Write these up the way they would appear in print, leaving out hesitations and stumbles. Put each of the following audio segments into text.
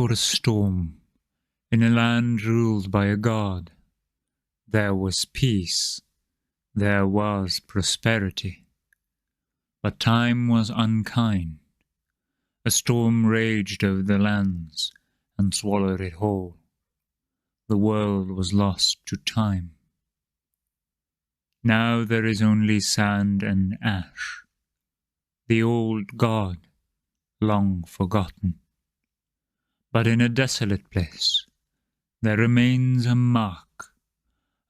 for a storm, in a land ruled by a god. There was peace, there was prosperity. But time was unkind. A storm raged over the lands and swallowed it whole. The world was lost to time. Now there is only sand and ash, the old god, long forgotten. But in a desolate place, there remains a mark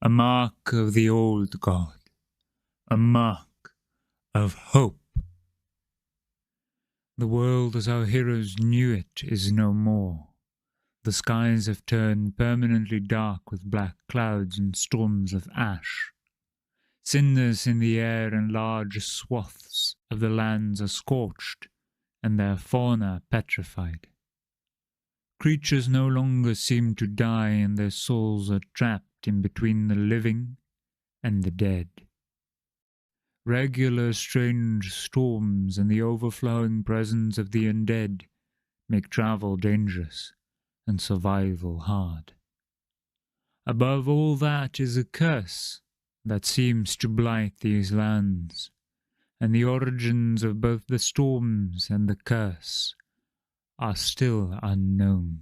of the old god, a mark of hope. The world as our heroes knew it is no more. The skies have turned permanently dark with black clouds and storms of ash. Cinders in the air and large swaths of the lands are scorched, and their fauna petrified. Creatures no longer seem to die, and their souls are trapped in between the living and the dead. Regular strange storms and the overflowing presence of the undead make travel dangerous and survival hard. Above all that is a curse that seems to blight these lands, and the origins of both the storms and the curse are still unknown.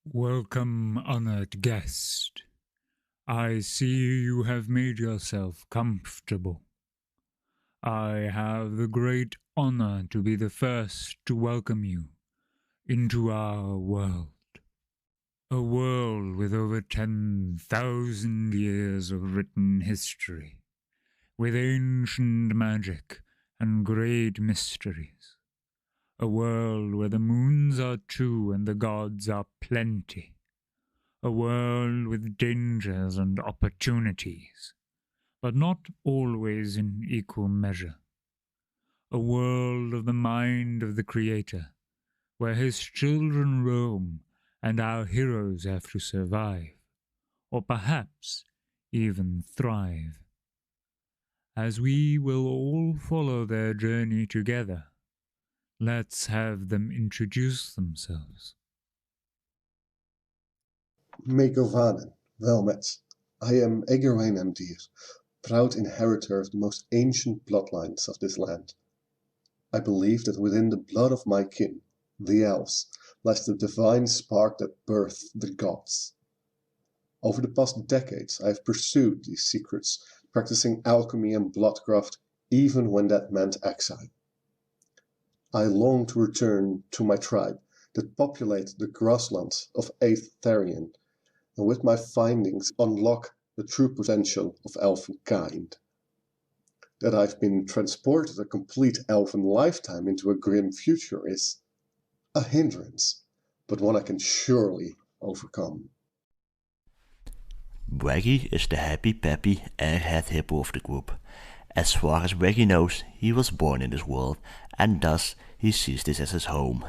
Welcome, honored guest. I see you have made yourself comfortable. I have the great honor to be the first to welcome you into our world. A world with over 10,000 years of written history, with ancient magic and great mysteries. A world where the moons are two and the gods are plenty. A world with dangers and opportunities, but not always in equal measure. A world of the mind of the Creator, where his children roam and our heroes have to survive, or perhaps even thrive. As we will all follow their journey together, let's have them introduce themselves. Megovanen, wel met. I am S01E09 They're, proud inheritor of the most ancient bloodlines of this land. I believe that within the blood of my kin, the elves, lies the divine spark that birthed the gods. Over the past decades I have pursued these secrets, practicing alchemy and bloodcraft even when that meant exile. I long to return to my tribe that populate the grasslands of Therian, and with my findings unlock the true potential of elfenkind. That I've been transported a complete elven lifetime into a grim future is a hindrance, but one I can surely overcome. Waggy is the happy-peppy airhead hippo of the group. As far as Waggy knows, he was born in this world, and thus he sees this as his home.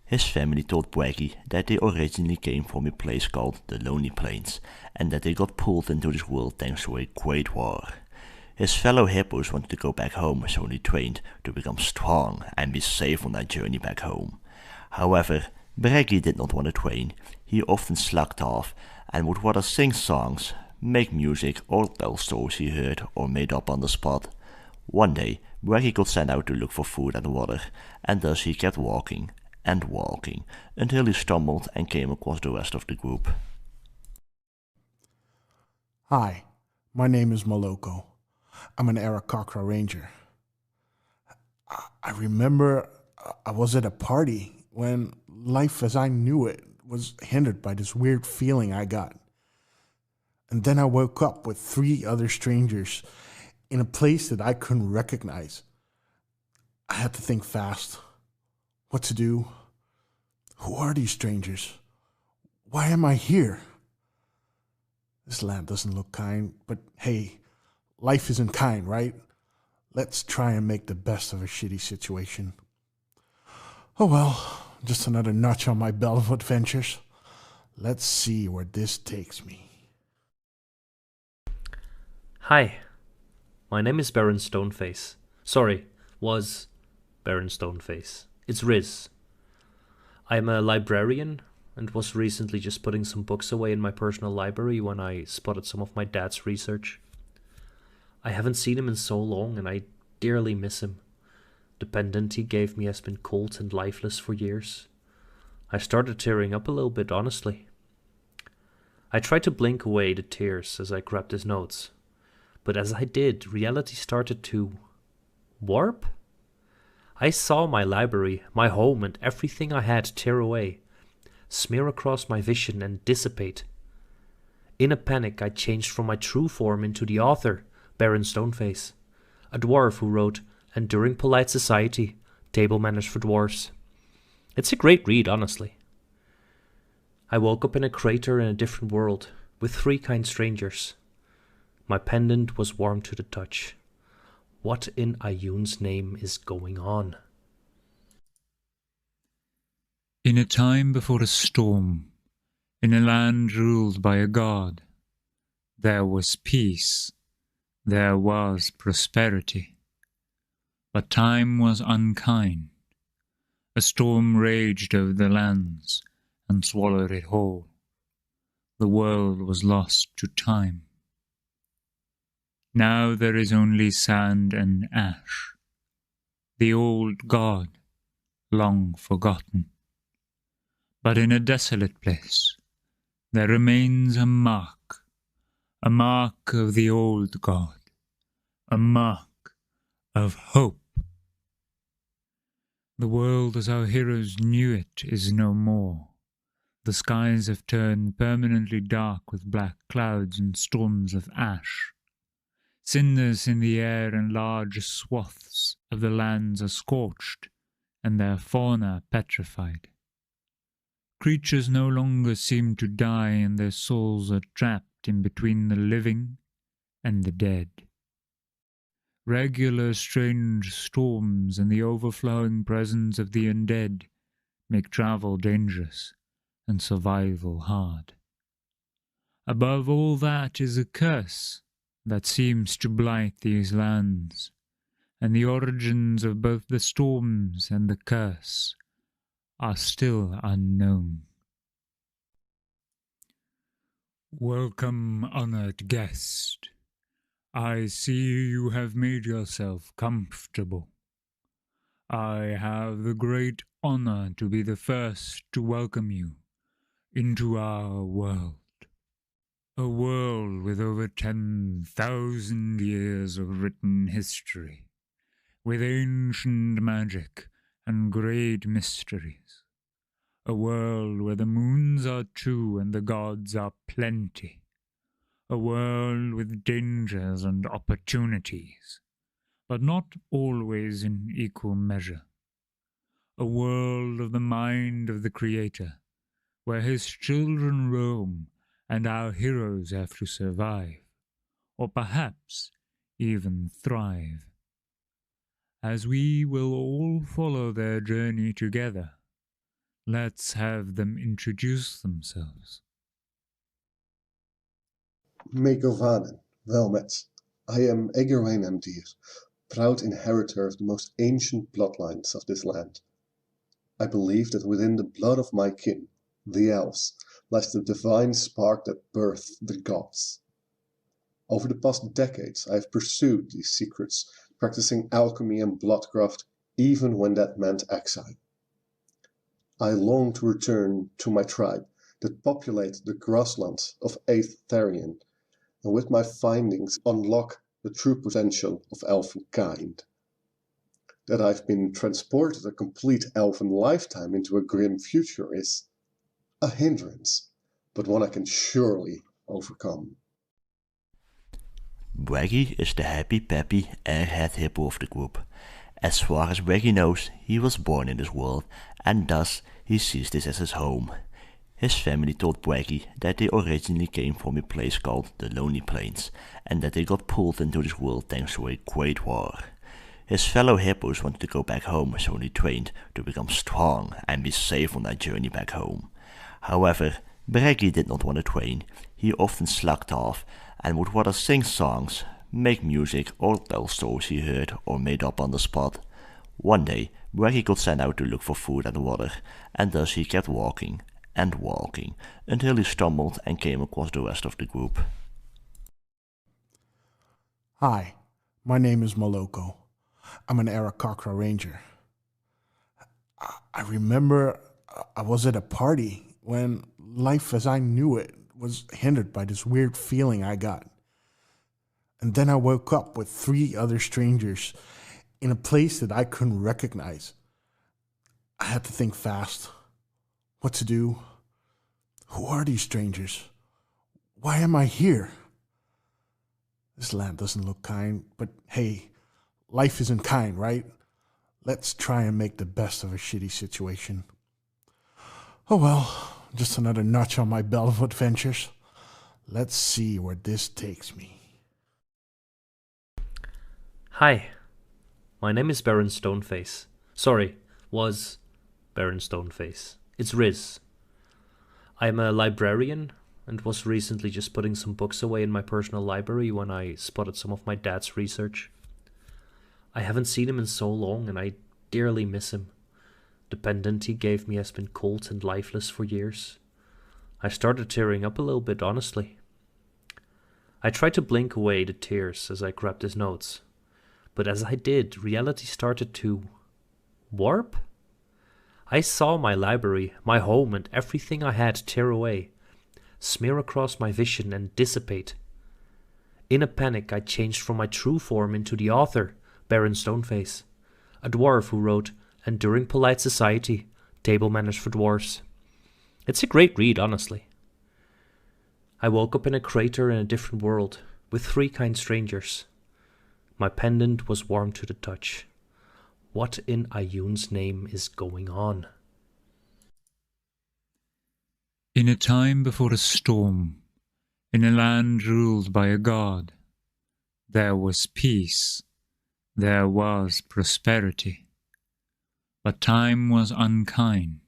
His family told Waggy that they originally came from a place called the Lonely Plains, and that they got pulled into this world thanks to a great war. His fellow hippos wanted to go back home, so they trained to become strong and be safe on their journey back home. However, Waggy did not want to train. He often slacked off and would rather sing songs, make music, or tell stories he heard or made up on the spot. One day, Waggy got sent out to look for food and water, and thus he kept walking and walking until he stumbled and came across the rest of the group. Hi, my name is Moloko. I'm an Arakocra ranger. I remember I was at a party when life as I knew it was hindered by this weird feeling I got. And then I woke up with 3 other strangers in a place that I couldn't recognize. I had to think fast. What to do? Who are these strangers? Why am I here? This land doesn't look kind, but hey, life isn't kind, right? Let's try and make the best of a shitty situation. Oh well, just another notch on my belt of adventures. Let's see where this takes me. Hi, my name is Baron Stoneface. Sorry, was Baron Stoneface. It's Riz. I'm a librarian and was recently just putting some books away in my personal library when I spotted some of my dad's research. I haven't seen him in so long and I dearly miss him. The pendant he gave me has been cold and lifeless for years. I started tearing up a little bit, honestly. I tried to blink away the tears as I grabbed his notes, but as I did, reality started to warp? I saw my library, my home, and everything I had tear away, smear across my vision and dissipate. In a panic, I changed from my true form into the author, Baron Stoneface, a dwarf who wrote Enduring Polite Society, Table Manners for Dwarves. It's a great read, honestly. I woke up in a crater in a different world, with 3 kind strangers. My pendant was warm to the touch. What in Ayun's name is going on? In a time before a storm, in a land ruled by a god, there was peace, there was prosperity. But time was unkind. A storm raged over the lands and swallowed it whole. The world was lost to time. Now there is only sand and ash, the old god, long forgotten. But in a desolate place, there remains a mark of the old god, a mark of hope. The world as our heroes knew it is no more. The skies have turned permanently dark with black clouds and storms of ash. Cinders in the air and large swaths of the lands are scorched, and their fauna petrified. Creatures no longer seem to die, and their souls are trapped in between the living and the dead. Regular strange storms and the overflowing presence of the undead make travel dangerous and survival hard. Above all that is a curse that seems to blight these lands, and the origins of both the storms and the curse are still unknown. Welcome, honored guest. I see you have made yourself comfortable. I have the great honor to be the first to welcome you into our world. A world with over 10,000 years of written history, with ancient magic and great mysteries. A world where the moons are 2 and the gods are plenty. A world with dangers and opportunities, but not always in equal measure. A world of the mind of the Creator, where his children roam and our heroes have to survive, or perhaps even thrive. As we will all follow their journey together, let's have them introduce themselves. Meegovanen, wel met. I am S01E09 They're, proud inheritor of the most ancient bloodlines of this land. I believe that within the blood of my kin, the elves, lies the divine spark that birthed the gods. Over the past decades I have pursued these secrets, practicing alchemy and bloodcraft even when that meant exile. I long to return to my tribe that populate the grasslands of Therian, and with my findings unlock the true potential of elfenkind. That I've been transported a complete elven lifetime into a grim future is a hindrance, but one I can surely overcome. Reggie is the happy-peppy airhead hippo of the group. As far as Reggie knows, he was born in this world, and thus he sees this as his home. His family told Braggy that they originally came from a place called the Lonely Plains, and that they got pulled into this world thanks to a great war. His fellow hippos wanted to go back home, so they trained to become strong and be safe on their journey back home. However, Braggy did not want to train. He often slacked off and would rather sing songs, make music, or tell stories he heard or made up on the spot. One day, Braggy got sent out to look for food and water, and thus he kept walking and walking until he stumbled and came across the rest of the group. Hi, my name is Moloko. I'm an Arakakra ranger. I remember I was at a party when life as I knew it was hindered by this weird feeling I got. And then I woke up with 3 other strangers in a place that I couldn't recognize. I had to think fast. What to do? Who are these strangers? Why am I here? This land doesn't look kind, but hey, life isn't kind, right? Let's try and make the best of a shitty situation. Oh well, just another notch on my belt of adventures. Let's see where this takes me. Hi, my name is Baron Stoneface. Sorry, was Baron Stoneface. It's Riz. I'm a librarian and was recently just putting some books away in my personal library when I spotted some of my dad's research. I haven't seen him in so long and I dearly miss him. The pendant he gave me has been cold and lifeless for years. I started tearing up a little bit, honestly. I tried to blink away the tears as I grabbed his notes, but as I did, reality started to warp? I saw my library, my home, and everything I had tear away, smear across my vision and dissipate. In a panic, I changed from my true form into the author, Baron Stoneface, a dwarf who wrote Enduring Polite Society, Table Manners for Dwarves. It's a great read, honestly. I woke up in a crater in a different world, with 3 kind strangers. My pendant was warm to the touch. What in Ayun's name is going on? In a time before a storm, in a land ruled by a god, there was peace, there was prosperity. But time was unkind.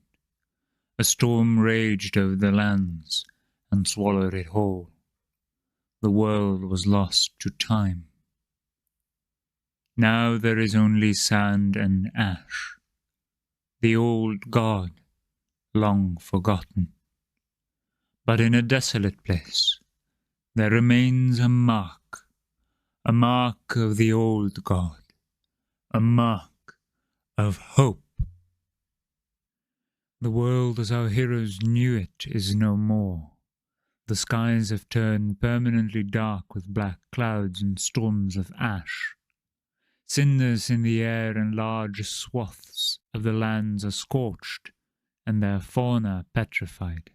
A storm raged over the lands and swallowed it whole. The world was lost to time. Now there is only sand and ash, the old god, long forgotten. But in a desolate place, there remains a mark of the old god, a mark of hope. The world as our heroes knew it is no more. The skies have turned permanently dark with black clouds and storms of ash. Cinders in the air and large swaths of the lands are scorched, and their fauna petrified.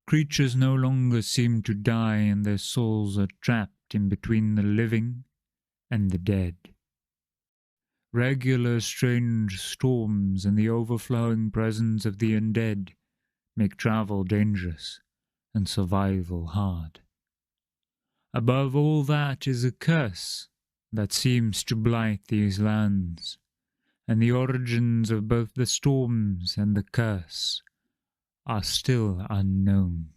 Creatures no longer seem to die, and their souls are trapped in between the living and the dead. Regular strange storms and the overflowing presence of the undead make travel dangerous and survival hard. Above all that is a curse that seems to blight these lands, and the origins of both the storms and the curse are still unknown.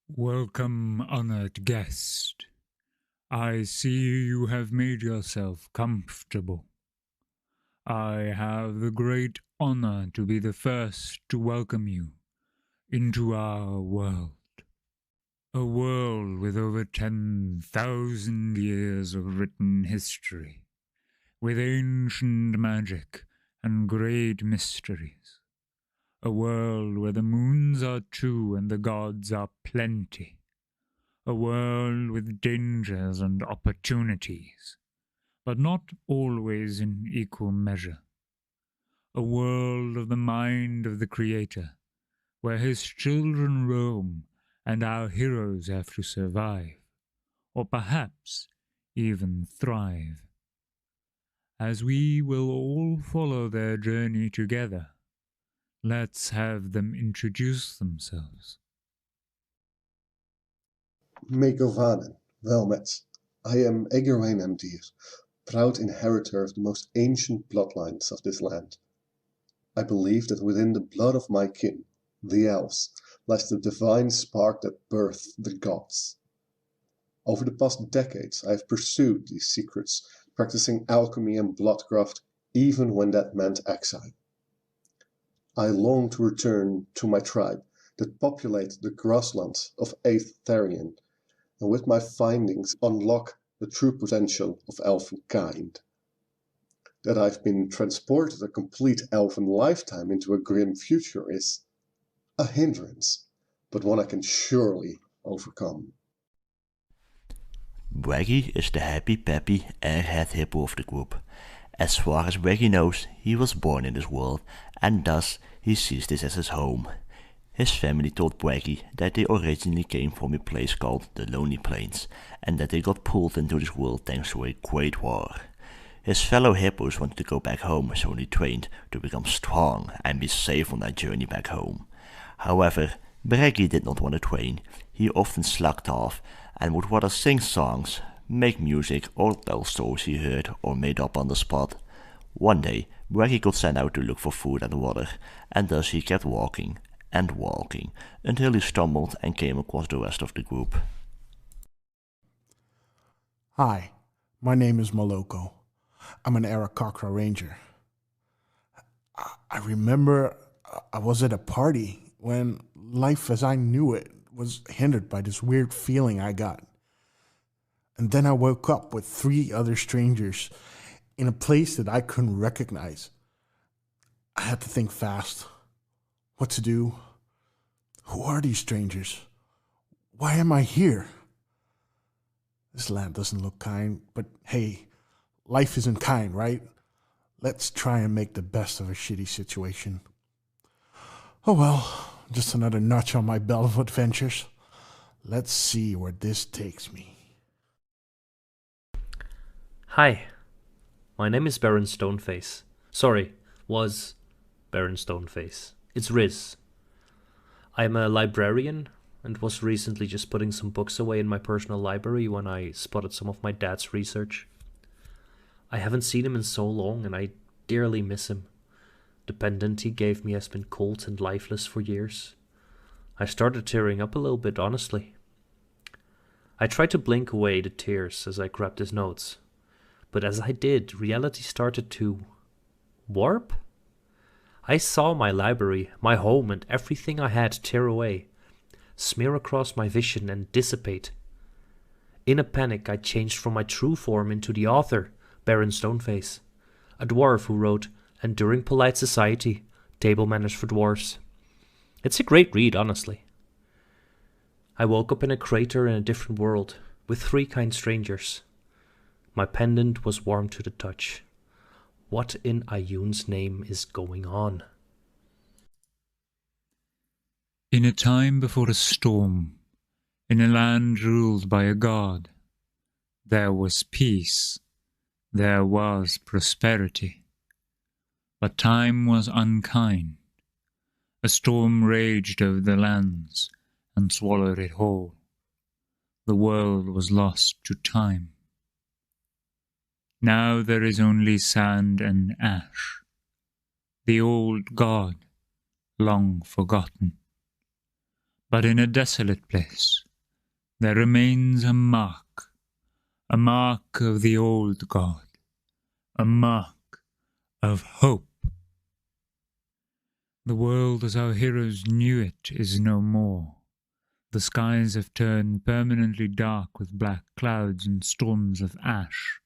Welcome, honored guest. I see you have made yourself comfortable. I have the great honor to be the first to welcome you into our world. A world with over 10,000 years of written history, with ancient magic and great mysteries. A world where the moons are 2 and the gods are plenty. A world with dangers and opportunities, but not always in equal measure. A world of the mind of the Creator, where his children roam and our heroes have to survive, or perhaps even thrive. As we will all follow their journey together, let's have them introduce themselves. Megovanen, welmet. I am S01E09 They're, proud inheritor of the most ancient bloodlines of this land. I believe that within the blood of my kin, the elves, lies the divine spark that birthed the gods. Over the past decades I have pursued these secrets practicing alchemy and bloodcraft even when that meant exile. I long to return to my tribe that populate the grasslands of They're, and with my findings unlock the true potential of elfenkind. That I've been transported a complete elven lifetime into a grim future is a hindrance, but one I can surely overcome. Reggie is the happy-peppy airhead hippo of the group. As far as Reggie knows, he was born in this world, and thus he sees this as his home. His family told Braggy that they originally came from a place called the Lonely Plains, and that they got pulled into this world thanks to a great war. His fellow hippos wanted to go back home, so they trained to become strong and be safe on their journey back home. However, Braggy did not want to train. He often slacked off and would rather sing songs, make music, or tell stories he heard or made up on the spot. One day, Braggy got sent out to look for food and water, and thus he kept walking and walking until he stumbled and came across the rest of the group. Hi, my name is Moloko. I'm an Arakocra ranger. I remember I was at a party when life as I knew it was hindered by this weird feeling I got. And then I woke up with 3 other strangers in a place that I couldn't recognize. I had to think fast. What to do? Who are these strangers? Why am I here? This land doesn't look kind, but hey, life isn't kind, right? Let's try and make the best of a shitty situation. Oh well, just another notch on my belt of adventures. Let's see where this takes me. Hi, my name is Baron Stoneface. Sorry, was Baron Stoneface. It's Riz. I'm a librarian and was recently just putting some books away in my personal library when I spotted some of my dad's research. I haven't seen him in so long and I dearly miss him. The pendant he gave me has been cold and lifeless for years. I started tearing up a little bit, honestly. I tried to blink away the tears as I grabbed his notes, but as I did, reality started to warp? I saw my library, my home, and everything I had tear away, smear across my vision and dissipate. In a panic, I changed from my true form into the author, Baron Stoneface, a dwarf who wrote Enduring Polite Society, Table Manners for Dwarves. It's a great read, honestly. I woke up in a crater in a different world, with 3 kind strangers. My pendant was warm to the touch. What in Ayun's name is going on? In a time before a storm, in a land ruled by a god, there was peace, there was prosperity. But time was unkind. A storm raged over the lands and swallowed it whole. The world was lost to time. Now there is only sand and ash, the old god, long forgotten. But in a desolate place, there remains a mark of the old god, a mark of hope. The world as our heroes knew it is no more. The skies have turned permanently dark with black clouds and storms of ash.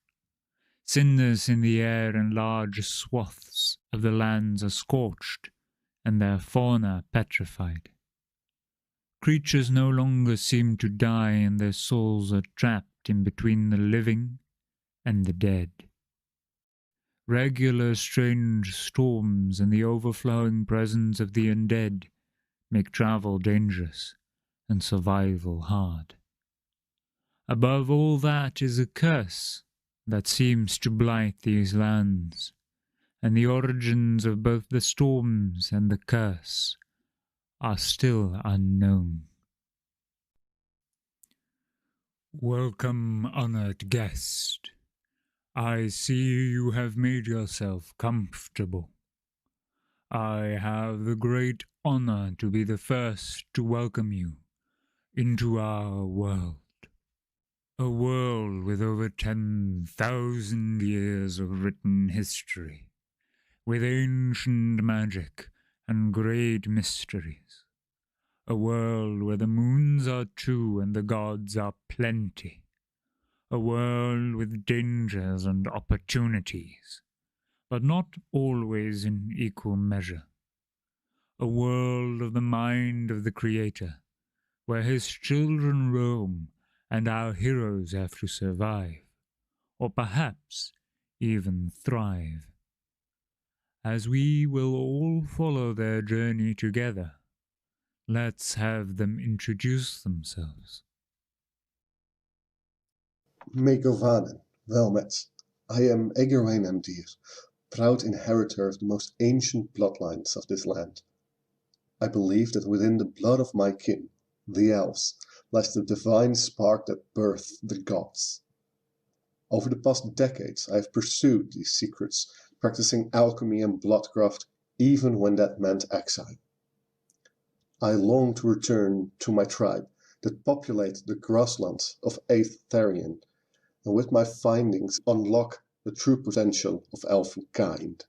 Cinders in the air and large swaths of the lands are scorched, and their fauna petrified. Creatures no longer seem to die, and their souls are trapped in between the living and the dead. Regular strange storms and the overflowing presence of the undead make travel dangerous and survival hard. Above all that is a curse that seems to blight these lands, and the origins of both the storms and the curse are still unknown. Welcome, honored guest. I see you have made yourself comfortable. I have the great honor to be the first to welcome you into our world. A world with over 10,000 years of written history, with ancient magic and great mysteries. A world where the moons are two and the gods are plenty. A world with dangers and opportunities, but not always in equal measure. A world of the mind of the Creator, where his children roam and our heroes have to survive, or perhaps even thrive. As we will all follow their journey together, let's have them introduce themselves. Meegovanen, welmet. I am S01E09 They're, proud inheritor of the most ancient bloodlines of this land. I believe that within the blood of my kin, the elves, lies the divine spark that birthed the gods. Over the past decades, I have pursued these secrets, practicing alchemy and bloodcraft, even when that meant exile. I long to return to my tribe that populate the grasslands of Therian, and with my findings unlock the true potential of elfenkind.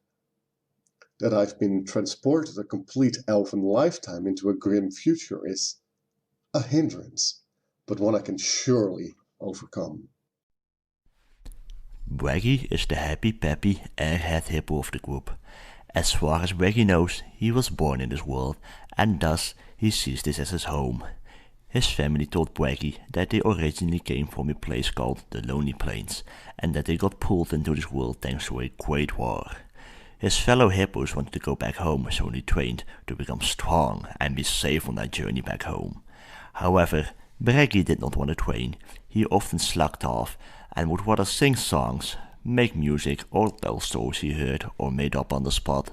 That I've been transported a complete elven lifetime into a grim future is a hindrance, but one I can surely overcome. Reggie is the happy-peppy airhead hippo of the group. As far as Reggie knows, he was born in this world, and thus he sees this as his home. His family told Braggy that they originally came from a place called the Lonely Plains, and that they got pulled into this world thanks to a great war. His fellow hippos wanted to go back home, so they trained to become strong and be safe on their journey back home. However, Braggy did not want to train. He often slacked off and would rather sing songs, make music, or tell stories he heard or made up on the spot.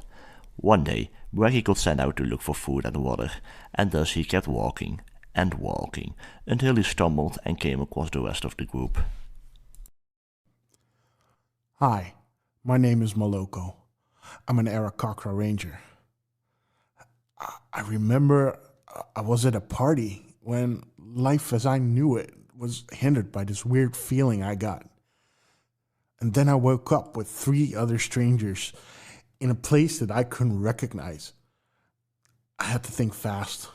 One day, Braggy got sent out to look for food and water, and thus he kept walking and walking until he stumbled and came across the rest of the group. Hi, my name is Moloko. I'm an Arakocra ranger. I remember I was at a party when life as I knew it was hindered by this weird feeling I got. And then I woke up with 3 other strangers in a place that I couldn't recognize. I had to think fast.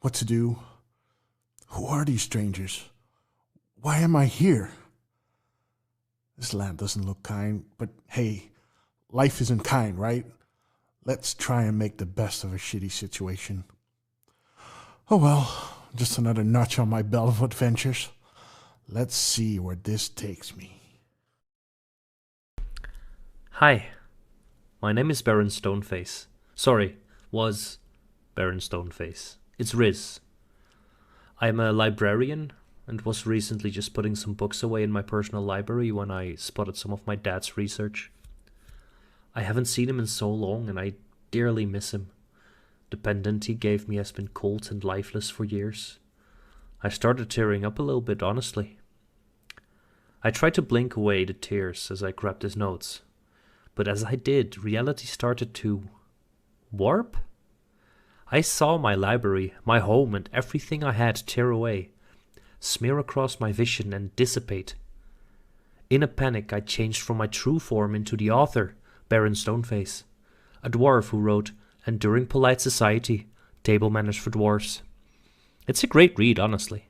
What to do? Who are these strangers? Why am I here? This land doesn't look kind, but hey, life isn't kind, right? Let's try and make the best of a shitty situation. Oh well, just another notch on my belt of adventures. Let's see where this takes me. Hi, my name is Baron Stoneface. Sorry, was Baron Stoneface. It's Riz. I'm a librarian and was recently just putting some books away in my personal library when I spotted some of my dad's research. I haven't seen him in so long and I dearly miss him. The pendant he gave me has been cold and lifeless for years. I started tearing up a little bit, honestly. I tried to blink away the tears as I grabbed his notes, but as I did, reality started to warp? I saw my library, my home, and everything I had tear away, smear across my vision and dissipate. In a panic, I changed from my true form into the author, Baron Stoneface, a dwarf who wrote Enduring Polite Society, Table Manners for Dwarves. It's a great read, honestly.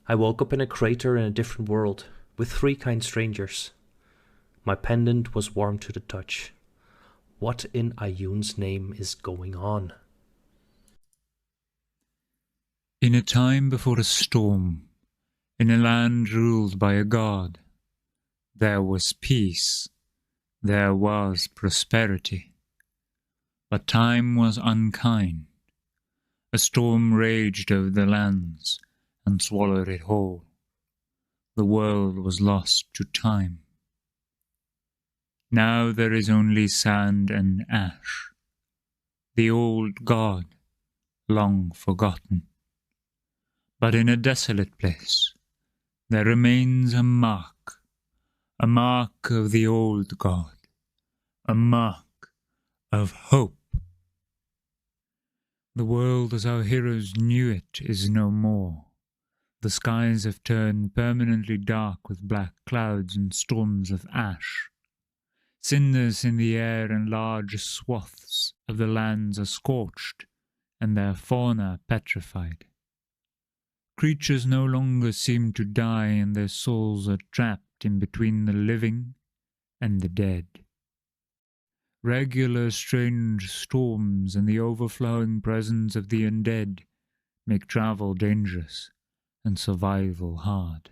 I woke up in a crater in a different world, with 3 kind strangers. My pendant was warm to the touch. What in Ayun's name is going on? In a time before a storm, in a land ruled by a god, there was peace, there was prosperity. But time was unkind. A storm raged over the lands and swallowed it whole. The world was lost to time. Now there is only sand and ash, the old god, long forgotten. But in a desolate place, there remains a mark of the old god, a mark of hope. The world as our heroes knew it is no more. The skies have turned permanently dark with black clouds and storms of ash. Cinders in the air and large swaths of the lands are scorched, and their fauna petrified. Creatures no longer seem to die, and their souls are trapped in between the living and the dead. Regular strange storms and the overflowing presence of the undead make travel dangerous and survival hard.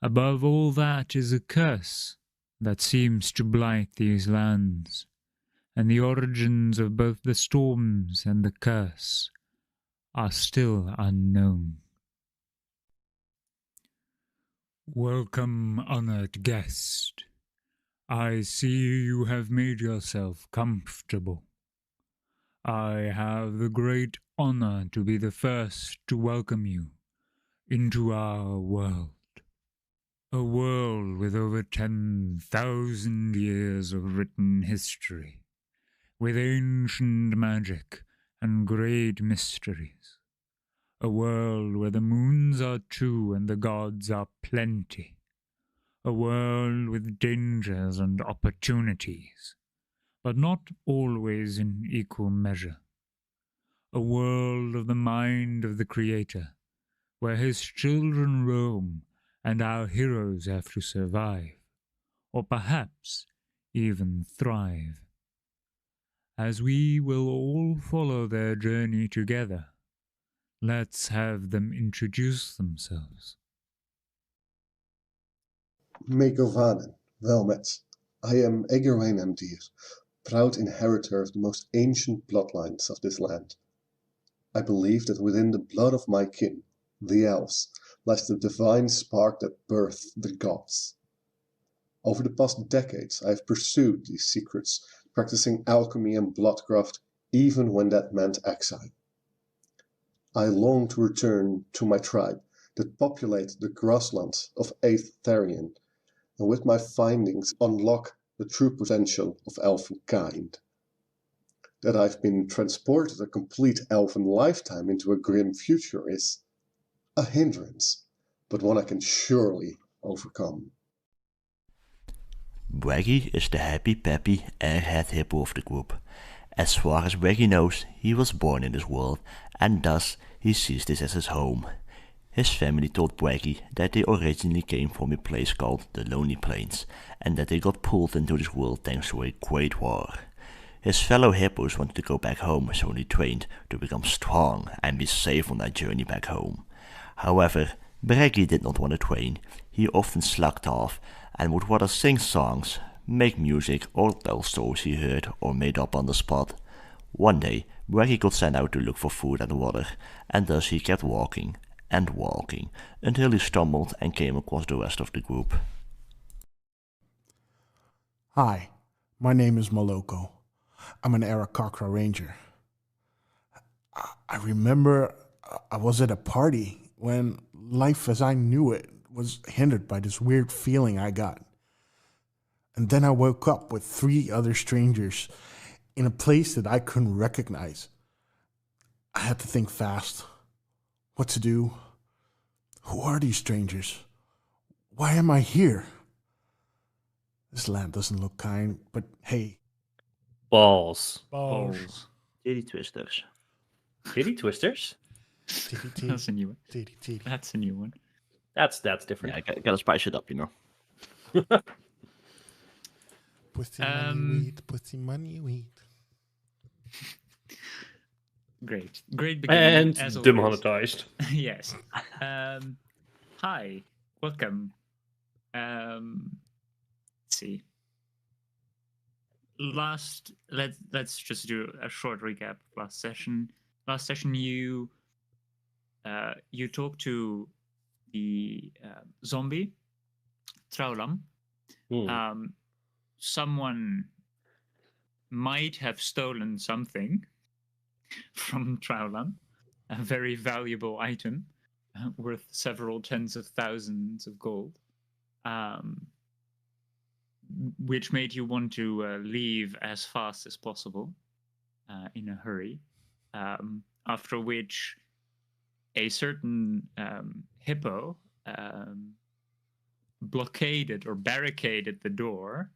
Above all that is a curse that seems to blight these lands, and the origins of both the storms and the curse are still unknown. Welcome, honored guest. I see you have made yourself comfortable. I have the great honor to be the first to welcome you into our world. A world with over 10,000 years of written history, with ancient magic and great mysteries. A world where the moons are two and the gods are plenty. A world with dangers and opportunities, but not always in equal measure. A world of the mind of the Creator, where his children roam and our heroes have to survive, or perhaps even thrive. As we will all follow their journey together, let's have them introduce themselves. Megovanen, welmet. I am S01E09 They're, proud inheritor of the most ancient bloodlines of this land. I believe that within the blood of my kin, the elves, lies the divine spark that birthed the gods. Over the past decades I have pursued these secrets, practicing alchemy and bloodcraft even when that meant exile. I long to return to my tribe that populate the grasslands of Therian, and with my findings unlock the true potential of elfenkind. That I've been transported a complete elven lifetime into a grim future is a hindrance, but one I can surely overcome. Waggy is the happy-peppy airhead hippo of the group. As far as Waggy knows, he was born in this world, and thus he sees this as his home. His family told Waggy that they originally came from a place called the Lonely Plains, and that they got pulled into this world thanks to a great war. His fellow hippos wanted to go back home, so they trained to become strong and be safe on their journey back home. However, Waggy did not want to train. He often slacked off and would rather sing songs, make music, or tell stories he heard or made up on the spot. One day, Waggy got sent out to look for food and water, and thus he kept walking and walking until he stumbled and came across the rest of the group. Hi, my name is Moloko. I'm an Arakakra ranger. I remember I was at a party when life as I knew it was hindered by this weird feeling I got. And then I woke up with 3 other strangers in a place that I couldn't recognize. I had to think fast. What to do? Who are these strangers? Why am I here? This land doesn't look kind, but hey. Balls. Titty twisters. Titty twisters? That's a new one. Titty. That's a new one. That's different. Yeah, I gotta spice it up, you know. Pussy money weed, pussy money weed. Great beginning. And as always. demonetized. Yes. Hi, welcome. Let's see. Let's just do a short recap. Last session, you talked to the zombie Traulam. Someone might have stolen something from Traulam, a very valuable item worth several tens of thousands of gold, which made you want to leave as fast as possible in a hurry, after which a certain hippo blockaded or barricaded the door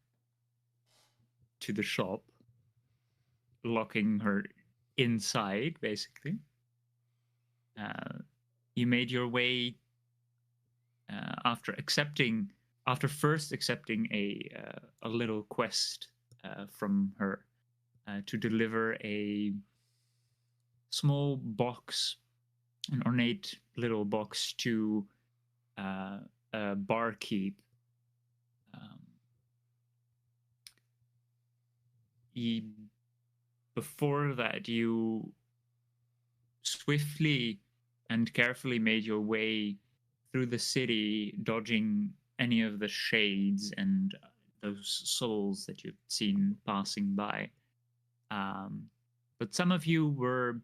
to the shop, locking her inside, basically. You made your way after first accepting a little quest from her to deliver a small box, an ornate little box to a barkeep. Before that, you swiftly and carefully made your way through the city, dodging any of the shades and those souls that you've seen passing by. But some of you were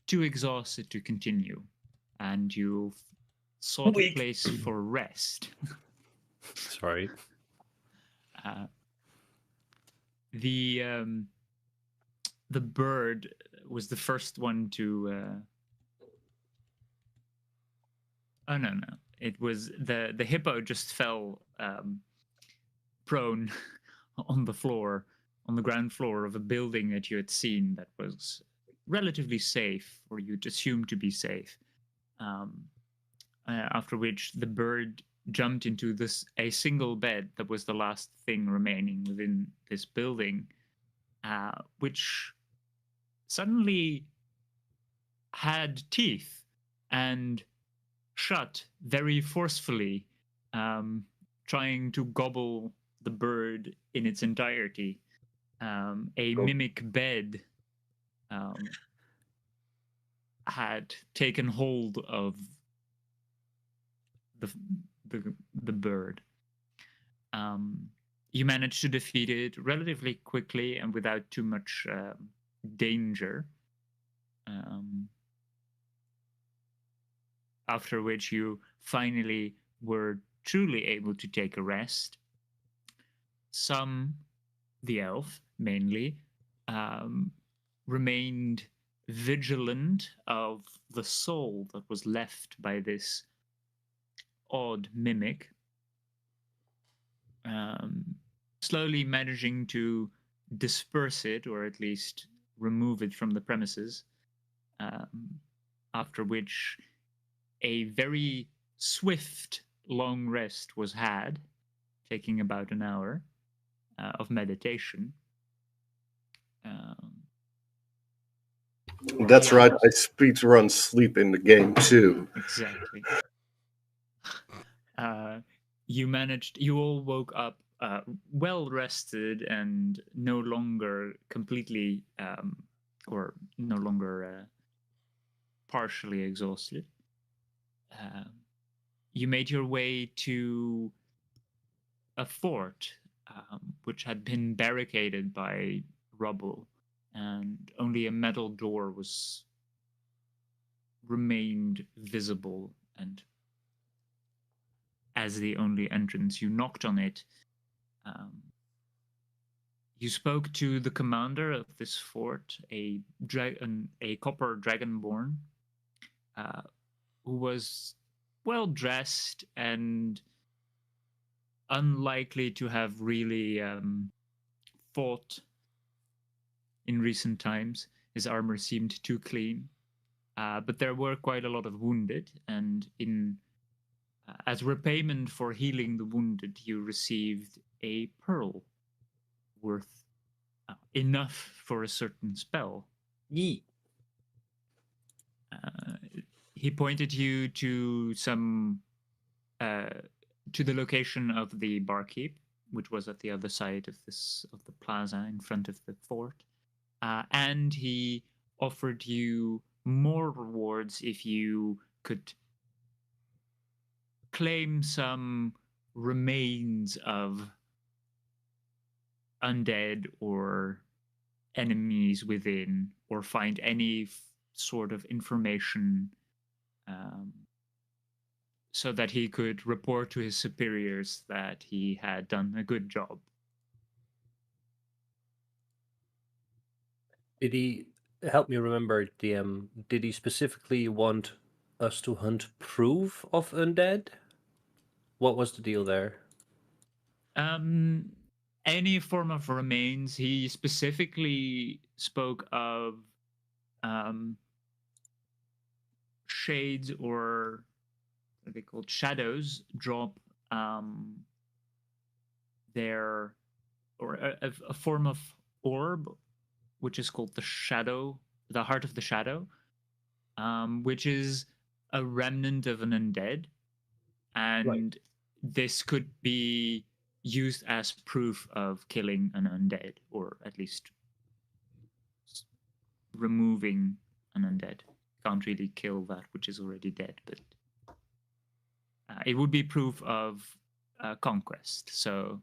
too exhausted to continue, and you sought a place for rest. Sorry. The bird was the first one to. Oh no! It was the hippo just fell prone on the floor, on the ground floor of a building that you had seen that was relatively safe, or you'd assume to be safe. After which the bird jumped into a single bed that was the last thing remaining within this building, which suddenly had teeth and shut very forcefully, trying to gobble the bird in its entirety. A mimic bed had taken hold of the bird. You managed to defeat it relatively quickly and without too much danger. After which you finally were truly able to take a rest. Some, the elf mainly, remained vigilant of the soul that was left by this odd mimic, slowly managing to disperse it, or at least remove it from the premises, after which a very swift long rest was had, taking about an hour of meditation. That's right, I speedrun sleep in the game too. Exactly. You all woke up well rested and no longer completely or no longer partially exhausted. You made your way to a fort which had been barricaded by rubble, and only a metal door remained visible, and as the only entrance, you knocked on it. You spoke to the commander of this fort, a copper dragonborn, who was well dressed and unlikely to have really fought in recent times. His armor seemed too clean, but there were quite a lot of wounded, and as repayment for healing the wounded, you received a pearl worth enough for a certain spell. Yee. He pointed you to to the location of the barkeep, which was at the other side of the plaza in front of the fort, and he offered you more rewards if you could claim some remains of undead or enemies within, or find any sort of information so that he could report to his superiors that he had done a good job. Did he help me remember, DM? Did he specifically want us to hunt proof of undead? What was the deal there? Any form of remains. He specifically spoke of shades, or what are they called? Shadows drop their, or a form of orb, which is called the shadow, the heart of the shadow, which is a remnant of an undead, and this could be used as proof of killing an undead, or at least removing an undead. Can't really kill that which is already dead, but it would be proof of conquest. So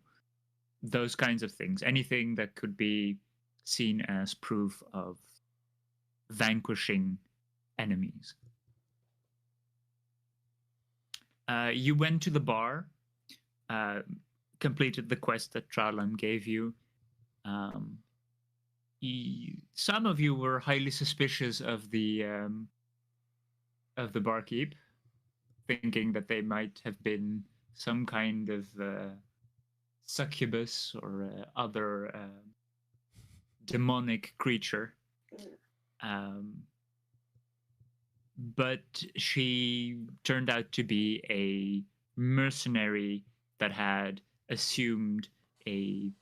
those kinds of things, anything that could be seen as proof of vanquishing enemies. You went to the bar, completed the quest that Tralan gave you. Some of you were highly suspicious of the barkeep, thinking that they might have been some kind of succubus or other demonic creature. But she turned out to be a mercenary that had assumed a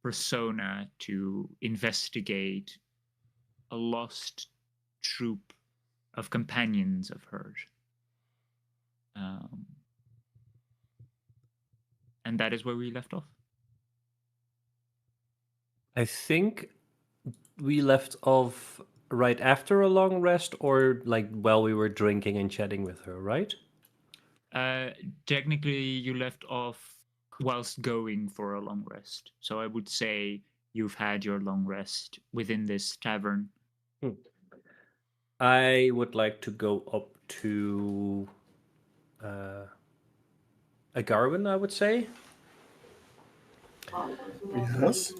persona to investigate a lost troop of companions of hers. And that is where we left off. I think we left off right after a long rest, or like while we were drinking and chatting with her, right? Technically, you left off whilst going for a long rest. So I would say you've had your long rest within this tavern. I would like to go up to Agarwin, I would say. Yes.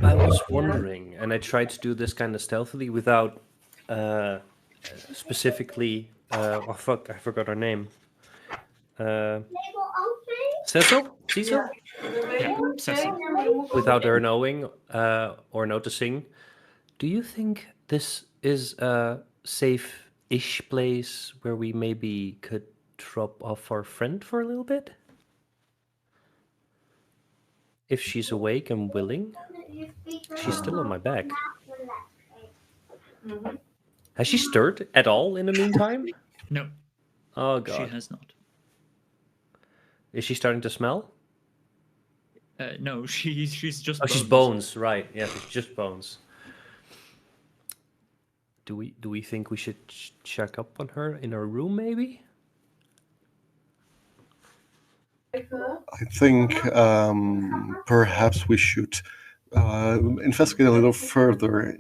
I was wondering, and I tried to do this kind of stealthily without specifically. Oh fuck! I forgot her name. Cecil? Cecil? Yeah, Cecil. Without her knowing or noticing. Do you think this is a safe-ish place where we maybe could drop off our friend for a little bit? If she's awake and willing. She's still on my back. Has she stirred at all in the meantime? No. Oh god. She has not. Is she starting to smell? No, she's just Oh, bones. she's bones, right. Yeah, she's just bones. Do we think we should check up on her in her room, maybe? I think perhaps we should investigate a little further.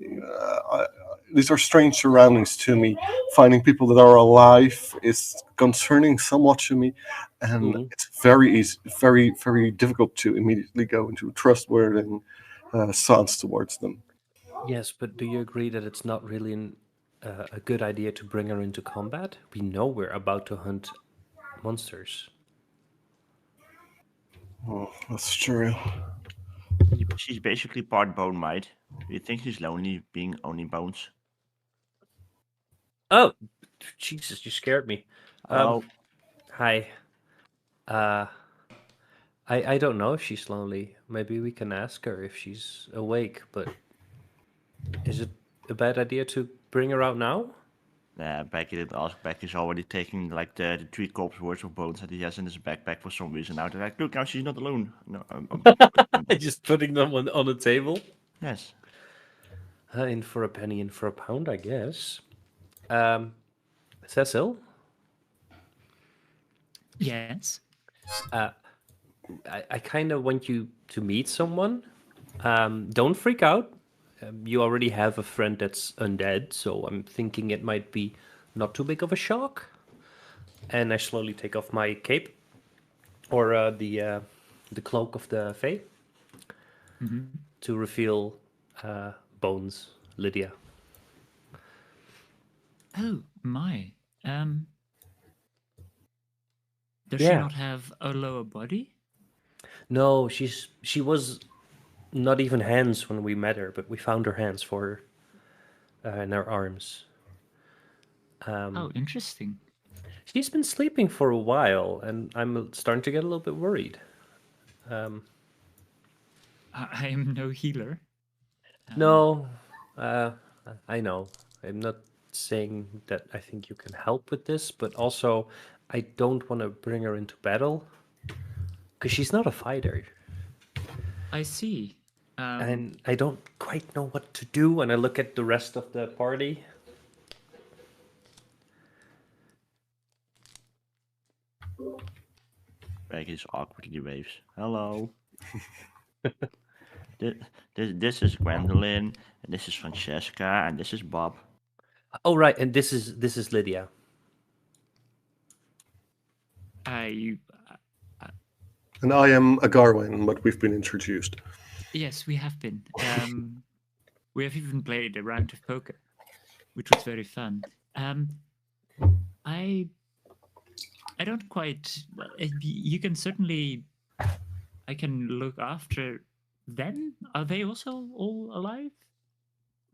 These are strange surroundings to me. Finding people that are alive is concerning somewhat to me, and it's very easy, very, very difficult to immediately go into trustworthy stance towards them. Yes, but do you agree that it's not really a good idea to bring her into combat? We know we're about to hunt monsters. Oh, that's true. She's basically part bone, mate. Do you think she's lonely being only bones? Oh, Jesus, you scared me. Oh. Hi. I don't know if she's lonely. Maybe we can ask her if she's awake, but is it a bad idea to bring her out now? Becky didn't ask. Becky's already taking like the 3 corpse worth of bones that he has in his backpack for some reason. Now they're like, look, now she's not alone. No, Just putting them on the table? Yes. In for a penny, in for a pound, I guess. Cecil? Yes. I kind of want you to meet someone. Don't freak out. You already have a friend that's undead, so I'm thinking it might be not too big of a shock. And I slowly take off my cape, or the cloak of the Fae, to reveal Bones, Lydia. Oh my! Does she Yeah. not have a lower body? No, she was not even hands when we met her, but we found her hands for her in her arms. Oh, interesting. She's been sleeping for a while, and I'm starting to get a little bit worried. I am no healer. No, I know. I'm not saying that I think you can help with this, but also I don't want to bring her into battle because she's not a fighter, I see. and I don't quite know what to do. And I look at the rest of the party. Becky's awkwardly waves. Hello. this is Gwendolyn, and this is Francesca, and this is Bob. Oh right, and this is Lydia. And I am Agarwin, but we've been introduced. Yes, we have been. We have even played a round of poker, which was very fun. I don't quite. You can certainly. I can look after them. Are they also all alive?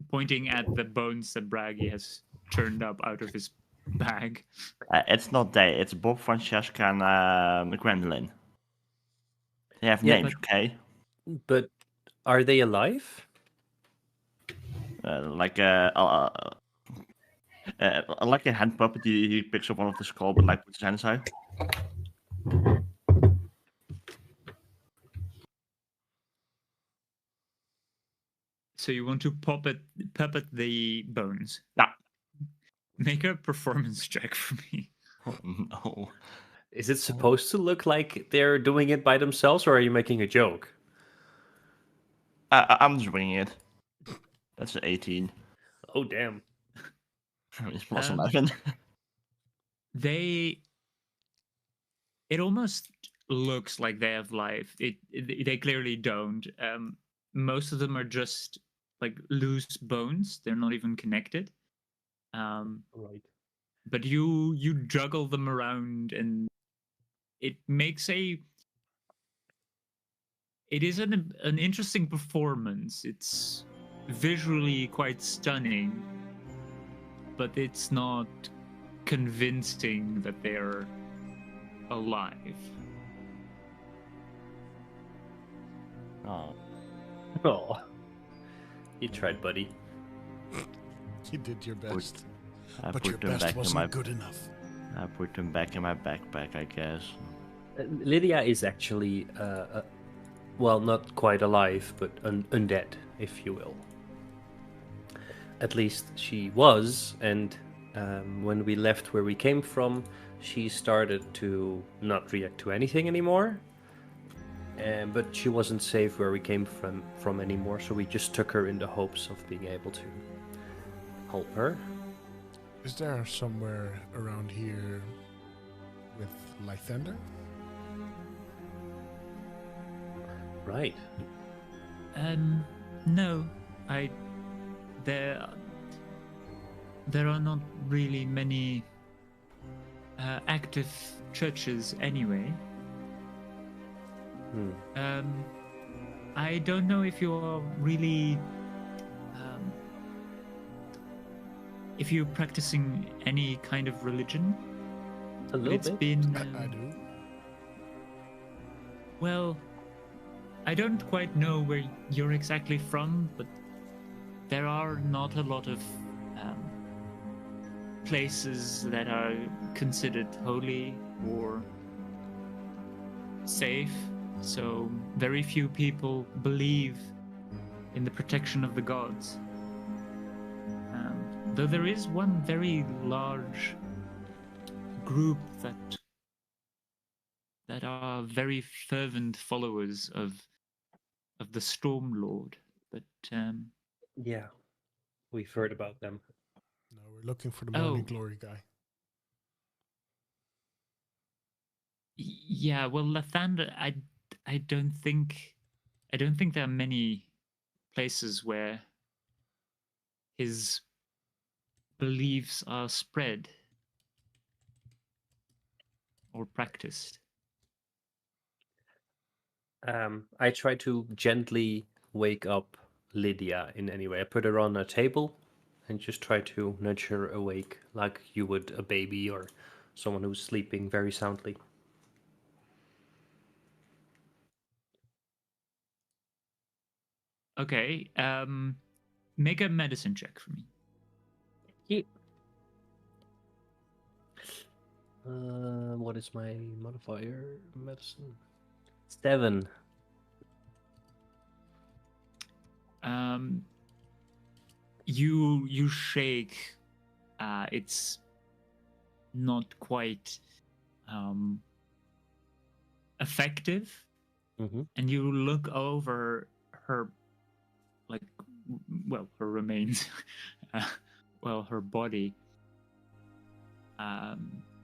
Pointing at the bones that Braggy has turned up out of his bag. It's not they. It's Bob, Francesca, and Gwendolyn. They have Yeah, names, okay? But are they alive? Like a hand puppet. He picks up one of the skull, but like puts his hand aside. So you want to puppet the bones? Yeah. Make a performance check for me. Oh, no. Is it supposed to look like they're doing it by themselves, or are you making a joke? I'm just winging it. That's an 18. Oh damn! It's plus 11. It almost looks like they have life. They clearly don't. Most of them are just like loose bones. They're not even connected. Right. But you juggle them around, and it makes it is an interesting performance. It's visually quite stunning, but it's not convincing that they're alive. Oh. Oh, you tried, buddy. You did your best. I But put your them best back in wasn't my. good enough. I put them back in my backpack, I guess. Lydia is actually, well, not quite alive, but undead, if you will. At least she was, and when we left where we came from, she started to not react to anything anymore. But she wasn't safe where we came from anymore, so we just took her in the hopes of being able to help her. Is there somewhere around here with Lythander? Right. No, there are not really many active churches anyway. I don't know if you're really if you're practicing any kind of religion. A little It's bit. been I do. well, I don't quite know where you're exactly from, but there are not a lot of places that are considered holy or safe. So very few people believe in the protection of the gods. Though there is one very large group that are very fervent followers of the Storm Lord, but Yeah, we've heard about them. No, we're looking for the Morning Oh. Glory guy. yeah, well, Lathander, I don't think there are many places where his beliefs are spread. or practiced. I try to gently wake up Lydia in any way. I put her on a table and just try to nudge her awake like you would a baby or someone who's sleeping very soundly. Okay, make a medicine check for me. Yeah. What is my modifier? Medicine. 7. You shake. It's not quite effective, Mm-hmm. and you look over her, her remains, her body.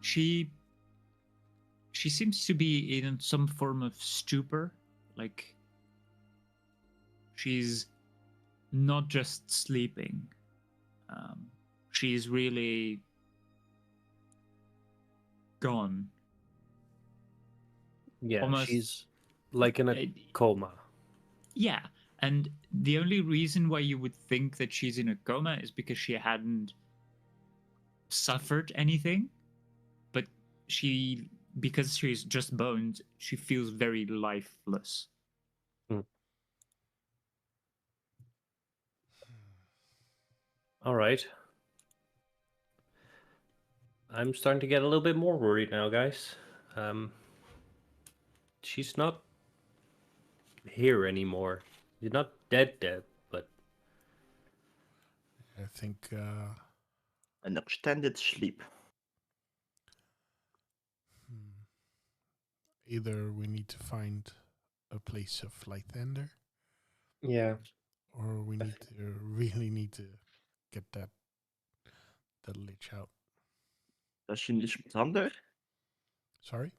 She seems to be in some form of stupor, like she's not just sleeping. She's really gone. Yeah, Almost, she's like in a coma. Yeah, and the only reason why you would think that she's in a coma is because she hadn't suffered anything, but because she's just bones, she feels very lifeless. All right. I'm starting to get a little bit more worried now, guys. She's not here anymore. She's not dead, but I think An extended sleep. either we need to find a place of Lythander, yeah. or we really need to get that lich out. Does she need some thunder? Sorry?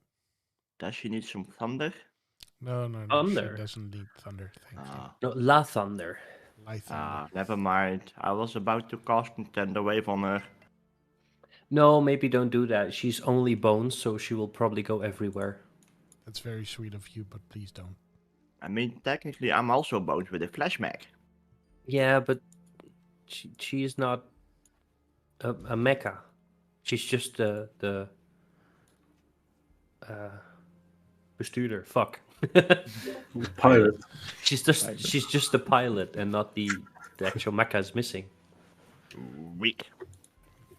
Does she need some thunder? No, Thunder? she doesn't need thunder, thank you. No, La Thunder. Lythander. Never mind. I was about to cast Contender Wave on her. No, maybe don't do that. She's only bones, so she will probably go everywhere. That's very sweet of you, but please don't. I mean, technically, I'm also bones with a flash mag. Yeah, but she is not a mecha. She's just the bestuurder. Fuck. Pilot. She's just the pilot and not the actual mecha is missing. Weak.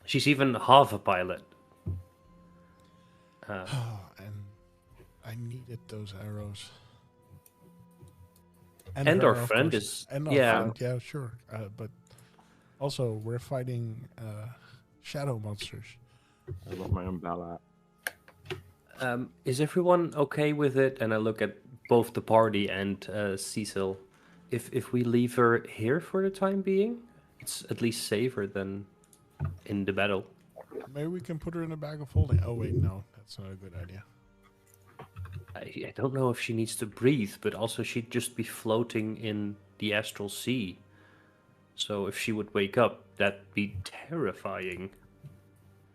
She's even half a pilot. And I needed those arrows. And her, our of friend course. is And our friend, yeah, sure. But also, we're fighting shadow monsters. I got my umbrella. Is everyone okay with it? And I look at both the party and Cecil. If we leave her here for the time being, it's at least safer than in the battle. Maybe we can put her in a bag of holding. Oh wait, no, that's not a good idea. I don't know if she needs to breathe, but also she'd just be floating in the astral sea. So if she would wake up, that'd be terrifying.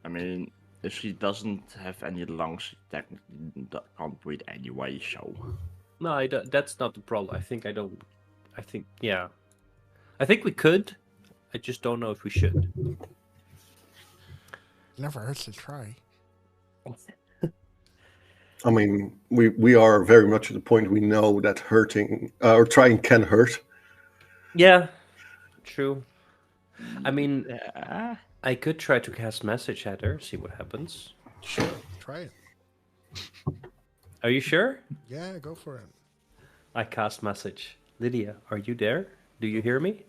I mean, if she doesn't have any lungs, she technically can't breathe anyway, so... No, that's not the problem. I think we could. I just don't know if we should. Never hurts to try. I mean, we are very much at the point we know that hurting or trying can hurt. Yeah, true. I mean, I could try to cast message at her, see what happens. Sure, try it. Are you sure? Yeah, go for it. I cast message. Lydia, are you there? Do you hear me?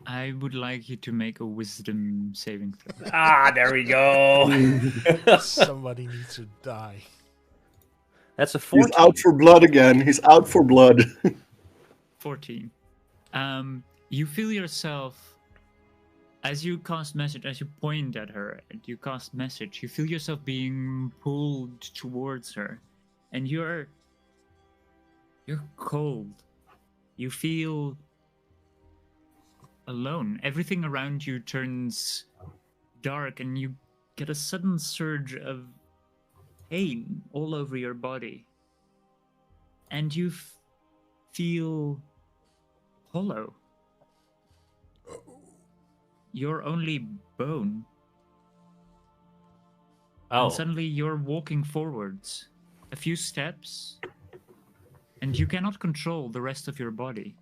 I would like you to make a wisdom saving throw. There we go. Somebody needs to die. That's a 14. He's out for blood again. He's out for blood. 14. You feel yourself, as you cast message, as you point at her and you cast message, you feel yourself being pulled towards her. And you're cold. You feel alone. Everything around you turns dark and you get a sudden surge of pain all over your body. And you feel hollow. You're only bone. Oh. And suddenly you're walking forwards a few steps, and you cannot control the rest of your body.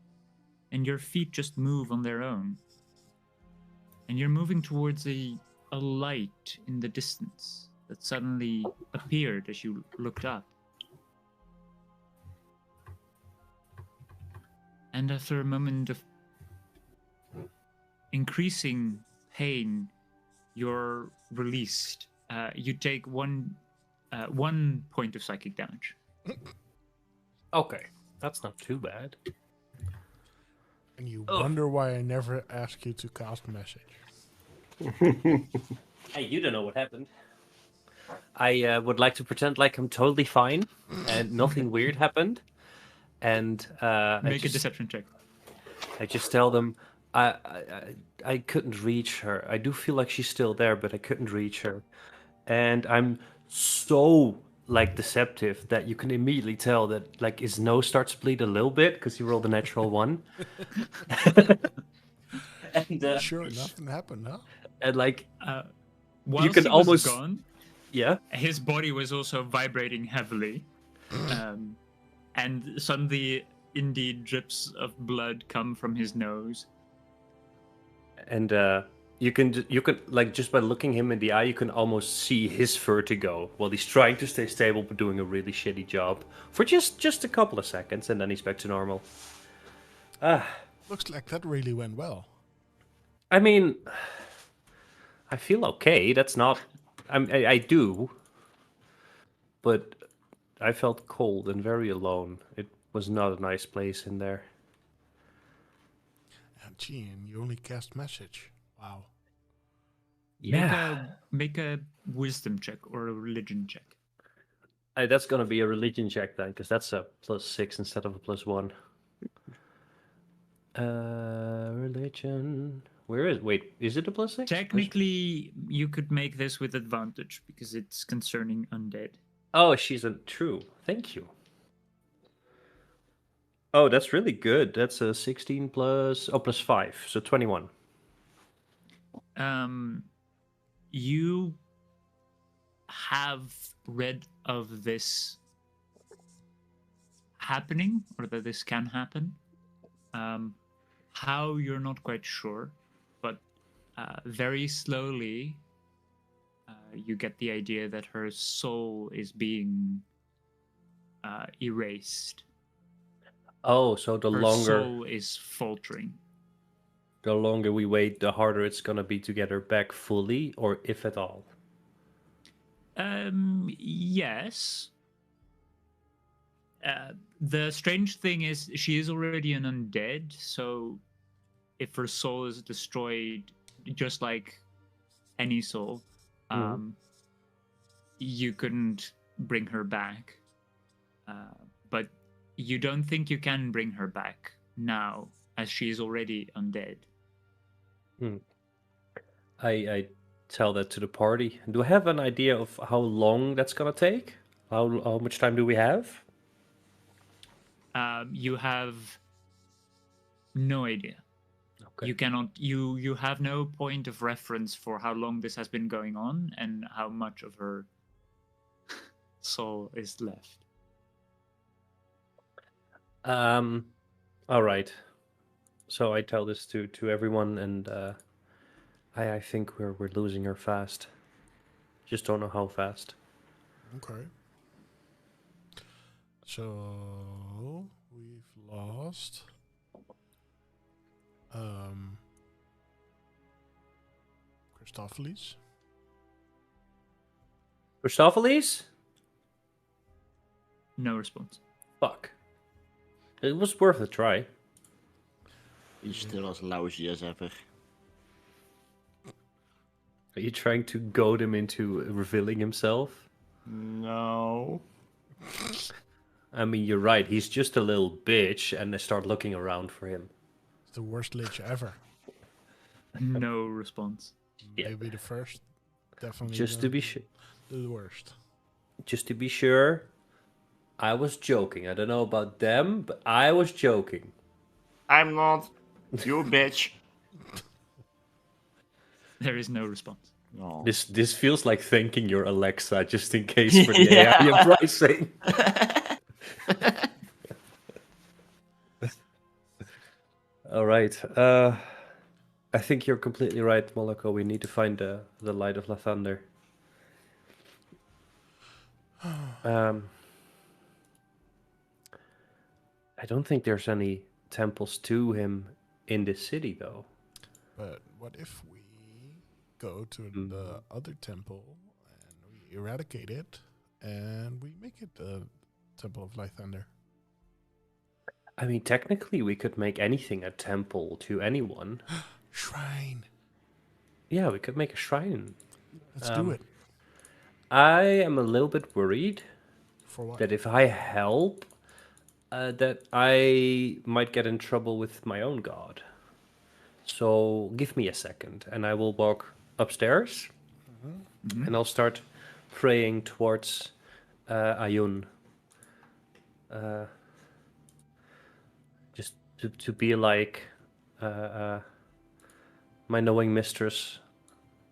And your feet just move on their own. And you're moving towards a light in the distance that suddenly appeared as you looked up. And after a moment of increasing pain, you're released. You take one point of psychic damage. Okay, that's not too bad. And you wonder why I never ask you to cast message. Hey, you don't know what happened. I would like to pretend like I'm totally fine and nothing weird happened. And Make a deception check. I just tell them I couldn't reach her. I do feel like she's still there, but I couldn't reach her. And I'm so deceptive that you can immediately tell that his nose starts to bleed a little bit because he rolled a natural 1. And Sure, nothing happened, huh? and Whilst you can he almost was gone, yeah. his body was also vibrating heavily, and suddenly, indeed, drips of blood come from his nose. And you can just by looking him in the eye, you can almost see his vertigo while he's trying to stay stable but doing a really shitty job for just a couple of seconds, and then he's back to normal. Looks like that really went well. I mean, I feel okay. That's not. I do, but I felt cold and very alone. It was not a nice place in there. And gee, and you only cast message. Wow. Yeah. Make a wisdom check or a religion check. That's gonna be a religion check then, because that's a +6 instead of a +1. Religion. Wait, is it a +6? Technically, you could make this with advantage because it's concerning undead. Oh, she's a true. Thank you. Oh, that's really good. That's a 16 +5, so 21. You have read of this happening, or that this can happen. How, you're not quite sure, but very slowly you get the idea that her soul is being erased. Oh, so the Her longer soul is faltering. the longer we wait, the harder it's gonna be to get her back fully, or if at all. Yes. The strange thing is she is already an undead, so if her soul is destroyed, just like any soul, you couldn't bring her back. But you don't think you can bring her back now, as she is already undead. I tell that to the party. Do I have an idea of how long that's gonna take? How much time do we have? You have no idea. Okay. You cannot. You have no point of reference for how long this has been going on and how much of her soul is left. All right. So I tell this to everyone, and I think we're losing her fast. Just don't know how fast. Okay. So we've lost Christopheles. Christopheles? No response. Fuck. It was worth a try. He's still as lousy as ever. Are you trying to goad him into revealing himself? No. I mean, you're right. He's just a little bitch, and I start looking around for him. It's the worst lich ever. No response. Yeah. Maybe the first. Definitely Just to be sure. the worst. Just to be sure, I was joking. I don't know about them, but I was joking. I'm not. You bitch. There is no response. No. This feels like thanking your Alexa just in case for the Yeah. AI uprising. All right. I think you're completely right, Moloko. We need to find the light of Lathander. I don't think there's any temples to him in this city, though. But what if we go to the other temple and we eradicate it and we make it the Temple of Lythander? I mean, technically, we could make anything a temple to anyone. Shrine. Yeah, we could make a shrine. Let's do it. I am a little bit worried For what? that if I help, that I might get in trouble with my own god. So give me a second, and I will walk upstairs, and I'll start praying towards Ayun. Just to be like my knowing mistress.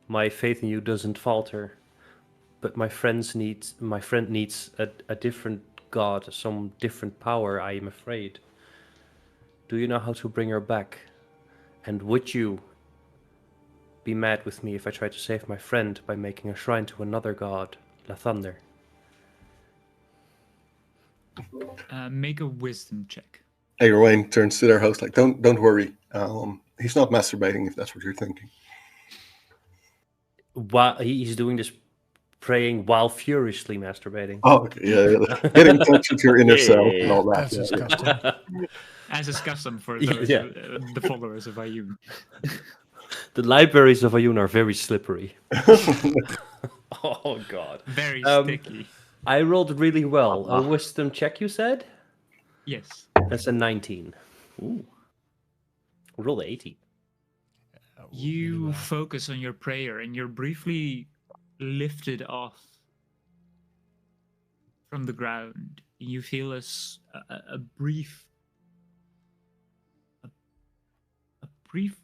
My faith in you doesn't falter, but my friend needs a different god, some different power. I am afraid. Do you know how to bring her back? And would you be mad with me if I tried to save my friend by making a shrine to another god, Lathander? Make a wisdom check. Eggerwayne turns to their host like, don't worry. He's not masturbating, if that's what you're thinking. While he's doing this praying while furiously masturbating. Oh, okay, yeah. Get in touch with your inner self and all that. That's disgusting. As is custom for those, Yeah. the followers of Ayun. The libraries of Ayun are very slippery. Oh god. Very sticky. I rolled really well. A wisdom check, you said? Yes. That's a 19. Ooh. Roll 18. You focus on your prayer and you're briefly lifted off from the ground. You feel a brief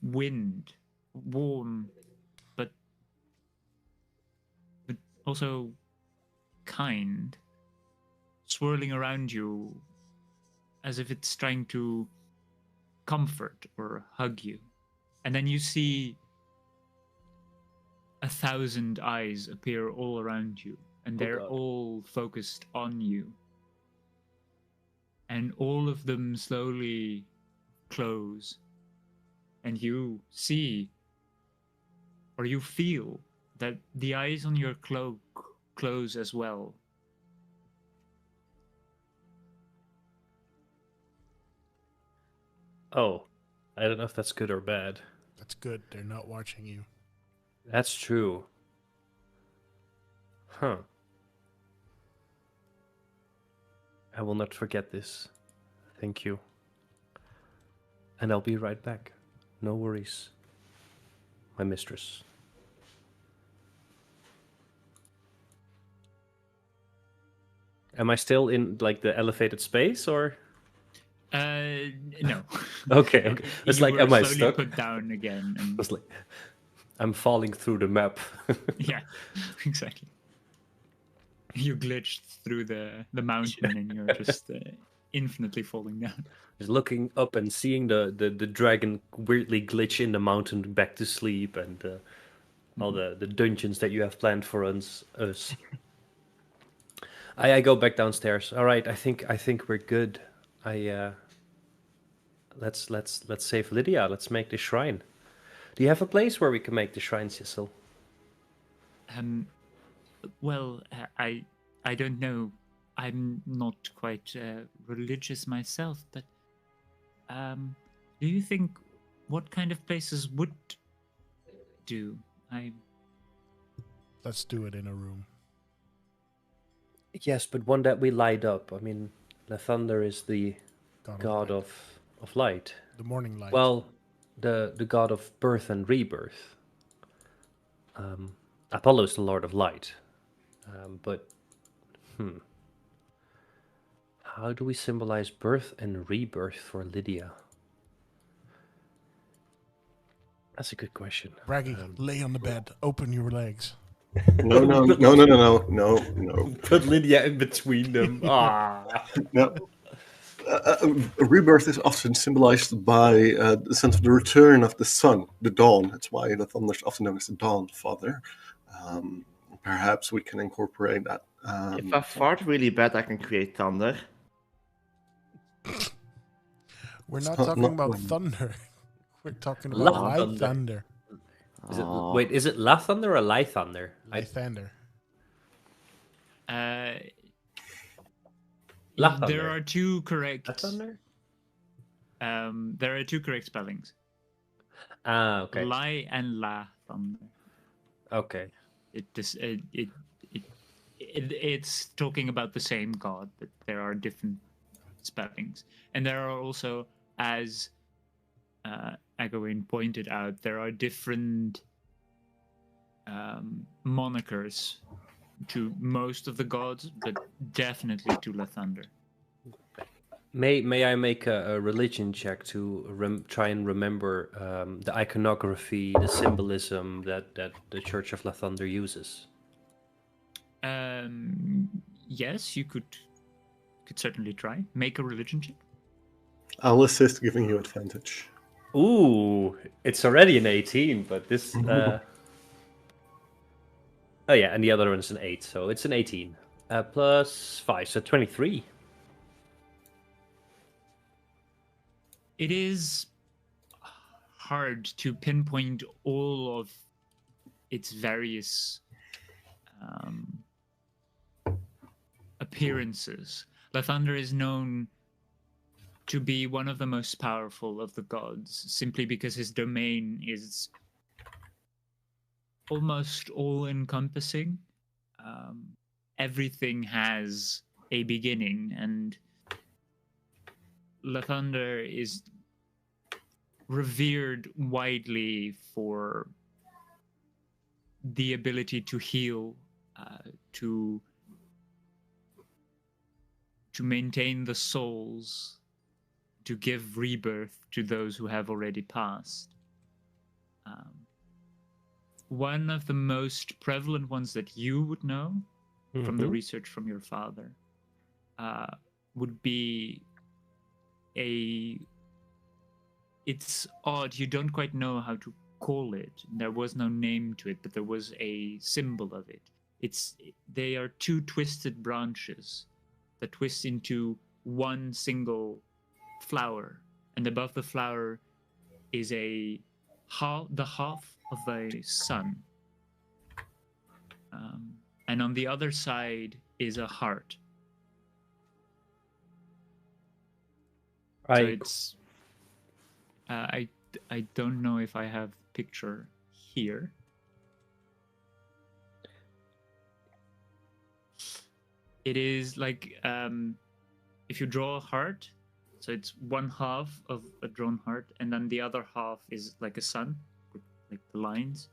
wind, warm, but also kind, swirling around you as if it's trying to comfort or hug you. And then you see 1,000 eyes appear all around you, and they're all focused on you. And all of them slowly close. And you see, or you feel, that the eyes on your cloak close as well. Oh, I don't know if that's good or bad. That's good. They're not watching you. That's true. Huh. I will not forget this. Thank you. And I'll be right back. No worries. My mistress. Am I still in like the elevated space or? No. Okay. It's You like, were am I slowly stuck? put down again. And It's like, I'm falling through the map. yeah, exactly. You glitched through the mountain and you're just infinitely falling down. Just looking up and seeing the dragon weirdly glitch in the mountain back to sleep and all the dungeons that you have planned for us. I go back downstairs. All right, I think we're good. Let's save Lydia. Let's make the shrine. Do you have a place where we can make the shrine, Cecil? Well, I don't know. I'm not quite religious myself, but do you think what kind of places would do? Let's do it in a room. Yes, but one that we light up. I mean, Lathander is the god of light. The morning light. Well, the god of birth and rebirth. Apollo's the Lord of Light. But how do we symbolize birth and rebirth for Lydia? That's a good question. Braggy, lay on the bed, open your legs. No. Put Lydia in between them. No. Rebirth is often symbolized by the sense of the return of the sun, the dawn. That's why the thunder is often known as the Dawn Father. Perhaps we can incorporate that. If I fart really bad, I can create thunder. We're not not- talking not about one. thunder. We're talking about Love light thunder. thunder. Wait, is it La Thunder or Light Thunder? Light thunder. La Thunder. There are two correct. La Thunder? There are two correct spellings. Okay. Lie and La Thunder. Okay. It's talking about the same god, but there are different spellings, and there are also, as Egwene pointed out, there are different monikers to most of the gods, but definitely to Lathander. May I make a religion check to try and remember the iconography, the symbolism that the Church of Lathander uses? Yes, you could certainly try. Make a religion check. I'll assist, giving you advantage. Ooh, it's already an 18, but this... Oh yeah, and the other one's an 8, so it's an 18. Plus 5, so 23. It is hard to pinpoint all of its various appearances. Lathander is known to be one of the most powerful of the gods, simply because his domain is almost all-encompassing. Everything has a beginning, and Lathander is revered widely for the ability to heal, to maintain the souls, to give rebirth to those who have already passed. One of the most prevalent ones that you would know from the research from your father would be it's odd, you don't quite know how to call it. There was no name to it, but there was a symbol of it. They are two twisted branches that twist into one single flower, and above the flower is the half of a sun, and on the other side is a heart. So it's I don't know if I have picture here. It is like if you draw a heart, so it's one half of a drawn heart, and then the other half is like a sun, with like the lines,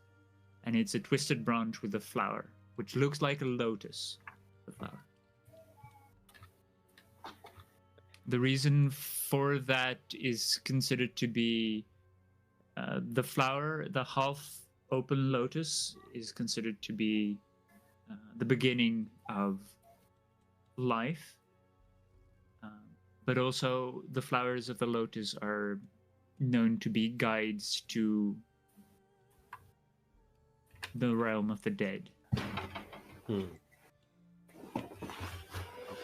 and it's a twisted branch with a flower, which looks like a lotus, the flower. The reason for that is considered to be the flower, the half open lotus, is considered to be the beginning of life. But also the flowers of the lotus are known to be guides to the realm of the dead.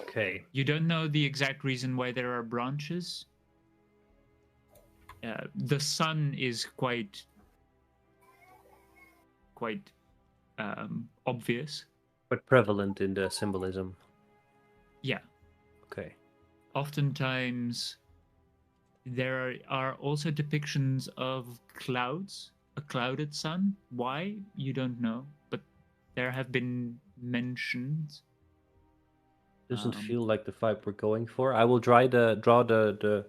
Okay. You don't know the exact reason why there are branches. The sun is quite obvious. But prevalent in the symbolism. Yeah. Okay. Oftentimes, there are also depictions of clouds, a clouded sun. Why? You don't know, but there have been mentions. Doesn't feel like the vibe we're going for. I will draw the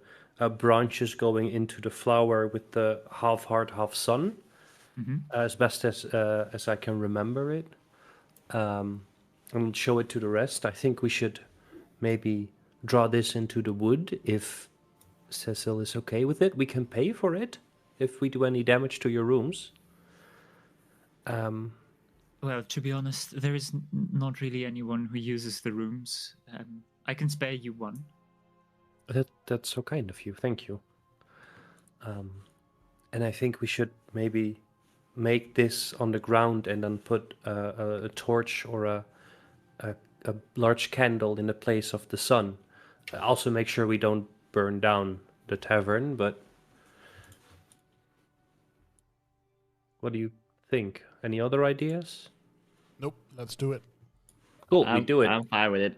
branches going into the flower with the half heart, half sun. as best as I can remember it, and show it to the rest. I think we should maybe draw this into the wood if Cecil is okay with it. We can pay for it if we do any damage to your rooms. Well, to be honest, there is not really anyone who uses the rooms. I can spare you one. That's so kind of you. Thank you. And I think we should maybe make this on the ground and then put a torch or a large candle in the place of the sun. Also make sure we don't burn down the tavern, but what do you think? Any other ideas? Nope, let's do it. Cool, we do it. I'm fine with it.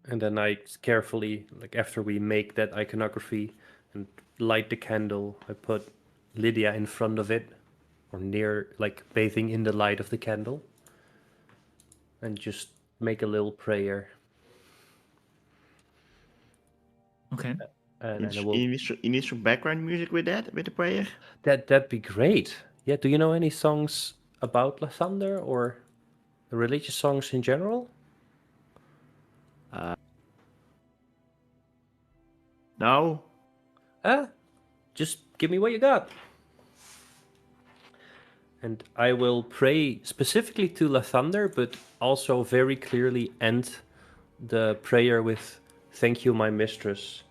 And then I carefully, like after we make that iconography and light the candle, I put Lydia in front of it, or near, like bathing in the light of the candle, and just make a little prayer. Okay. And You need some background music with that, with the prayer? that'd be great. Yeah, do you know any songs about Lathander or religious songs in general? No. Just give me what you got. And I will pray specifically to Lathander, but also very clearly end the prayer with "Thank you, my mistress.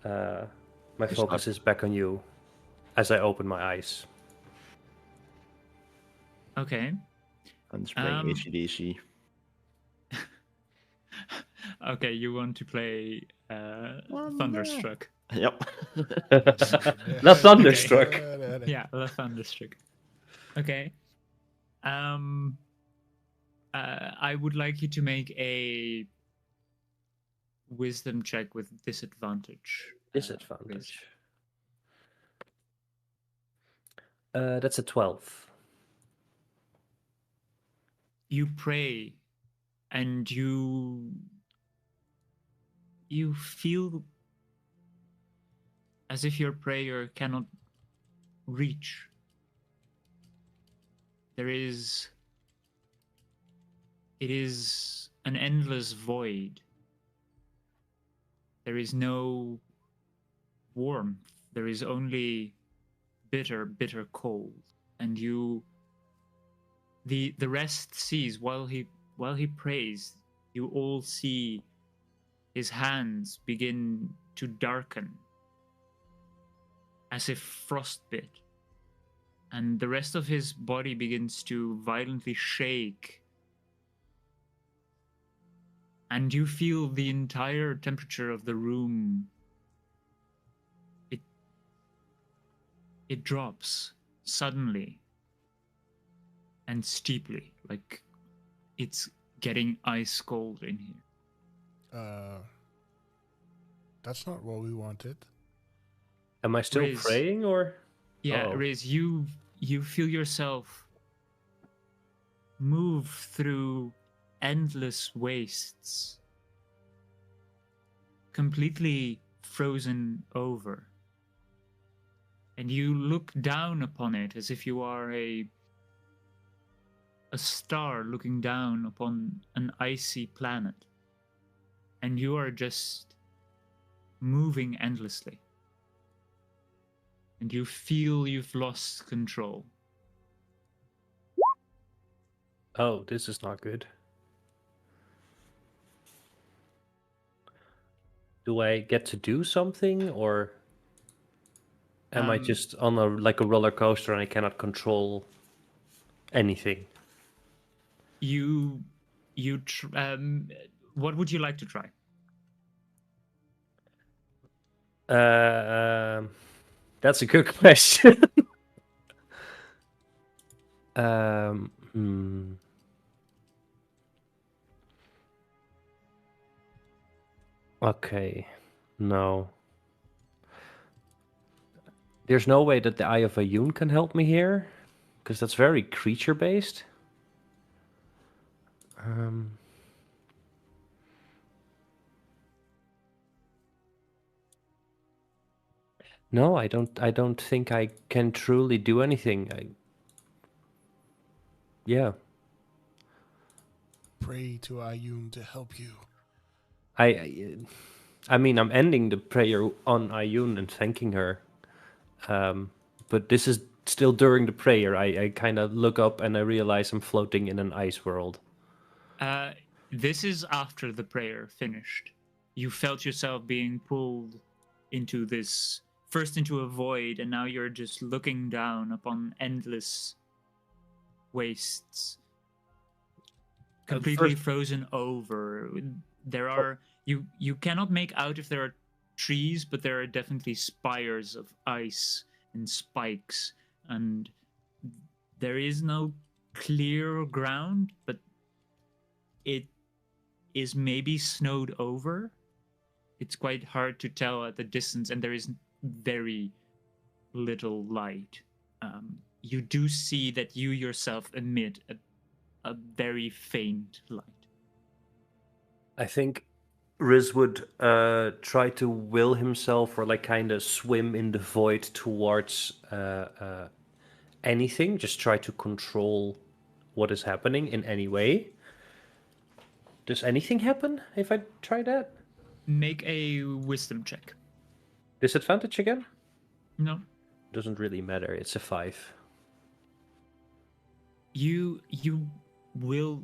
My focus is back on you," as I open my eyes. Okay. I'm just playing AC/DC. Okay, you want to play Thunderstruck. Yep. Not Thunderstruck. Yeah, the Thunderstruck. Okay. I would like you to make a wisdom check with disadvantage. Disadvantage. That's a 12. You pray and you feel as if your prayer cannot reach. It is an endless void. There is no warmth. There is only bitter, bitter cold. And the rest sees while he prays, you all see his hands begin to darken as if frostbit, and the rest of his body begins to violently shake, and you feel the entire temperature of the room. It drops suddenly and steeply, like it's getting ice cold in here. That's not what we wanted. Am I still Riz. praying, or? Yeah, Oh. Riz, you feel yourself move through endless wastes, completely frozen over. And you look down upon it as if you are a star looking down upon an icy planet. And you are just moving endlessly. And you feel you've lost control. Oh, this is not good. Do I get to do something, or am I just on a roller coaster and I cannot control anything? What would you like to try? That's a good question. Okay, no. There's no way that the Eye of Ayun can help me here, because that's very creature-based. No, I don't. I don't think I can truly do anything. Yeah, Pray to Ayun to help you. I mean, I'm ending the prayer on Ayun and thanking her. But this is still during the prayer. I kind of look up and I realize I'm floating in an ice world. This is after the prayer finished. You felt yourself being pulled into this, first into a void, and now you're just looking down upon endless wastes, completely frozen over. There are you cannot make out if there are trees, but there are definitely spires of ice and spikes, and there is no clear ground, but it is maybe snowed over. It's quite hard to tell at the distance, and there is very little light. You do see that you yourself emit a very faint light. I think Riz would try to will himself or like kind of swim in the void towards anything, just try to control what is happening in any way. Does anything happen if I try that? Make a wisdom check. Disadvantage again? No. Doesn't really matter. It's a 5. You will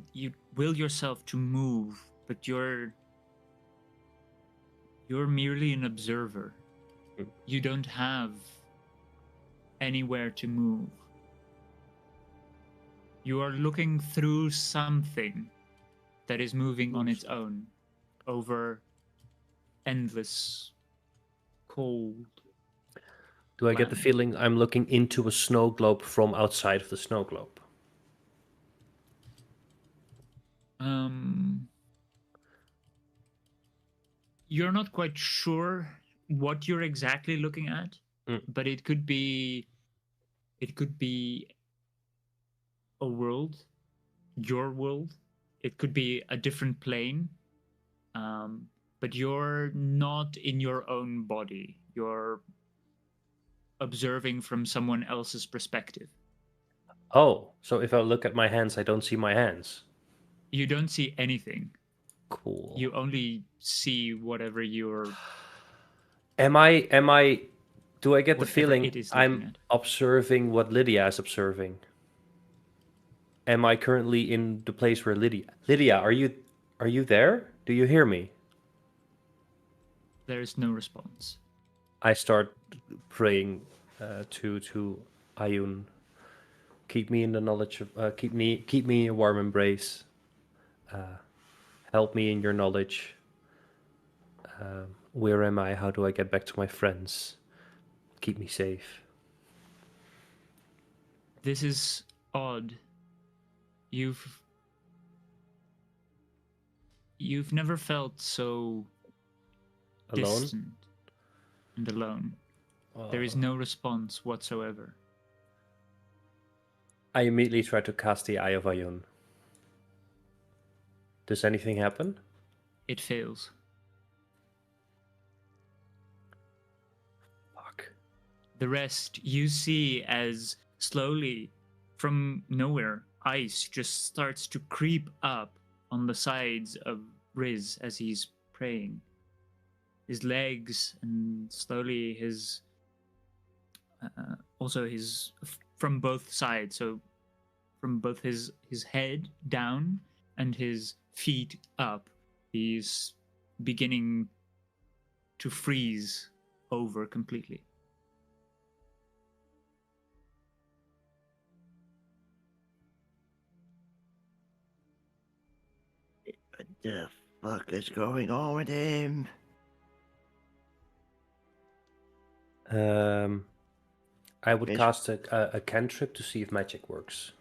yourself to move, but you're merely an observer. You don't have anywhere to move. You are looking through something that is moving on its own over endless cold. Do I get the land. feeling I'm looking into a snow globe from outside of the snow globe? You're not quite sure what you're exactly looking at, but it could be a world, your world. It could be a different plane, but you're not in your own body. You're observing from someone else's perspective. Oh, so if I look at my hands, I don't see my hands. You don't see anything. Cool. You only see whatever you're. Am I? Do I get the Whatever feeling it is I'm looking at. observing what Lydia is observing? Am I currently in the place where Lydia, are you there? Do you hear me? There is no response. I start praying to Ayun. Keep me in the knowledge of keep me in your warm embrace. Help me in your knowledge. Where am I? How do I get back to my friends? Keep me safe. This is odd. You've never felt so Alone? distant and alone. There is no response whatsoever. I immediately try to cast the Eye of Ayun. Does anything happen? It fails. Fuck. The rest you see as slowly, from nowhere, ice just starts to creep up on the sides of Riz as he's praying. His legs and slowly his also his from both sides, so from both his head down and his feet up, he's beginning to freeze over completely. What the fuck is going on with him? I would Yes. cast a cantrip to see if magic works.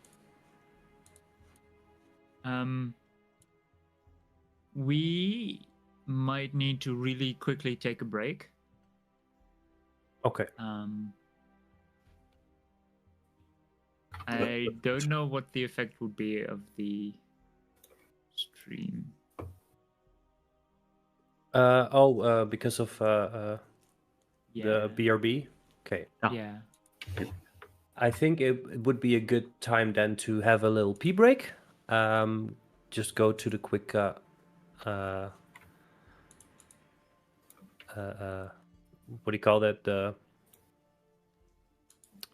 We might need to really quickly take a break. Okay. I don't know what the effect would be of the stream. Because of Yeah. The BRB? Okay. Yeah. I think it would be a good time then to have a little pee break. Just go to the quick what do you call that?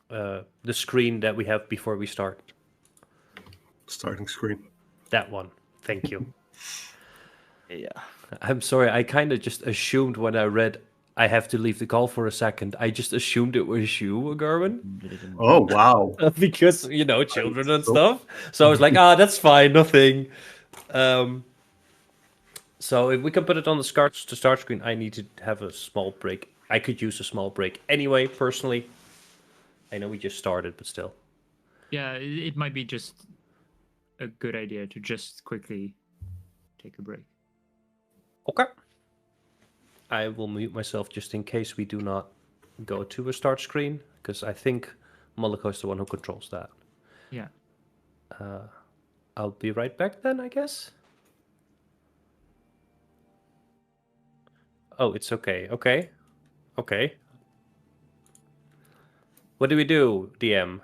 The screen that we have before we start. Starting screen. That one. Thank you. Yeah. I'm sorry. I kind of just assumed when I read I have to leave the call for a second. I just assumed it was you, Garwin, Oh, wow. because children and So- stuff. So I was like, that's fine, nothing. So if we can put it on the start screen, I need to have a small break. I could use a small break anyway, personally. I know we just started, but still. Yeah, it might be just a good idea to just quickly take a break. Okay. I will mute myself just in case we do not go to a start screen, because I think Moloko is the one who controls that. Yeah. I'll be right back then, I guess. Oh, it's okay. Okay. What do we do, DM?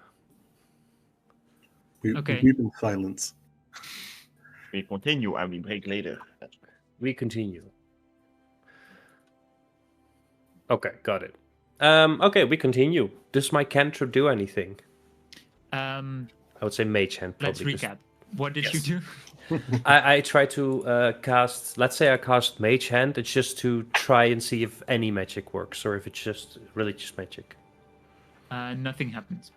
We Okay. weep in silence. We continue and we break later. We continue. Okay, got it. Okay, we continue. Does my cantrip do anything? Um, I would say mage hand. let's Probably, 'cause recap. What did you Yes. do? I try to cast. Let's say I cast mage hand. It's just to try and see if any magic works, or if it's just really just magic. Nothing happens.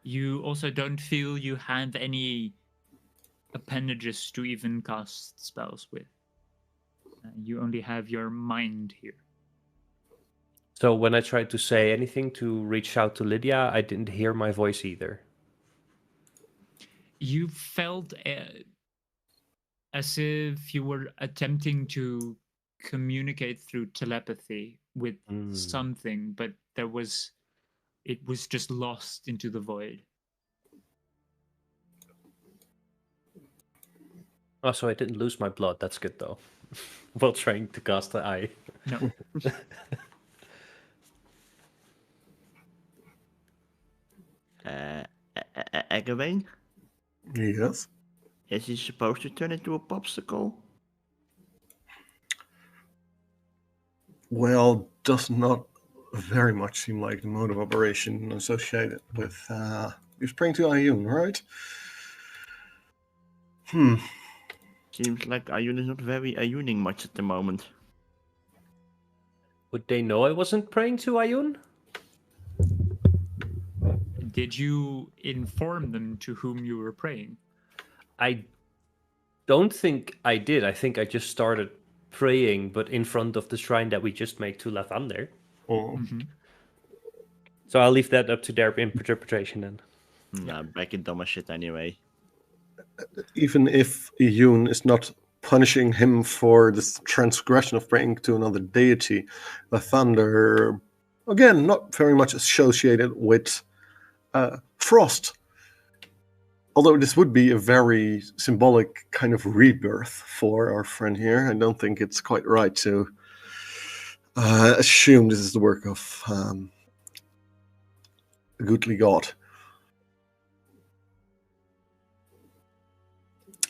You also don't feel you have any appendages to even cast spells with. You only have your mind here. So when I tried to say anything to reach out to Lydia, I didn't hear my voice either. You felt as if you were attempting to communicate through telepathy with something, but it was just lost into the void. Oh, so I didn't lose my blood. That's good though. While trying to cast the eye. No. Eggerwing? Yes. Is he supposed to turn into a popsicle? Well, does not very much seem like the mode of operation associated with you're spraying to Ayun, right? Seems like Ayun is not very Ayuning much at the moment. Would they know I wasn't praying to Ayun? Did you inform them to whom you were praying? I don't think I did. I think I just started praying, but in front of the shrine that we just made to Lathander. Oh. So I'll leave that up to their interpretation then. Nah, back in dumb shit anyway. Even if Iyun is not punishing him for this transgression of praying to another deity, the thunder, again, not very much associated with frost. Although this would be a very symbolic kind of rebirth for our friend here, I don't think it's quite right to assume this is the work of a goodly god.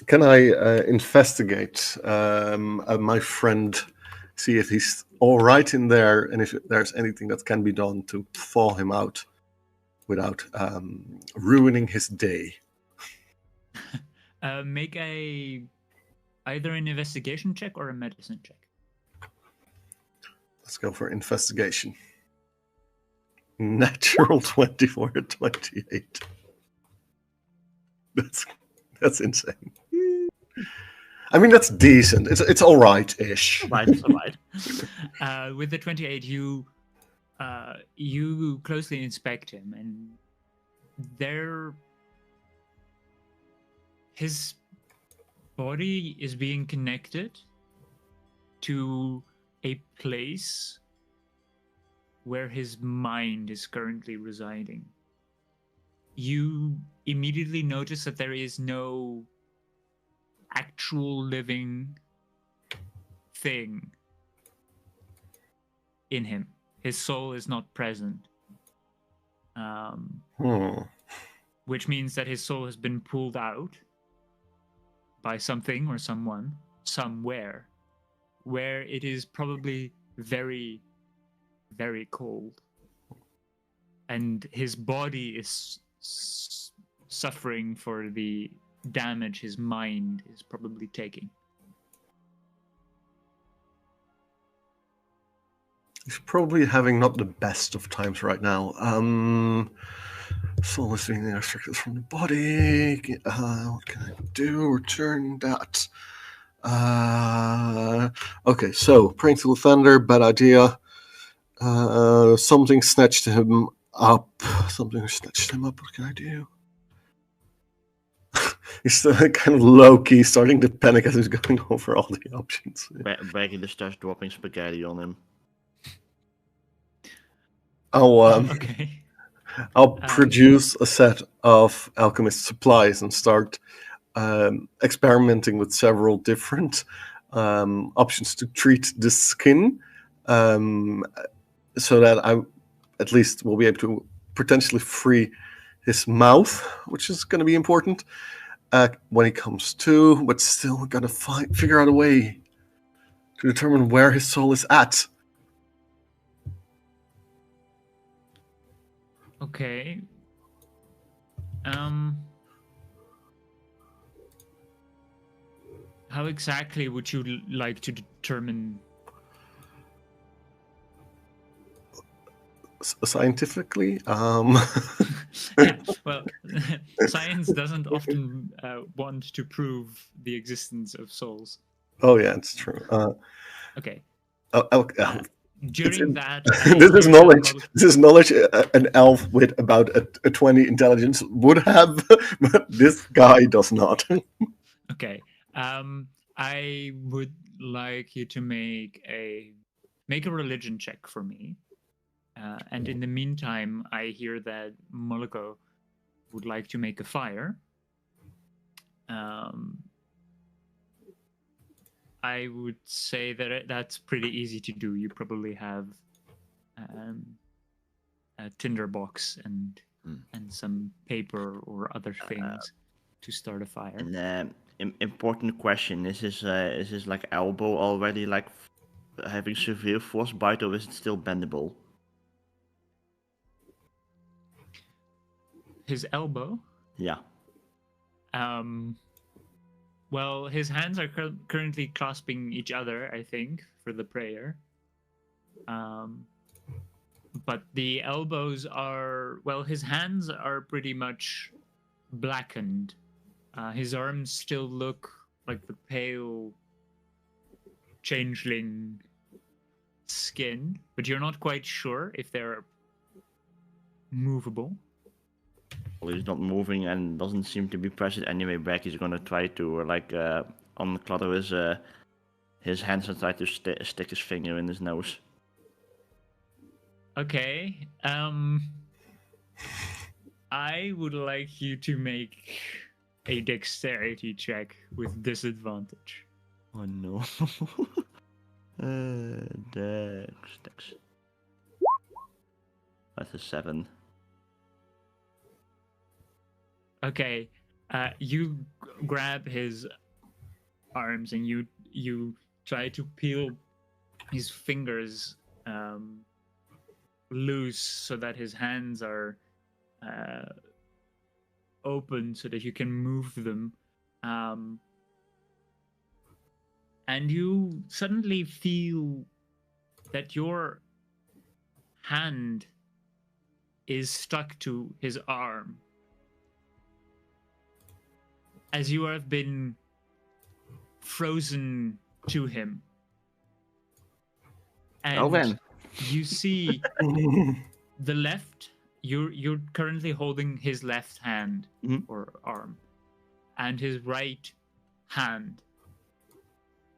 Can I investigate my friend, see if he's all right in there, and if there's anything that can be done to thaw him out without ruining his day? Make either an investigation check or a medicine check. Let's go for investigation. Natural 20 for a 28. That's insane. I mean, that's decent. It's all right-ish. Right, it's alright. With the 28, you closely inspect him, and his body is being connected to a place where his mind is currently residing. You immediately notice that there is no actual living thing in him. His soul is not present. Which means that his soul has been pulled out by something or someone, somewhere, where it is probably very, very cold. And his body is suffering for the damage his mind is probably taking. He's probably having not the best of times right now. Soul is being extracted from the body. What can I do? Return that. Okay, so praying to the thunder, bad idea. Something snatched him up. What can I do? He's still kind of low-key starting to panic as he's going over all the options. Baggy just starts dropping spaghetti on him. Okay. I'll produce a set of alchemist supplies and start experimenting with several different options to treat the skin, so that I at least will be able to potentially free his mouth, which is going to be important when he comes to, but still got to figure out a way to determine where his soul is at. Okay. How exactly would you like to determine? Scientifically, Yeah, well, science doesn't often want to prove the existence of souls. Oh yeah, it's true. Okay. This During that, is knowledge. This is knowledge an elf with about a 20 intelligence would have, but this guy does not. Okay. I would like you to make a religion check for me. And in the meantime, I hear that Moloko would like to make a fire. I would say that that's pretty easy to do. You probably have a tinderbox and some paper or other things to start a fire. An important question: is his like elbow already like having severe frostbite, or is it still bendable? His elbow? Yeah. Well, his hands are currently clasping each other, I think, for the prayer. But the elbows are, well, his hands are pretty much blackened. His arms still look like the pale changeling skin, but you're not quite sure if they're movable. Well, he's not moving and doesn't seem to be present anyway. Back, he's gonna try to unclutter his hands and try to stick his finger in his nose. Okay. I would like you to make a dexterity check with disadvantage. Oh no. Dex. That's a 7. Okay, you grab his arms and you try to peel his fingers loose so that his hands are open so that you can move them. And you suddenly feel that your hand is stuck to his arm, as you have been frozen to him. And you see the left, you're currently holding his left hand or arm, and his right hand,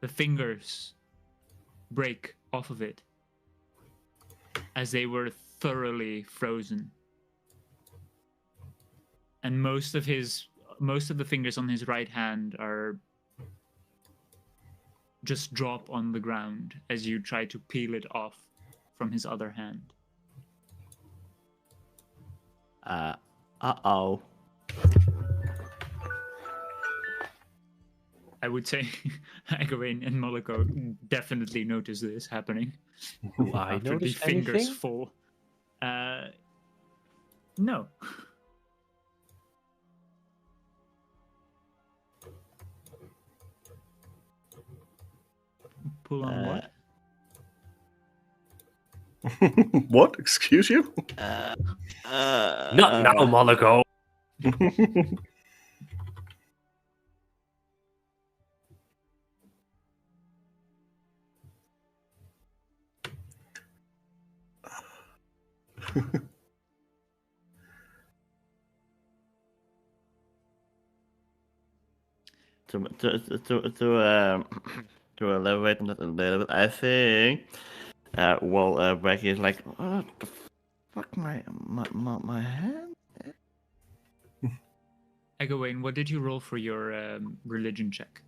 the fingers break off of it as they were thoroughly frozen. And most of the fingers on his right hand are just drop on the ground as you try to peel it off from his other hand. Uh-oh. I would say Egwene and Moloko definitely notice this happening. Do I after the notice fingers anything? fall. No. Pull on what? What? Excuse you? Not now, Moloko. To elaborate on that a little bit, I think. Becky is like, what the fuck, my hand? Egwene, what did you roll for your religion check?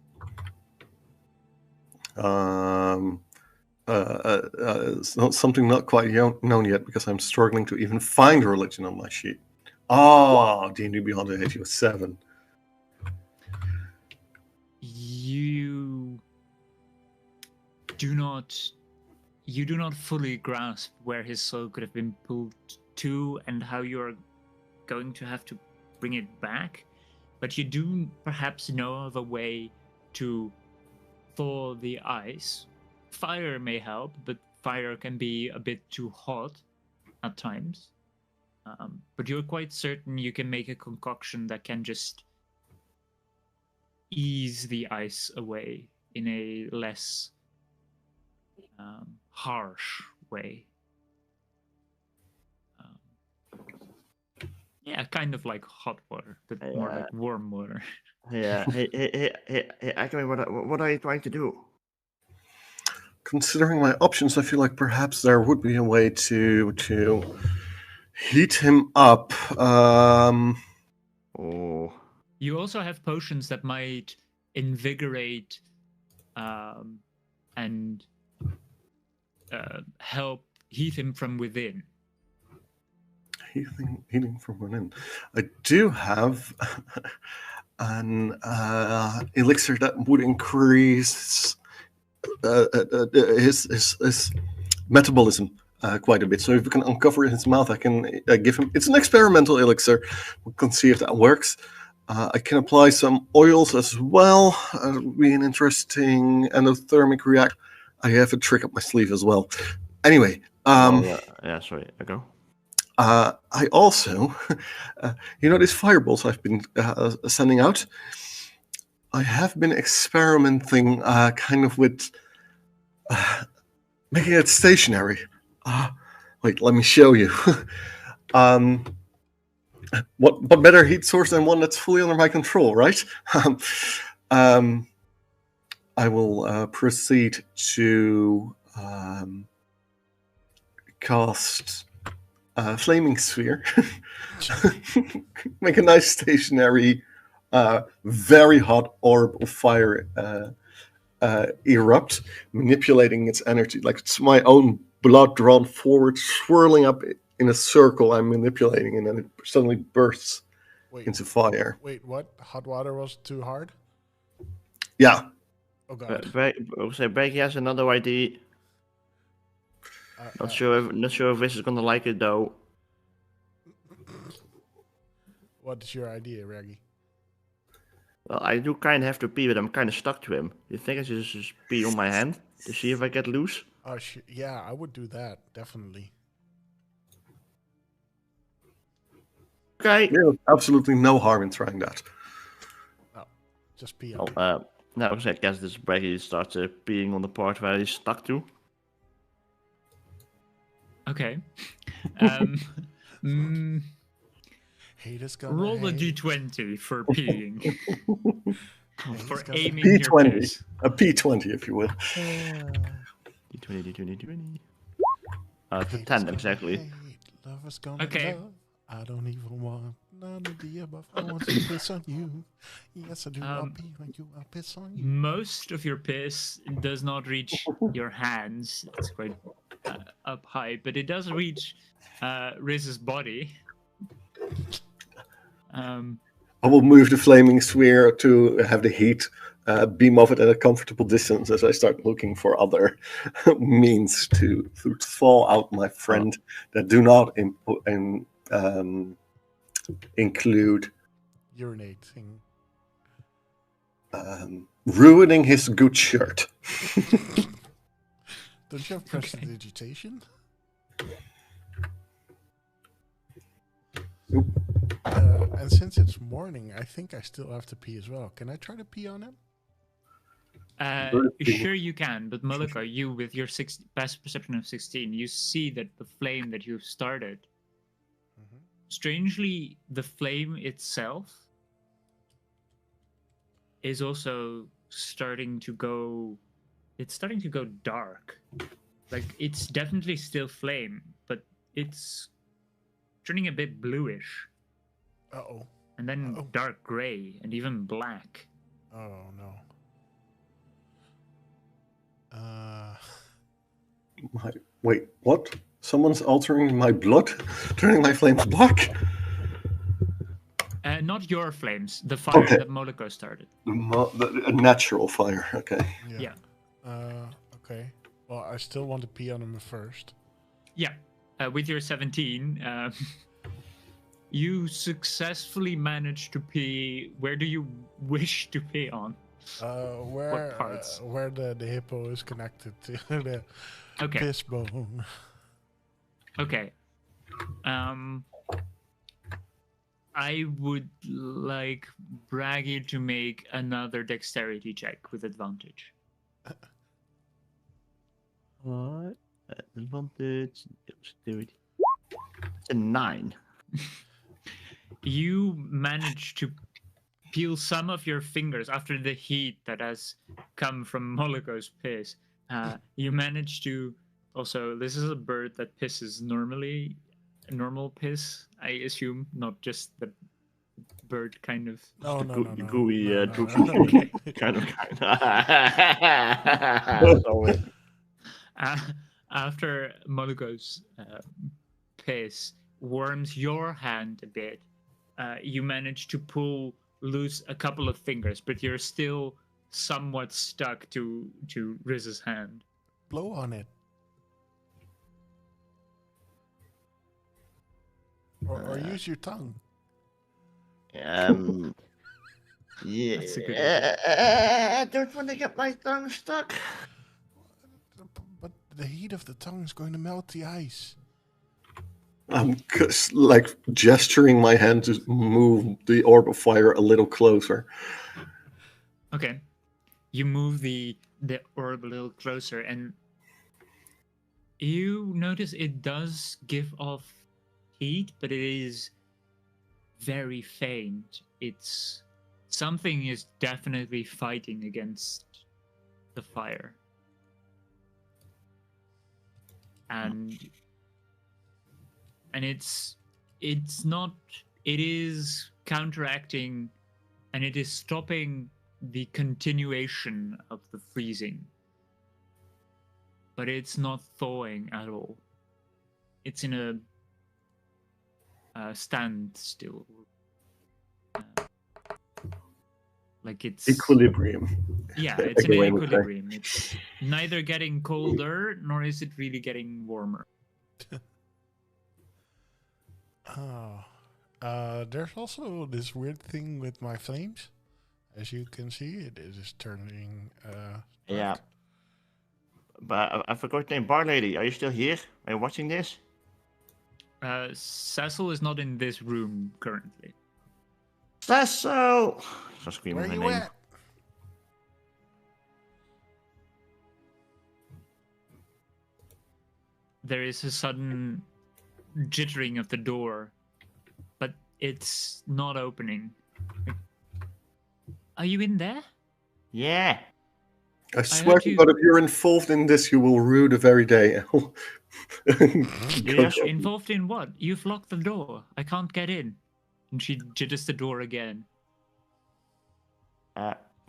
It's not something not quite known yet because I'm struggling to even find religion on my sheet. Oh, D&D Beyond the Age of 7. You do not fully grasp where his soul could have been pulled to and how you're going to have to bring it back, but you do perhaps know of a way to thaw the ice. Fire may help, but fire can be a bit too hot at times. But you're quite certain you can make a concoction that can just ease the ice away in a less harsh way. Yeah, kind of like hot water, but more like warm water. Yeah. Hey, actually, what are you trying to do? Considering my options, I feel like perhaps there would be a way to heat him up. Oh. You also have potions that might invigorate and help heat him from within. Heating from within. I do have an elixir that would increase his metabolism quite a bit. So if we can uncover his mouth, I can give him. It's an experimental elixir. We can see if that works. I can apply some oils as well. Be an interesting endothermic react. I have a trick up my sleeve as well. Anyway. Sorry. I go. I also, these fireballs I've been sending out. I have been experimenting kind of with making it stationary. Wait, let me show you. What better heat source than one that's fully under my control, right? I will proceed to cast flaming sphere. Make a nice stationary, very hot orb of fire erupt, manipulating its energy like it's my own blood drawn forward, swirling up in a circle. I'm manipulating, and then it suddenly bursts into fire. Wait, what? Hot water was too hard? Yeah. Oh god. Becky has another idea. Not sure if this is gonna like it though. What is your idea, Raggy? Well, I do kind of have to pee, but I'm kind of stuck to him. You think I should just pee on my hand to see if I get loose? Oh, yeah, I would do that, definitely. Okay. There's absolutely no harm in trying that. No, just pee on now I guess this Braggy starts peeing on the part where he's stuck to. Okay. Haters gonna roll a hate. d20 for peeing. For gonna- aiming your P20. piss. A P20, if you will. D20. Haters 10 gonna exactly. hate, lovers gonna Okay. love. I don't even want None of the above. I want to piss on you. Yes, I do. I'll pee on you. I'll piss on you. Most of your piss does not reach your hands. It's quite up high, but it does reach Riz's body. I will move the flaming sphere to have the heat beam off it at a comfortable distance as I start looking for other means to thaw out my friend that do not include Urinating. Ruining his good shirt. Don't you have prestidigitation? And since it's morning, I think I still have to pee as well. Can I try to pee on him? Sure you can, but Moloko, you with your best perception of 16, you see that the flame that you've started, strangely, the flame itself is also starting to go dark. Like, it's definitely still flame, but it's turning a bit bluish. Uh-oh. And then dark gray and even black. Oh, no. Wait, what? Someone's altering my blood? Turning my flames black? Not your flames, the fire that Moloko started. A natural fire, okay. Yeah. Okay. Well, I still want to pee on him first. Yeah. With your 17, you successfully managed to pee. Where do you wish to pee on? What parts? Where the hippo is connected to the piss bone. Okay. I would like Braggy to make another dexterity check with advantage. What? Advantage. Dexterity. It's a 9. You managed to peel some of your fingers after the heat that has come from Moloko's piss. You managed to also, this is a bird that pisses normally, normal piss, I assume, not just the bird kind of. No. Gooey, Okay. kind of. After Moloko's piss warms your hand a bit, you manage to pull loose a couple of fingers, but you're still somewhat stuck to Riz's hand. Blow on it. Or use your tongue. Yeah. That's a good idea. I don't want to get my tongue stuck. But the heat of the tongue is going to melt the ice. I'm just, like, gesturing my hand to move the orb of fire a little closer. Okay. You move the orb a little closer, and you notice it does give off heat, but it is very faint. It's something is definitely fighting against the fire. And it's not, it is counteracting, and it is stopping the continuation of the freezing. But it's not thawing at all. It's in a standstill. Like it's equilibrium. Yeah, it's in an equilibrium. It's neither getting colder nor is it really getting warmer. There's also this weird thing with my flames. As you can see, it is turning. Yeah. But I forgot your name. Bar Lady, are you still here? Are you watching this? Cecil is not in this room currently. Cecil! So screaming Where her you name. at? There is a sudden jittering of the door, but it's not opening. Are you in there? Yeah. I swear to God, if you're involved in this, you will rue the very day. Yes. Involved in what? You've locked the door. I can't get in. And she jitters the door again.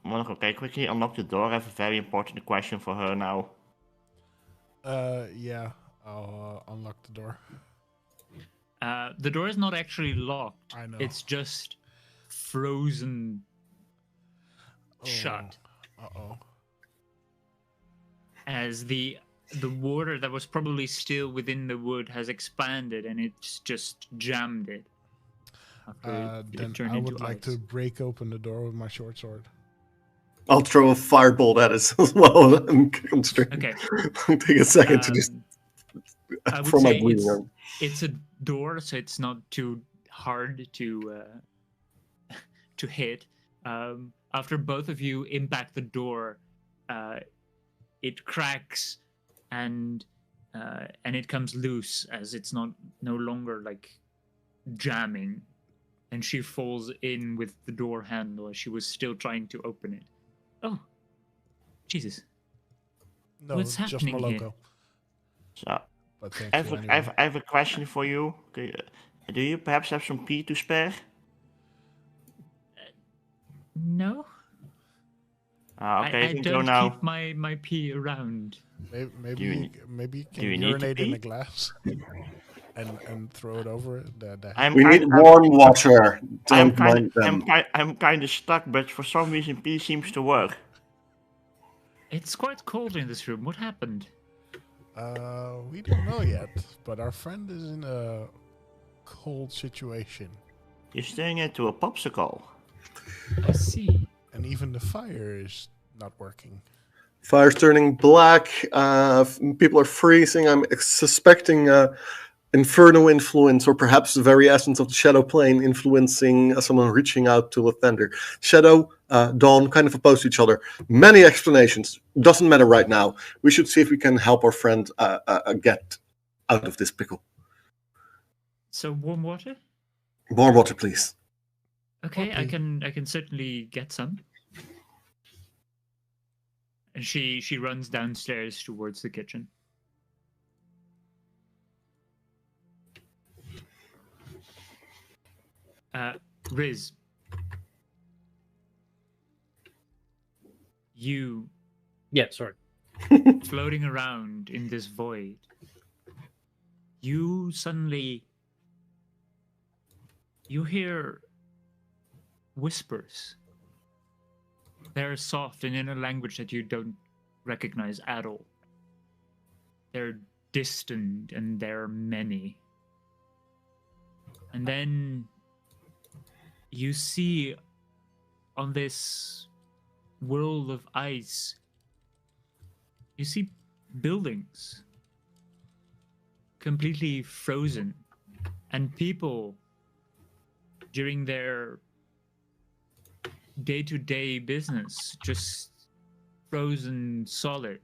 Monaco, okay, quickly unlock the door. I have a very important question for her now. Yeah, I'll unlock the door. The door is not actually locked. I know. It's just frozen shut. Uh-oh. As the water that was probably still within the wood has expanded and it's just jammed it. Then I would like to break open the door with my short sword. I'll throw a firebolt at it as well and constrain. Okay. Take a second to just I would throw my say bleeding on. it's a door, so it's not too hard to hit. After both of you impact the door, it cracks and it comes loose as it's no longer like jamming, and she falls in with the door handle as she was still trying to open it. Oh, Jesus! No, What's just happening here? Moloko. So, But thank I you have, anyway. I have a question for you. Okay, do you perhaps have some pee to spare? No, Okay, I think don't so now. keep my pee around. Maybe you- maybe you can do you need to urinate in pee? a glass and throw it over it. We need warm water. Don't mind them. I'm kind of stuck, but for some reason pee seems to work. It's quite cold in this room. What happened? We don't know yet, but our friend is in a cold situation, You're staring into a popsicle. I see. and even the fire is not working. Fire's turning black. People are freezing. I'm suspecting inferno influence, or perhaps the very essence of the shadow plane influencing someone reaching out to Lathander. Shadow, Dawn, kind of opposed to each other. Many explanations. Doesn't matter right now. We should see if we can help our friend get out of this pickle. So warm water? Warm water, please. Okay, I Okay. can certainly get some. And she runs downstairs towards the kitchen. Riz, you Yeah, sorry. floating around in this void, you suddenly you hear whispers. They're soft and in a language that you don't recognize at all. They're distant and they're many. And then you see on this world of ice, you see buildings completely frozen and people during their day-to-day business just frozen solid.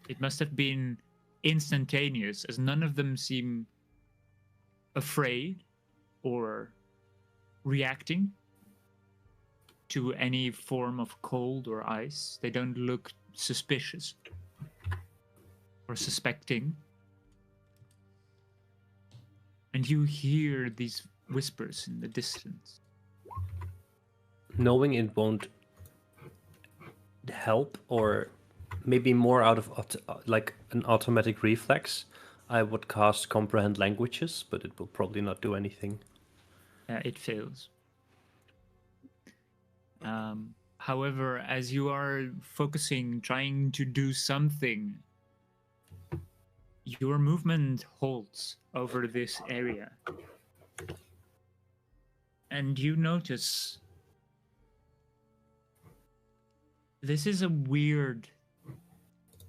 It must have been instantaneous, as none of them seem afraid or reacting to any form of cold or ice. They don't look suspicious or suspecting. And you hear these whispers in the distance. Knowing it won't help, or maybe more out of like an automatic reflex, I would cast comprehend languages, but it will probably not do anything. It fails. However, as you are focusing, trying to do something, your movement halts over this area. And you notice this is a weird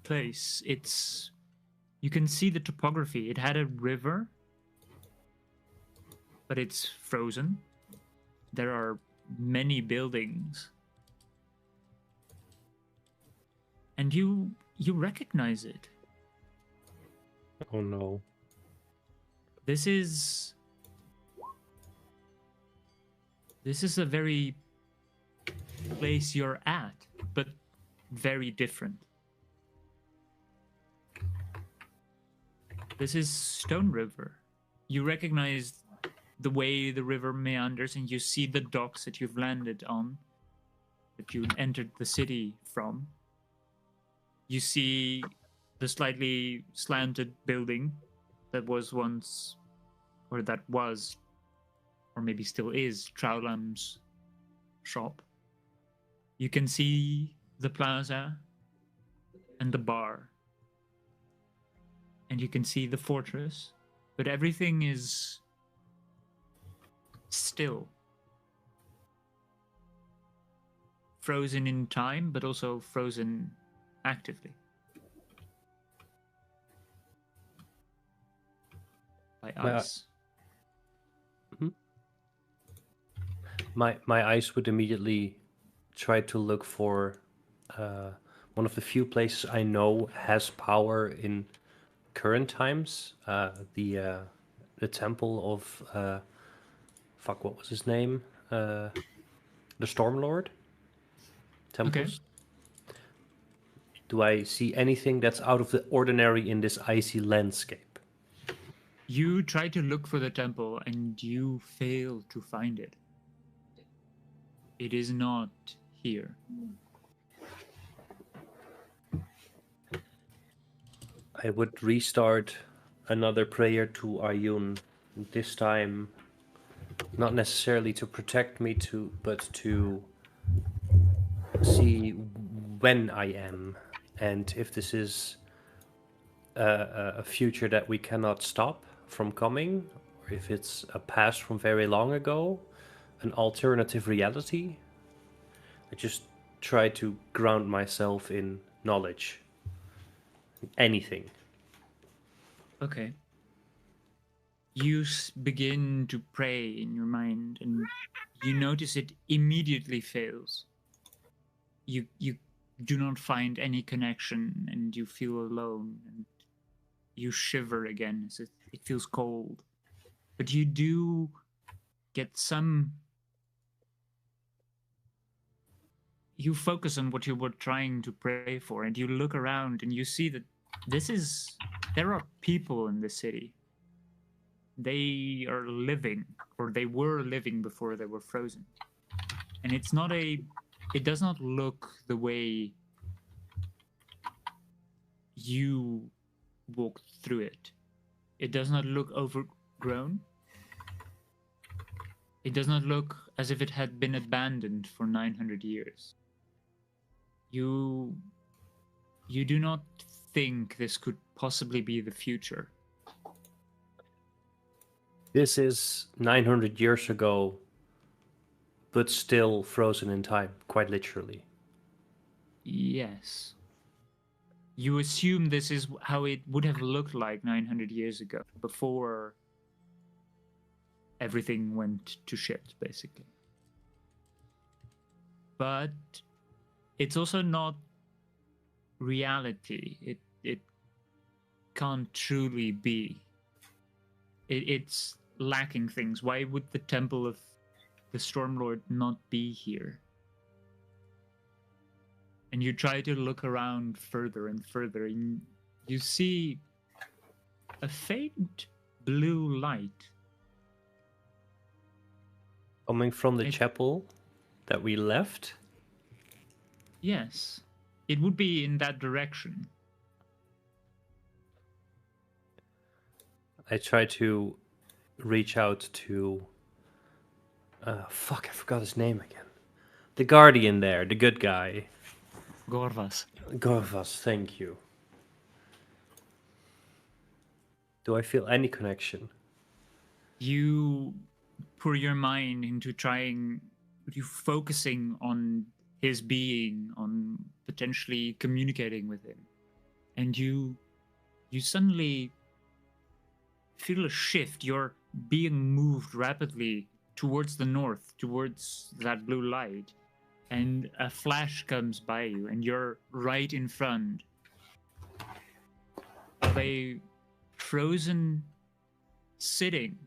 place. You can see the topography. It had a river, but it's frozen. There are many buildings. And you recognize it. Oh no. This is a very place you're at, but very different. This is Stone River. You recognize the way the river meanders, and you see the docks that you've landed on, that you entered the city from. You see the slightly slanted building that was once, or maybe still is, Traulam's shop. You can see the plaza and the bar. And you can see the fortress. But everything is still. Frozen in time, but also frozen actively. By ice. My eyes would immediately try to look for one of the few places I know has power in current times. The temple of what was his name? The Stormlord temples. Okay. Do I see anything that's out of the ordinary in this icy landscape? You try to look for the temple and you fail to find it. It is not here. I would restart another prayer to Ayun, this time not necessarily to protect me, but to see when I am, and if this is a future that we cannot stop from coming, or if it's a past from very long ago, an alternative reality. I just try to ground myself in knowledge. Anything. Okay. You begin to pray in your mind, and you notice it immediately fails. You do not find any connection, and you feel alone, and you shiver again as it feels cold. But you do get some... You focus on what you were trying to pray for, and you look around and you see that there are people in the city. They are living, or they were living before they were frozen. And it does not look the way you walked through it. It does not look overgrown. It does not look as if it had been abandoned for 900 years. You do not think this could possibly be the future. This is 900 years ago, but still frozen in time, quite literally. Yes. You assume this is how it would have looked like 900 years ago, before everything went to shit, basically. But it's also not reality. It can't truly be. It's lacking things. Why would the temple of the Stormlord not be here? And you try to look around further and further, and you see a faint blue light. Coming from the chapel that we left? Yes. It would be in that direction. I try to reach out to... I forgot his name again. The guardian there, the good guy. Gorvas. Gorvas, thank you. Do I feel any connection? You pour your mind into focusing on his being, on potentially communicating with him. And you suddenly feel a shift. You're being moved rapidly towards the north, towards that blue light. And a flash comes by you, and you're right in front of a frozen sitting,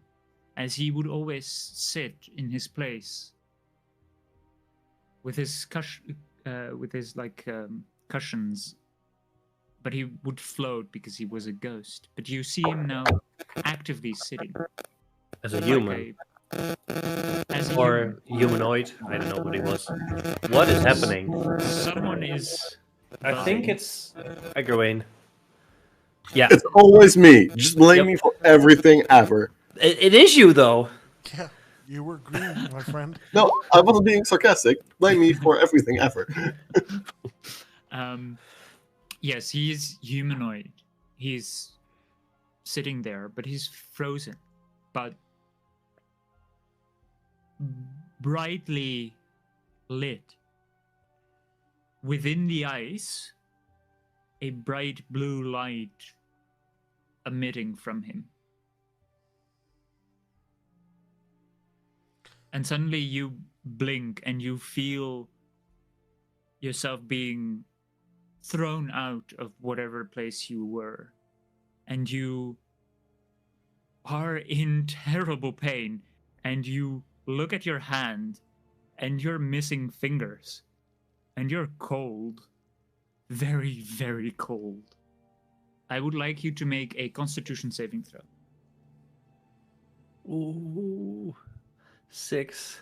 as he would always sit in his place, with his cushions, but he would float because he was a ghost. But you see him now actively sitting. As a like human. as a Or humanoid. I don't know what he was. What is happening? someone is. I think dying. it's Eggerwayne. Yeah, It's always me. Just blame Yep. me for everything ever. it is you though. Yeah, you were green, my friend. No, I wasn't being sarcastic. Blame me for everything ever. Yes, he's humanoid. He's sitting there, but he's frozen. But brightly lit. Within the ice, a bright blue light emitting from him. And suddenly you blink and you feel yourself being thrown out of whatever place you were. And you are in terrible pain. And you look at your hand and you're missing fingers. And you're cold. Very, very cold. I would like you to make a Constitution saving throw. Ooh, 6.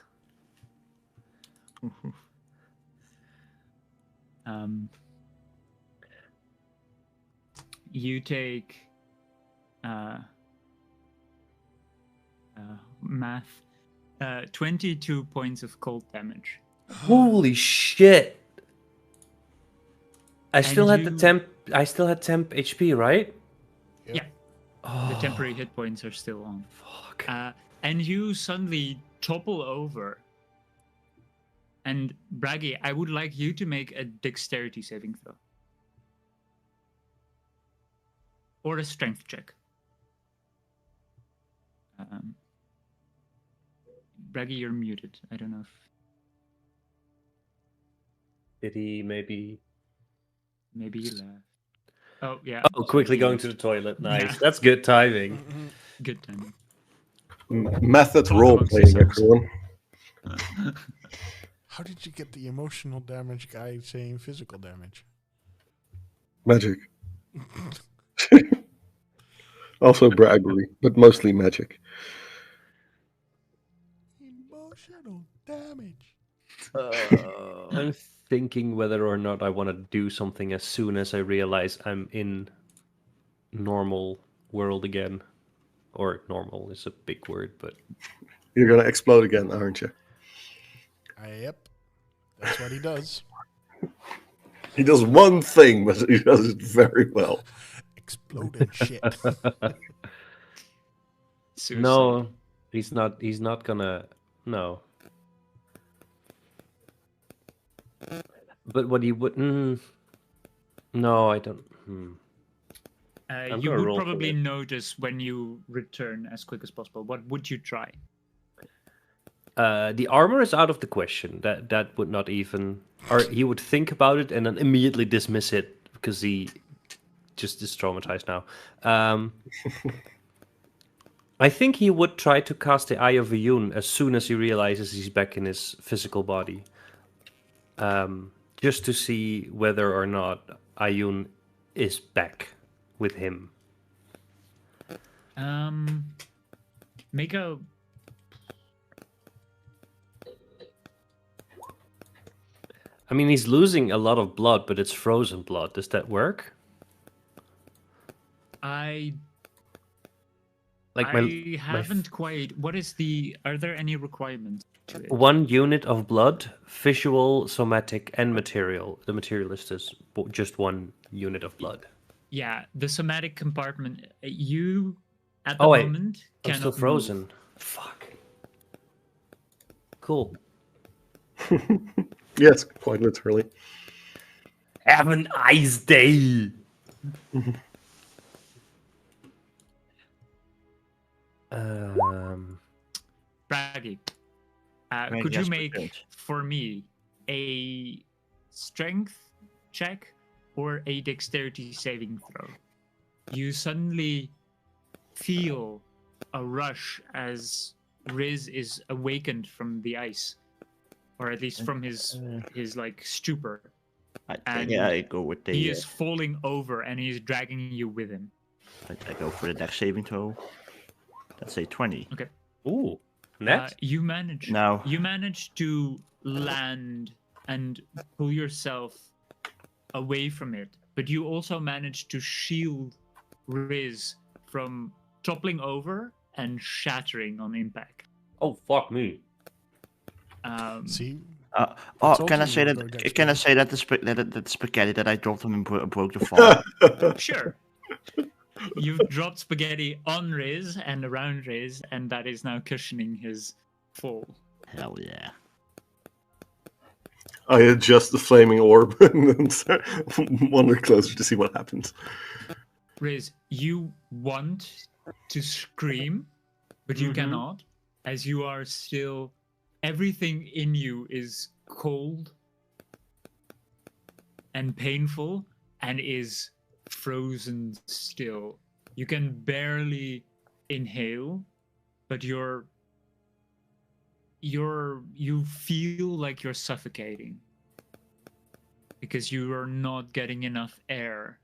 You take math 22 points of cold damage. Holy shit! I still had the you- temp. I still had temp HP, right? Yeah, Oh, the temporary hit points are still on. fuck. And you suddenly topple over. And Braggy, I would like you to make a dexterity saving throw. Or a strength check. Braggy, you're muted. I don't know if Did he maybe? maybe you left. Oh, yeah. Oh, quickly going to the toilet. Nice. Yeah. That's good timing. Good timing. Method Talk role amongst playing, yourselves. everyone. How did you get the emotional damage guy saying physical damage? Magic. Also bribery, but mostly magic. Emotional damage. I'm thinking whether or not I want to do something as soon as I realize I'm in normal world again. Or normal is a big word, but You're gonna explode again, aren't you? Yep. That's what he does. He does one thing, but he does it very well. Exploding shit. Suicide. no, he's not. He's not gonna. No. But what he would. No, I don't. I'm You gonna would roll for probably it. notice when you return as quick as possible. What would you try? The armor is out of the question. That would not even. Or he would think about it and then immediately dismiss it because he just is traumatized now. I think he would try to cast the Eye of Iyun as soon as he realizes he's back in his physical body. Just to see whether or not Iyun is back with him. Make a. I mean, he's losing a lot of blood, but it's frozen blood. Does that work? I Like haven't quite. What is the? Are there any requirements to it? 1 unit of blood, visual, somatic, and material. The materialist is just 1 unit of blood. Yeah, the somatic compartment. You at the Oh, wait. moment I'm cannot still move. frozen. Fuck. Cool. Yes, quite literally. Have an ice day. Braggy, Right, could you yes, make good. for me a strength check or a dexterity saving throw? You suddenly feel a rush as Riz is awakened from the ice, or at least from his like stupor. And I go with the. He is falling over and he's dragging you with him. I go for the dex saving throw. Let's say 20. Okay. Ooh, net. You manage. No. You manage to land and pull yourself away from it, but you also manage to shield Riz from toppling over and shattering on impact. Oh, fuck me. See, Can I say also that? going Can I say that the spaghetti that I dropped on him broke the fall? Sure. You've dropped spaghetti on Riz and around Riz, and that is now cushioning his fall. Hell yeah! I adjust the flaming orb and wander closer to see what happens. Riz, you want to scream, but you cannot, as you are still. Everything in you is cold and painful and is frozen still. You can barely inhale, but you feel like you're suffocating because you are not getting enough air.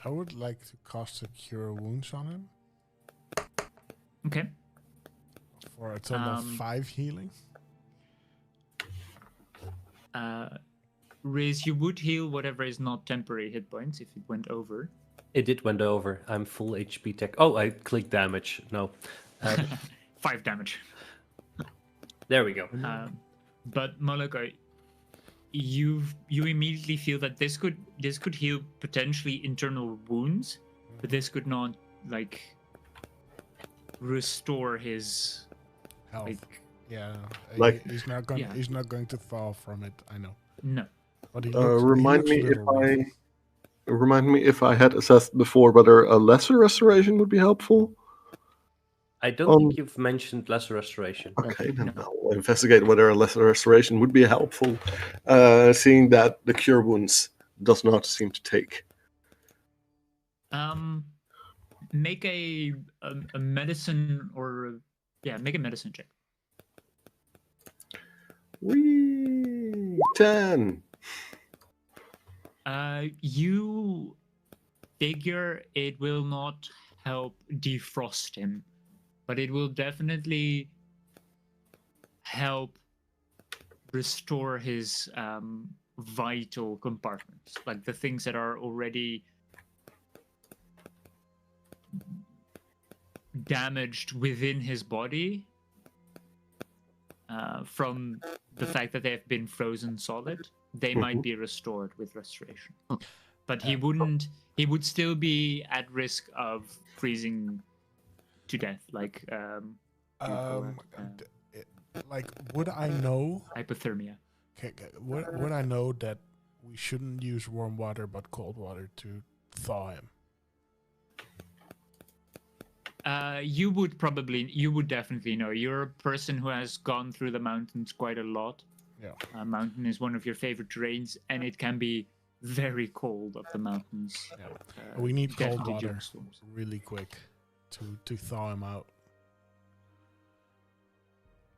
I would like to cast a Cure Wounds on him Okay. for a total of 5 healing. Riz, you would heal whatever is not temporary hit points if it went over. It went over. I'm full HP tech. Oh, I clicked damage. No. 5 damage. There we go. But Moloko, you immediately feel that this could heal potentially internal wounds, but this could not like restore his Health. like Yeah, Like- he's not going. Yeah. He's not going to fall from it. I know. no. But he Remind looks me a if little rough. I had assessed before whether a lesser restoration would be helpful. I don't think you've mentioned lesser restoration. Okay, then I'll investigate whether a lesser restoration would be helpful, seeing that the cure wounds does not seem to take. Make a medicine or make a medicine check. Whee! 10. You figure it will not help defrost him, but it will definitely help restore his vital compartments, like the things that are already damaged within his body from the fact that they have been frozen solid. They might be restored with restoration, but he would still be at risk of freezing to death, like Like, would I know? hypothermia. Okay, would I know that we shouldn't use warm water but cold water to thaw him? You would definitely know. You're a person who has gone through the mountains quite a lot. Yeah. Mountain is one of your favorite terrains, and it can be very cold up the mountains. Yeah. We need cold definitely water during storms. really quick to thaw him out.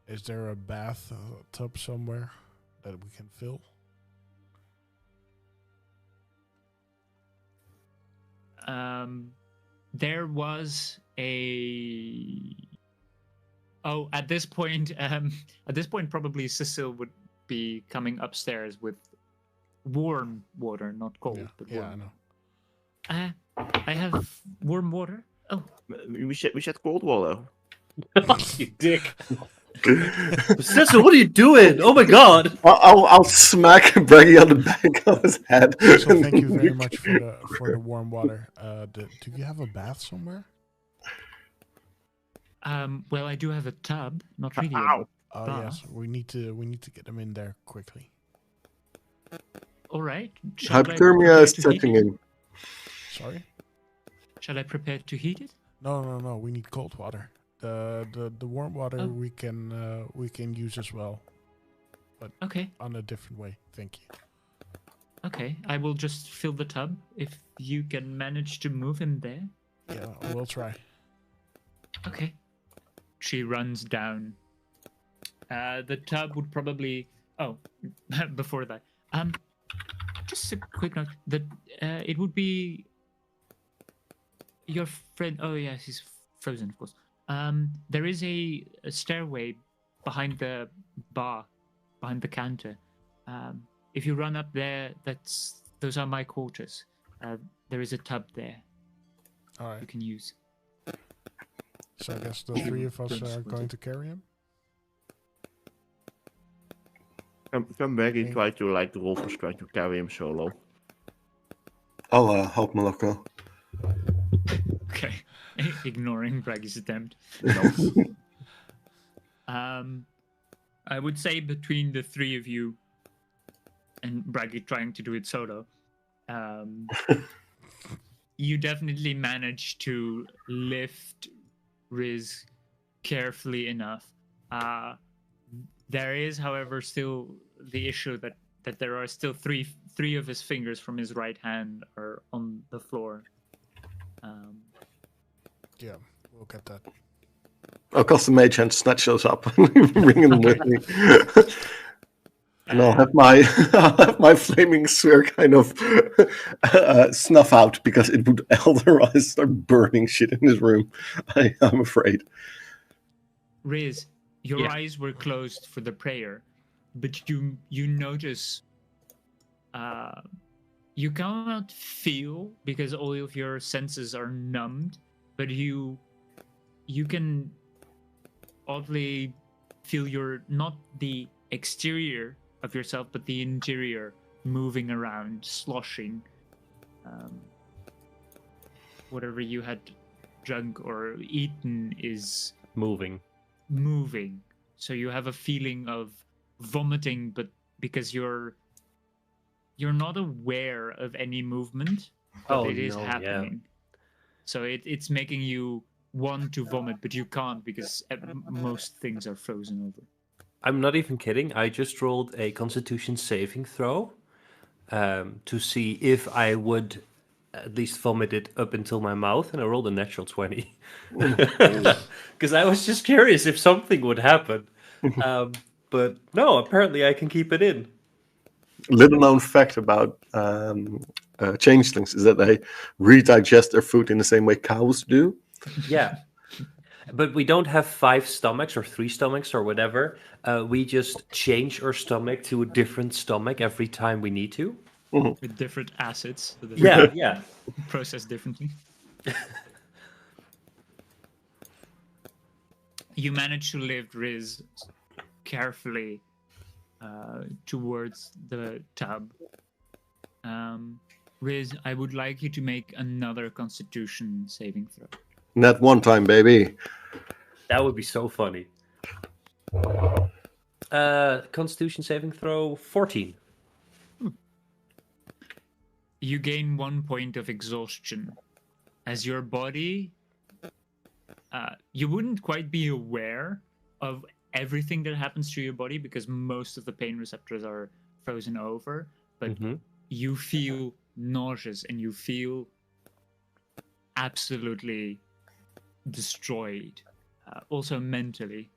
Is there a bath tub somewhere that we can fill? There was a. Oh, at this point, probably Cecil would be coming upstairs with warm water, not cold, but warm. I know. I have warm water. Oh, We said cold water. You dick. Cecil, what are you doing? Oh my god. I'll smack Breggy on the back of his head. So thank you very much for the warm water. Do you have a bath somewhere? well, I do have a tub, not really. Ow. Oh yes, we need to get them in there quickly. All right. Shall I Hypothermia prepare is to heat setting it? in. Sorry? Shall I prepare to heat it? No. We need cold water. The warm water Oh. we can use as well, but Okay. on a different way. Thank you. Okay. I will just fill the tub if you can manage to move him there. Yeah, we'll try. Okay. She runs down. The tub would probably. Oh, before that, just a quick note. That it would be your friend. Oh yes, he's frozen, of course. There is a stairway behind the bar, behind the counter. If you run up there, those are my quarters. There is a tub there All you right. can use. So I guess the three of us are going to carry him. Can Becky try to like Rolf try to carry him solo? I'll help Moloko. Okay, ignoring Braggy's attempt. I would say between the three of you and Braggy trying to do it solo, you definitely manage to lift Riz carefully enough. There is, however, still the issue that there are still three of his fingers from his right hand are on the floor. Yeah, we'll get that. I'll cast the mage hand, snatch those up, and bring them with me. And I'll have my flaming sphere kind of snuff out because it would otherwise start burning shit in this room. I'm afraid. Riz, your eyes were closed for the prayer, but you notice you cannot feel because all of your senses are numbed, but you can oddly feel not the exterior of yourself, but the interior moving around, sloshing. Whatever you had drunk or eaten is Moving. moving. So you have a feeling of vomiting, but because you're not aware of any movement, but it is happening. So it's making you want to vomit, but you can't because most things are frozen over. I'm not even kidding. I just rolled a Constitution saving throw to see if I would at least vomit it up until my mouth, and I rolled a natural 20. Because I was just curious if something would happen. But no, apparently I can keep it in. Little known fact about changelings is that they redigest their food in the same way cows do. Yeah. But we don't have 5 stomachs or 3 stomachs or whatever. We just change our stomach to a different stomach every time we need to. With different acids. So that Yeah. processed differently. You manage to lift Riz carefully towards the tub. Riz, I would like you to make another Constitution saving throw. Not one time, baby. That would be so funny. Constitution saving throw 14. You gain 1 point of exhaustion as your body. You wouldn't quite be aware of everything that happens to your body because most of the pain receptors are frozen over, but you feel nauseous and you feel absolutely destroyed, also mentally.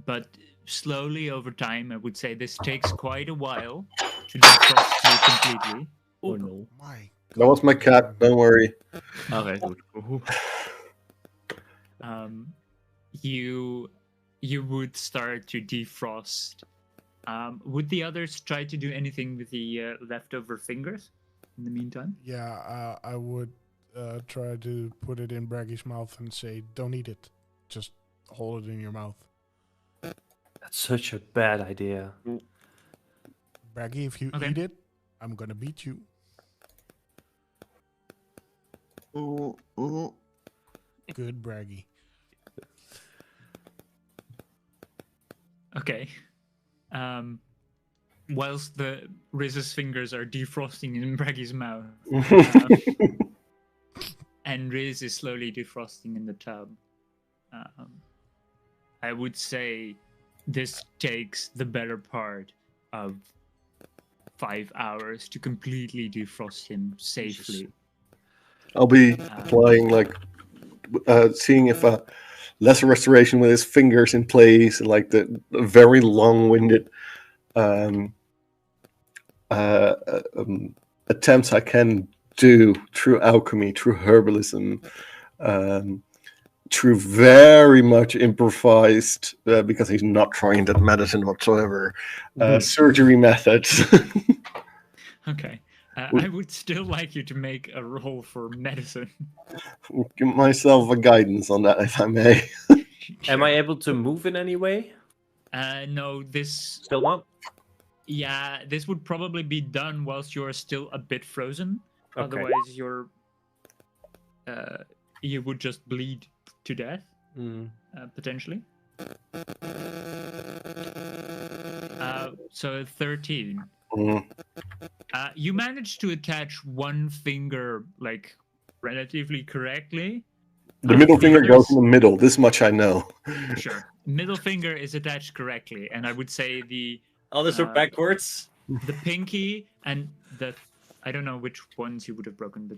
But slowly over time, I would say this takes quite a while to defrost you completely. Oh no. My That was my cat, don't worry. Okay, good. You would start to defrost. Would the others try to do anything with the leftover fingers in the meantime? Yeah, I would try to put it in Braggy's mouth and say, "Don't eat it. Just hold it in your mouth." That's such a bad idea. Braggy, if you eat it, I'm gonna beat you. Good, Braggy. Okay. Whilst the Riz's fingers are defrosting in Braggy's mouth, and Riz is slowly defrosting in the tub, I would say this takes the better part of 5 hours to completely defrost him safely. I'll be applying, like, seeing if a lesser restoration with his fingers in place, and like the very long-winded attempts I can do through alchemy, through herbalism, through very much improvised, because he's not trying that medicine whatsoever, surgery methods. Okay. I would still like you to make a roll for medicine. Give myself a guidance on that, if I may. Am I able to move in any way? No, this... Still not? Yeah, this would probably be done whilst you're still a bit frozen. Okay. Otherwise, you would just bleed to death, potentially. So 13. You managed to attach one finger, like, relatively correctly. The middle finger goes in the middle. This much I know. Sure. Middle finger is attached correctly, and I would say the... Others are backwards. The pinky and the... I don't know which ones you would have broken, but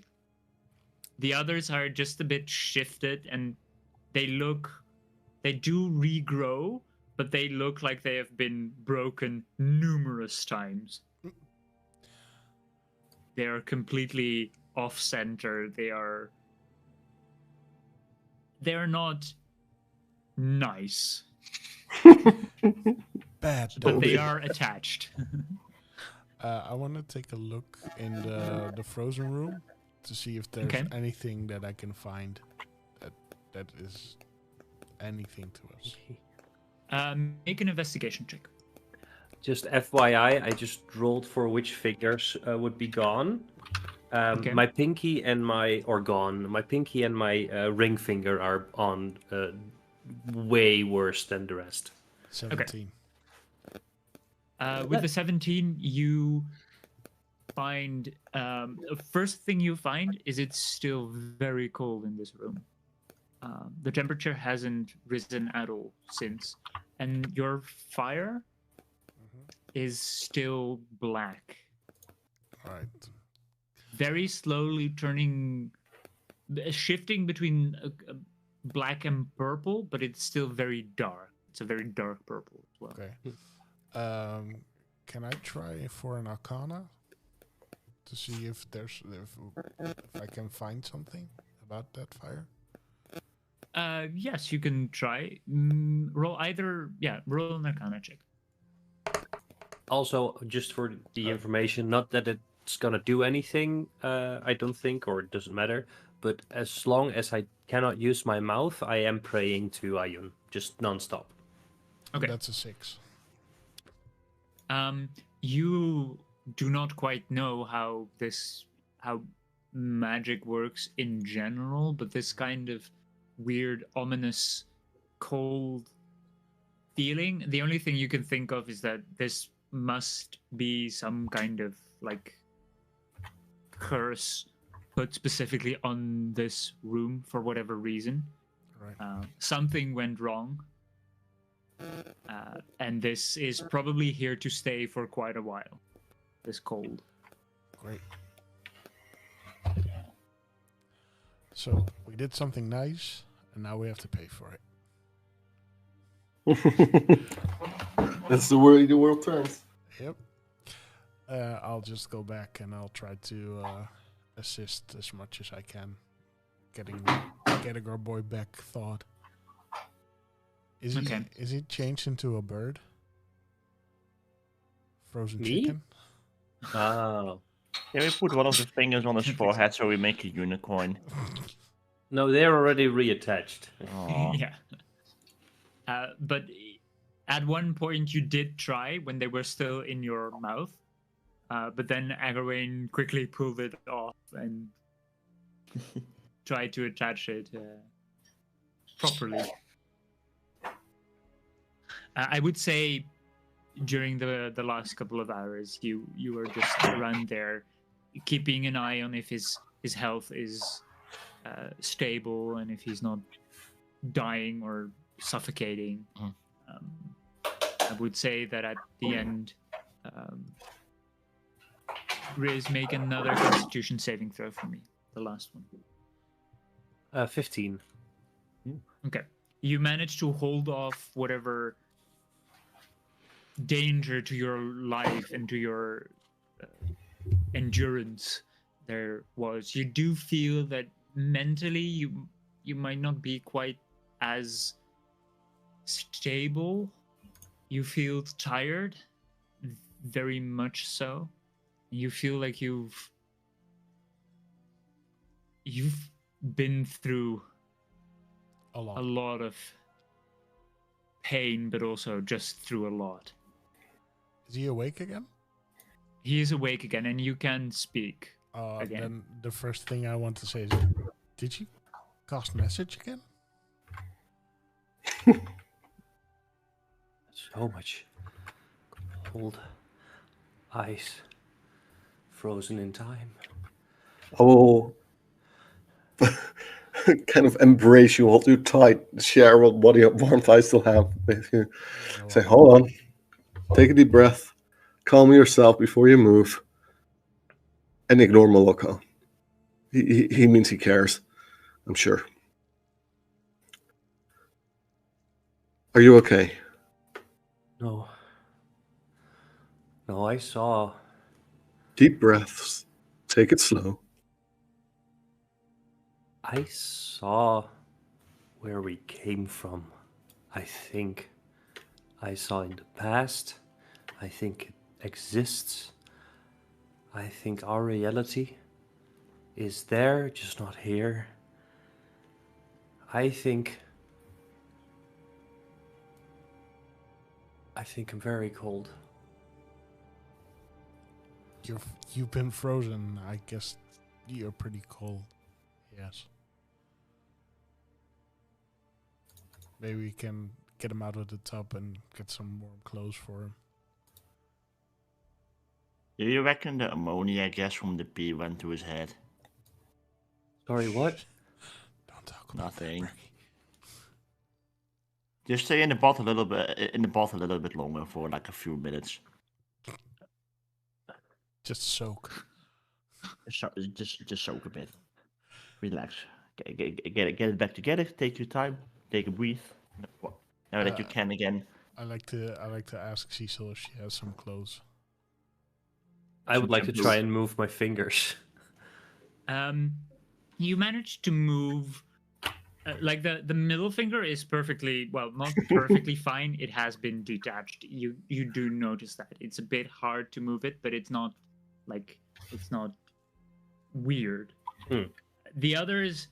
the others are just a bit shifted, and they do regrow, but they look like they have been broken numerous times. They are completely off-center. They're not nice. Bad. But they are attached. I want to take a look in the frozen room to see if there's anything that I can find that is anything to us. Make an investigation check. Just FYI, I just rolled for which fingers would be gone. My pinky and my ring finger are on way worse than the rest. 17. With the 17, you find... first thing you find is it's still very cold in this room. The temperature hasn't risen at all since. And your fire is still black. All right. Very slowly shifting between black and purple, but it's still very dark. It's a very dark purple as well. Okay. Can I try for an Arcana to see if I can find something about that fire? Yes, you can try. Roll an Arcana check. Also, just for the information, not that it's gonna do anything, I don't think, or it doesn't matter, but as long as I cannot use my mouth, I am praying to Ayun, just non-stop. Okay. That's a 6. You do not quite know how magic works in general, but this kind of weird, ominous, cold feeling, the only thing you can think of is that this must be some kind of, like, curse put specifically on this room for whatever reason. Right. Something went wrong. And this is probably here to stay for quite a while. This cold. Great. So, we did something nice, and now we have to pay for it. That's the way the world turns. Yep. I'll just go back and I'll try to assist as much as I can. Getting our boy back thawed. Is he changed into a bird? Frozen chicken? Oh. Yeah, we put one of the fingers on his forehead so we make a unicorn. No, they're already reattached. Yeah. But at one point you did try when they were still in your mouth. But then Agawain quickly pulled it off and tried to attach it properly. I would say during the last couple of hours, you were just around there, keeping an eye on if his health is stable and if he's not dying or suffocating. I would say that at the end, Riz, make another Constitution saving throw for me. The last one. 15. Okay. You managed to hold off whatever danger to your life and to your endurance there was. You do feel that mentally you might not be quite as stable. You feel tired, very much so. You feel like you've been through A lot. a lot of pain, but also just through a lot. Is he awake again? He is awake again, and you can speak. Again. Then the first thing I want to say is, did you cast message again? So much cold ice frozen in time. I will kind of embrace you, hold you tight, share what warmth I still have with you. Say, hold on, take a deep breath, calm yourself before you move, and ignore Moloko. He means he cares, I'm sure. Are you okay? No. No, I saw. Deep breaths. Take it slow. I saw where we came from. I think I saw in the past. I think it exists. I think our reality is there, just not here. I think I'm very cold. You've been frozen. I guess you're pretty cold. Yes. Maybe we can get him out of the tub and get some warm clothes for him. Do you reckon the ammonia gas from the pee went to his head? Sorry, what? Don't talk about Nothing. that, Just stay in the bath a little bit longer for like a few minutes. Just soak. Just soak a bit. Relax. Get it back together. Take your time. Take a breath. Now that you can again. I like to ask Cecil if she has some clothes. I would like to try and move my fingers. You managed to move. Like the middle finger is perfectly, well, not perfectly fine. It has been detached. You do notice that it's a bit hard to move it, but it's not weird. The others,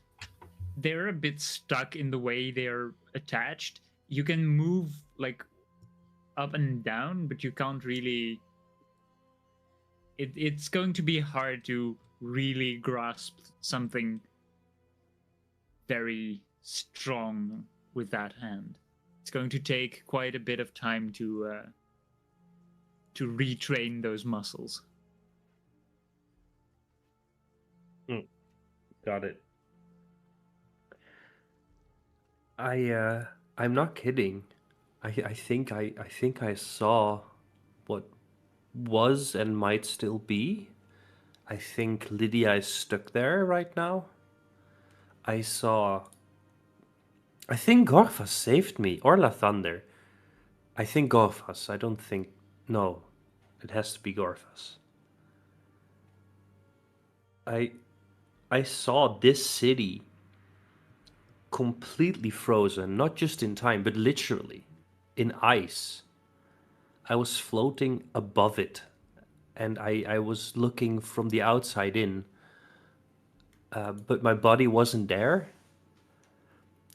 they're a bit stuck in the way they're attached. You can move like up and down, but you can't really. It's going to be hard to really grasp something very strong with that hand. It's going to take quite a bit of time to retrain those muscles. Got it. I'm not kidding. I think I saw what was and might still be. I think Lydia is stuck there right now. I think Gorfas saved me, or Lathander. I think Gorfas. I don't think. No, it has to be Gorfas. I saw this city completely frozen, not just in time, but literally in ice. I was floating above it, and I was looking from the outside in, but my body wasn't there.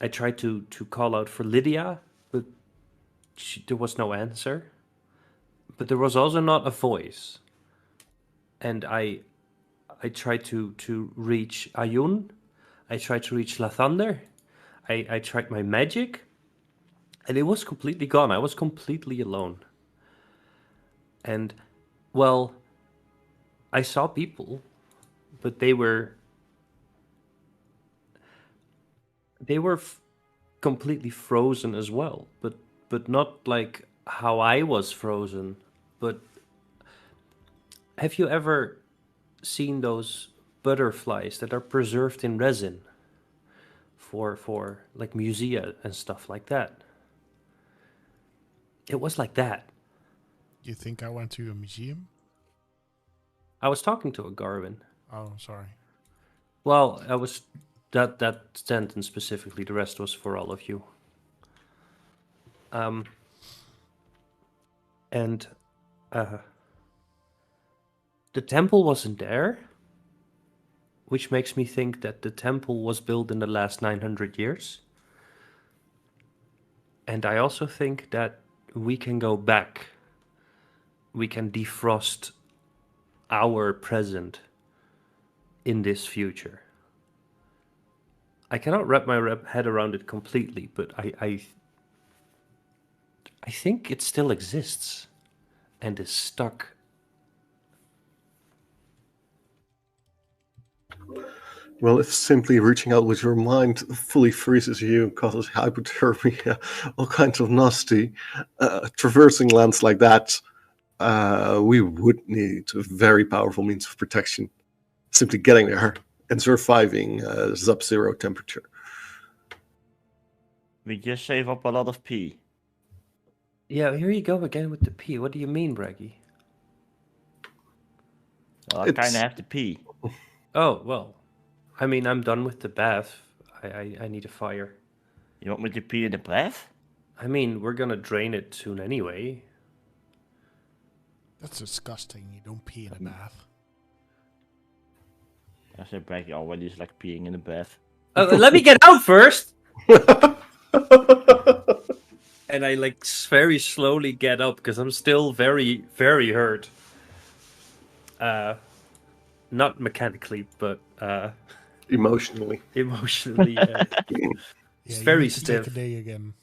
I tried to call out for Lydia, but there was no answer. But there was also not a voice. And I tried to reach Ayun. I tried to reach Lathander. I tried my magic. And it was completely gone. I was completely alone. And, well, I saw people, but they were completely frozen as well, but not like how I was frozen. But have you ever seen those butterflies that are preserved in resin for like musea and stuff like that? It was like that. You think I went to a museum? I was talking to a Garvin. Oh, sorry. Well, I was that sentence specifically. The rest was for all of you. And the temple wasn't there, which makes me think that the temple was built in the last 900 years. And I also think that we can go back. We can defrost our present in this future. I cannot wrap my head around it completely, but I think it still exists and is stuck. Well, if simply reaching out with your mind fully freezes you, causes hypothermia, all kinds of nasty, traversing lands like that, we would need a very powerful means of protection. Simply getting there and surviving sub-zero temperature. We just save up a lot of pee. Yeah, here you go again with the P. What do you mean, Braggy? Well, I kind of have to pee. Oh, well, I mean, I'm done with the bath. I need a fire. You want me to pee in the bath? I mean, we're gonna drain it soon anyway. That's disgusting. You don't pee in a bath. I said Braggy already is like peeing in the bath. Let me get out first! And I like very slowly get up because I'm still very, very hurt. Not mechanically, but Emotionally. emotionally. It's you very need to take stiff. a day again.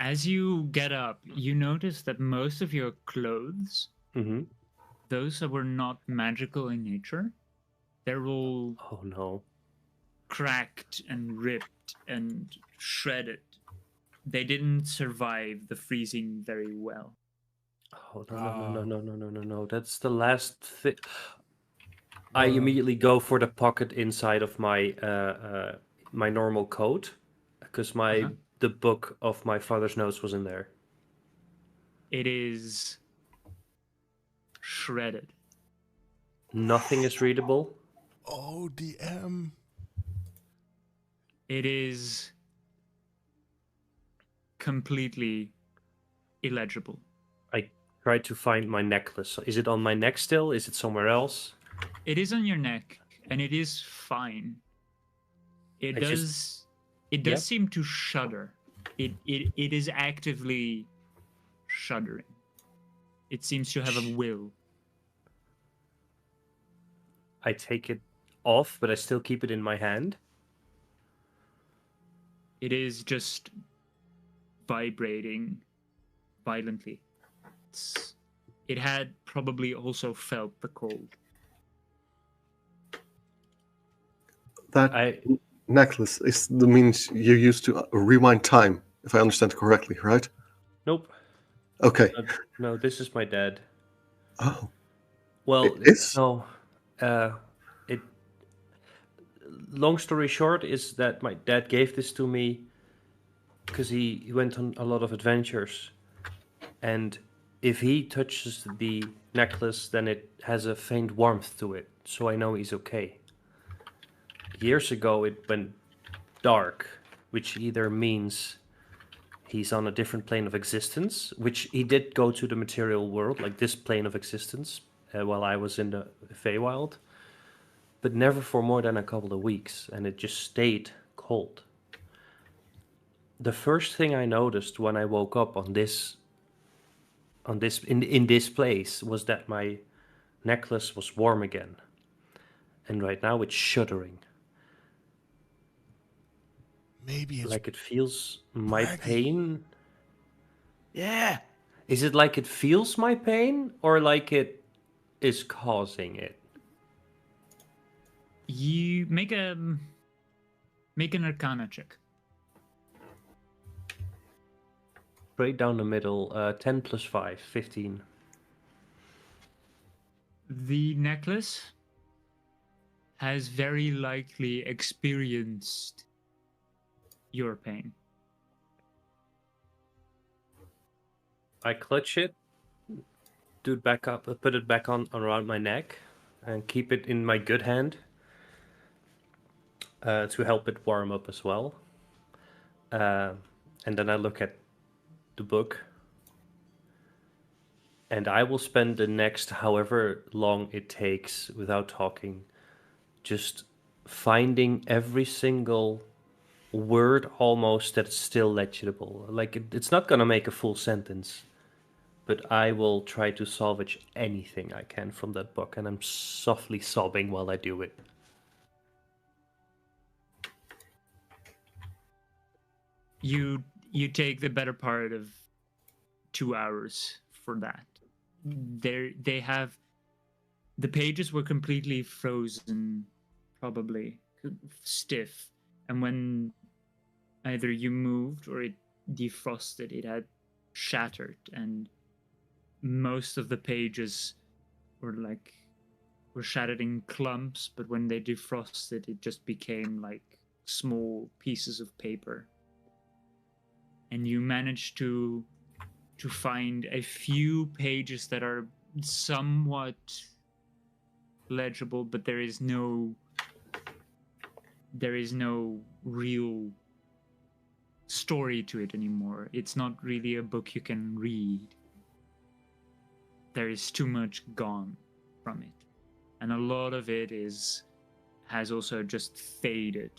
As you get up, you notice that most of your clothes, Mm-hmm. those that were not magical in nature, they're all Oh no. cracked and ripped and shredded. They didn't survive the freezing very well. Oh no. That's the last thing. I immediately go for the pocket inside of my my normal coat because the book of my father's notes was in there. It is shredded. Nothing is readable. Oh, DM. It is completely illegible. I tried to find my necklace. Is it on my neck still? Is it somewhere else? It is on your neck, and it is fine. It does Yep. seem to shudder. It is actively shuddering. It seems to have a will. I take it off, but I still keep it in my hand. It is just vibrating violently. It had probably also felt the cold. That necklace is the means you use to rewind time, if I understand correctly, right? Nope. Okay. No, this is my dad. Oh. Well, It is? no. It. Long story short is that my dad gave this to me because he went on a lot of adventures, and if he touches the necklace, then it has a faint warmth to it, so I know he's okay. Years ago, it went dark, which either means he's on a different plane of existence, which he did go to the material world, like this plane of existence, while I was in the Feywild, but never for more than a couple of weeks, and it just stayed cold. The first thing I noticed when I woke up in this place was that my necklace was warm again, and right now it's shuddering. Maybe it's Like it feels my Braggy. pain. Yeah. Is it like it feels my pain, or like it is causing it? You make an Arcana check. Straight down the middle, 10 plus 5, 15. The necklace has very likely experienced your pain. I clutch it, do it back up, put it back on around my neck, and keep it in my good hand to help it warm up as well. And then I look at the book, and I will spend the next however long it takes without talking, just finding every single word almost that's still legible. Like it's not gonna make a full sentence, but I will try to salvage anything I can from that book, and I'm softly sobbing while I do it. You take the better part of 2 hours for that. They have the pages were completely frozen, probably stiff, and when either you moved or it defrosted, it had shattered, and most of the pages were shattered in clumps, but when they defrosted, it just became like small pieces of paper. And you managed to find a few pages that are somewhat legible, but there is no real story to it anymore. It's not really a book you can read. There is too much gone from it, and a lot of it has also just faded.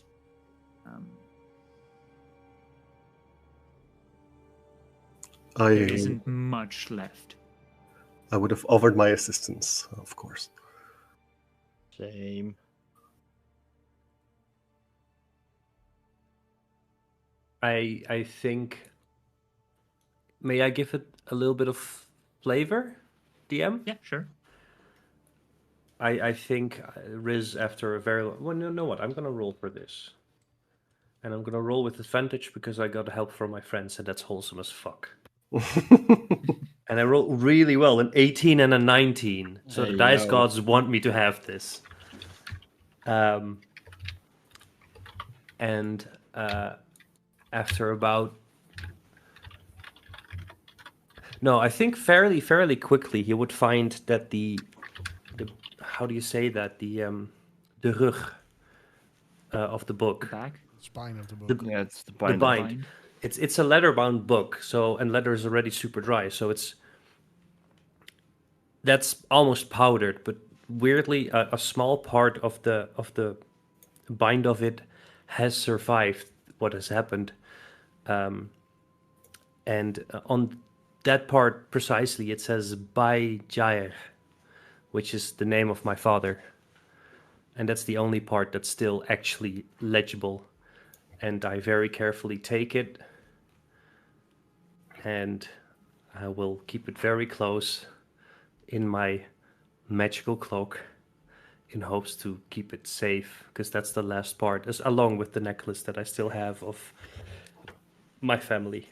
There isn't much left. I would have offered my assistance, of course. Same. I think. May I give it a little bit of flavor, DM? Yeah, sure. I think Riz, after a very long... Well, you know what? I'm gonna roll for this. And I'm gonna roll with advantage because I got help from my friends, and that's wholesome as fuck. And I rolled really well, an 18 and a 19. So There the you dice go. gods want me to have this. And after about... No, I think fairly quickly you would find that the how do you say that? The rug of the book. Back. Spine of the book. Yeah, it's the The bind. bind. It's a leather-bound book, so, and leather is already super dry, so that's almost powdered, but weirdly a small part of the bind of it has survived what has happened, and on that part precisely it says by Jair, which is the name of my father, and that's the only part that's still actually legible. And I very carefully take it, and I will keep it very close in my magical cloak in hopes to keep it safe, because that's the last part, along with the necklace that I still have of my family.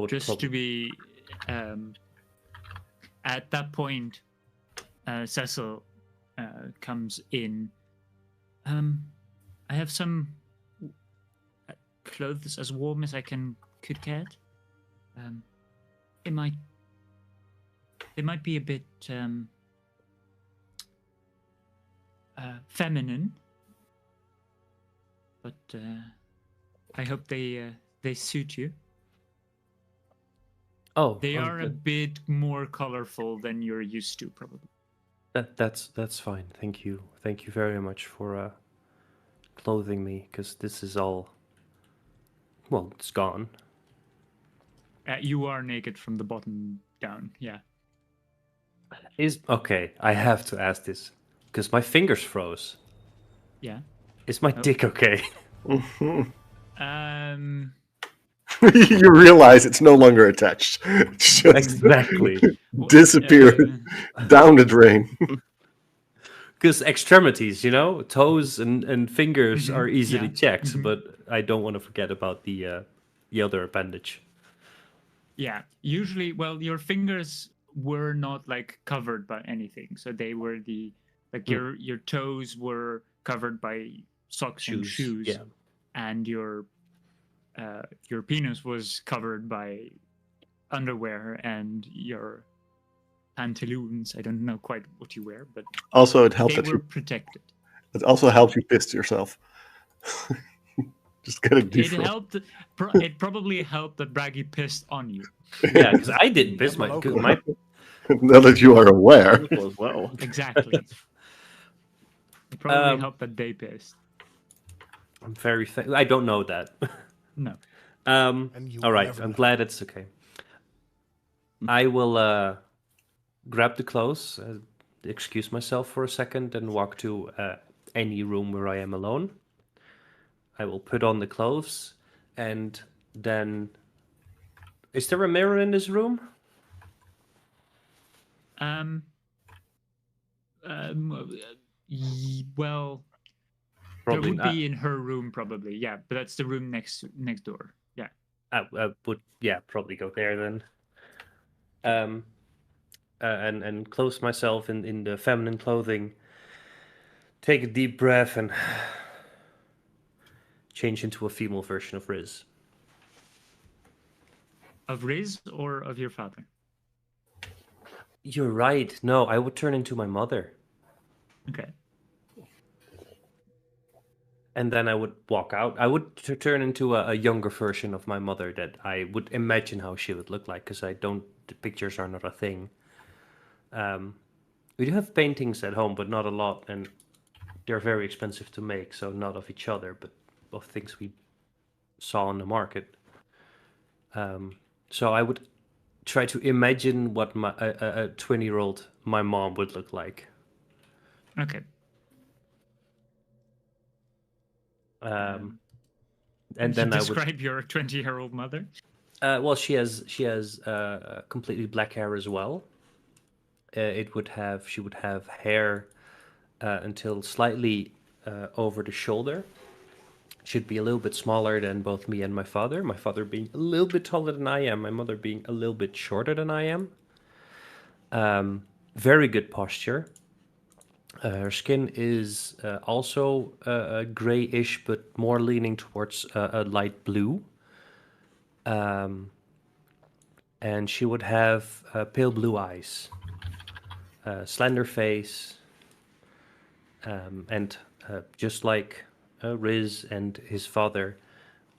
Just to be at that point, Cecil comes in. I have some clothes as warm as I could get. It might be a bit feminine, but I hope they suit you. Oh, They are a bit more colorful than you're used to, probably. That's fine. Thank you very much for clothing me, because this is all, well, it's gone. You are naked from the bottom down. Yeah. Okay, I have to ask this because my fingers froze. Yeah. Is my dick okay? You realize it's no longer attached. It's just Exactly. disappeared down the drain. Because extremities, toes and fingers are easily yeah. checked, but I don't want to forget about the other appendage. Yeah. Usually, well, your fingers were not like covered by anything, so they were your toes were covered by socks and shoes, yeah. and your penis was covered by underwear and your pantaloons. I don't know quite what you wear, but Also, it helps they that were you. protected. It also helps you piss yourself. Just get it It defrosted. helped. It probably helped that Braggy pissed on you. Yeah, because I didn't piss my Maloko. my. Now that you are aware. As well. Exactly. It probably Um, helped that they pissed. I'm very. I don't know that. No. And you All will right. never I'm know. glad it's okay. I will grab the clothes, excuse myself for a second, and walk to any room where I am alone. I will put on the clothes, and then. Is there a mirror in this room? Well, Probably there would not. be in her room, probably. Yeah, but that's the room next door. Yeah. I would, probably go there then. And clothe myself in the feminine clothing. Take a deep breath and change into a female version of Riz. Of Riz or of your father? You're right. No, I would turn into my mother. Okay. And then I would walk out. I would turn into a younger version of my mother that I would imagine how she would look like, because the pictures are not a thing. We do have paintings at home, but not a lot, and they're very expensive to make, so not of each other, but of things we saw on the market. So I would try to imagine what a 20-year-old my mom would look like. Okay. And Can then you I would. describe your 20-year-old mother? Well, she has completely black hair as well. She would have hair until slightly over the shoulder. Should be a little bit smaller than both me and my father. My father being a little bit taller than I am. My mother being a little bit shorter than I am. Very good posture. Her skin is also grayish, but more leaning towards a light blue. And she would have pale blue eyes, slender face, and just like Riz and his father,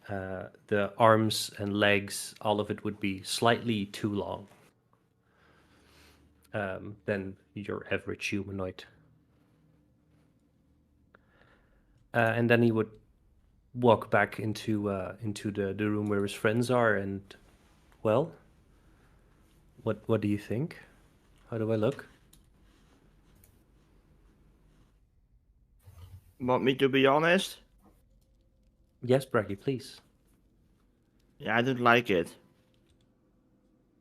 the arms and legs, all of it would be slightly too long than your average humanoid. And then he would walk back into the room where his friends are, and well, what do you think? How do I look? Want me to be honest? Yes, Braggy, please. Yeah, I don't like it.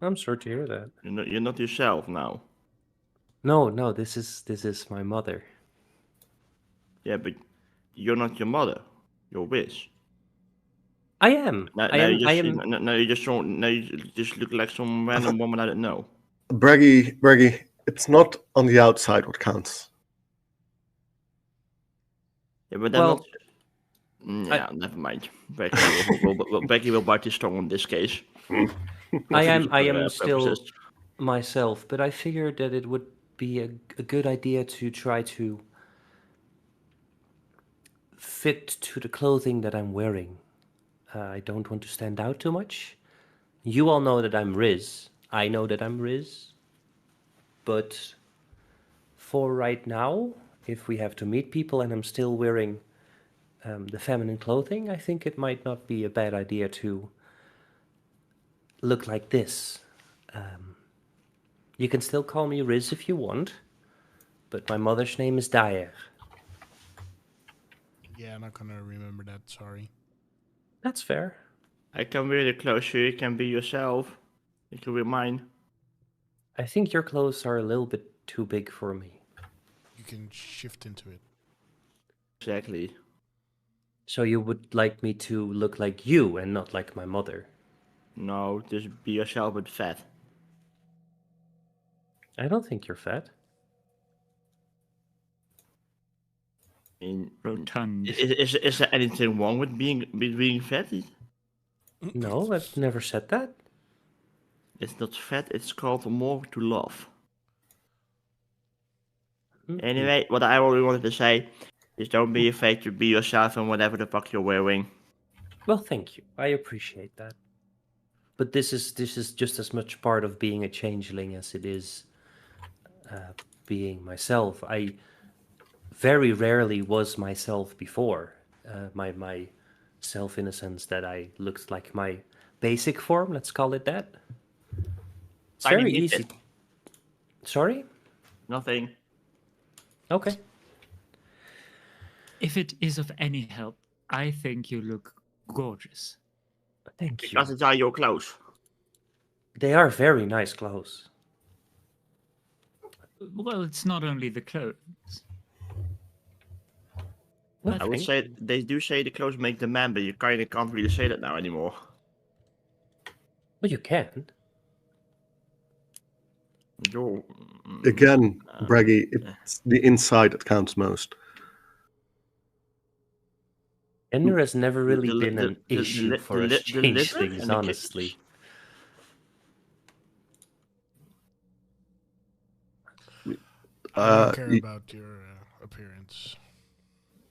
I'm sorry to hear that. You're not yourself now. No, this is my mother. Yeah, but you're not your mother. You're Wiz. I am. Now you just look like some random woman I don't know. Braggy, it's not on the outside what counts. Yeah, but then Well, not. Never mind. Becky will bite his tongue in this case. I am still purposes. myself, but I figured that it would be a good idea to try to fit to the clothing that I'm wearing. I don't want to stand out too much. You all know that I'm Riz. I know that I'm Riz. But for right now, if we have to meet people and I'm still wearing the feminine clothing, I think it might not be a bad idea to look like this. You can still call me Riz if you want, but my mother's name is Dyer. Yeah, I'm not gonna remember that. Sorry. That's fair. I can wear the clothes so you can be yourself. You can wear mine. I think your clothes are a little bit too big for me. You can shift into it. Exactly. So you would like me to look like you and not like my mother? No, just be yourself but fat. I don't think you're fat. Rotund. Is there anything wrong with being fat? No, I've never said that. It's not fat, it's called more to love. Anyway, what I really wanted to say is don't be afraid to be yourself and whatever the fuck you're wearing. Well, thank you. I appreciate that. But this is just as much part of being a changeling as it is being myself. I very rarely was myself before. My self, in a sense that I looked like my basic form. Let's call it that. It's I very need easy. it. Sorry? Nothing. Okay. If it is of any help, I think you look gorgeous. Thank you. Because it's all your clothes. They are very nice clothes. Well, it's not only the clothes. Well, I would say they do say the clothes make the man, but you kind of can't really say that now anymore. Well, you can. You're... Again, Braggy, it's the inside that counts most. Gender has never really The- been the- an the- issue the- for the us lip- the lip changelings, and the honestly. I don't care about your appearance.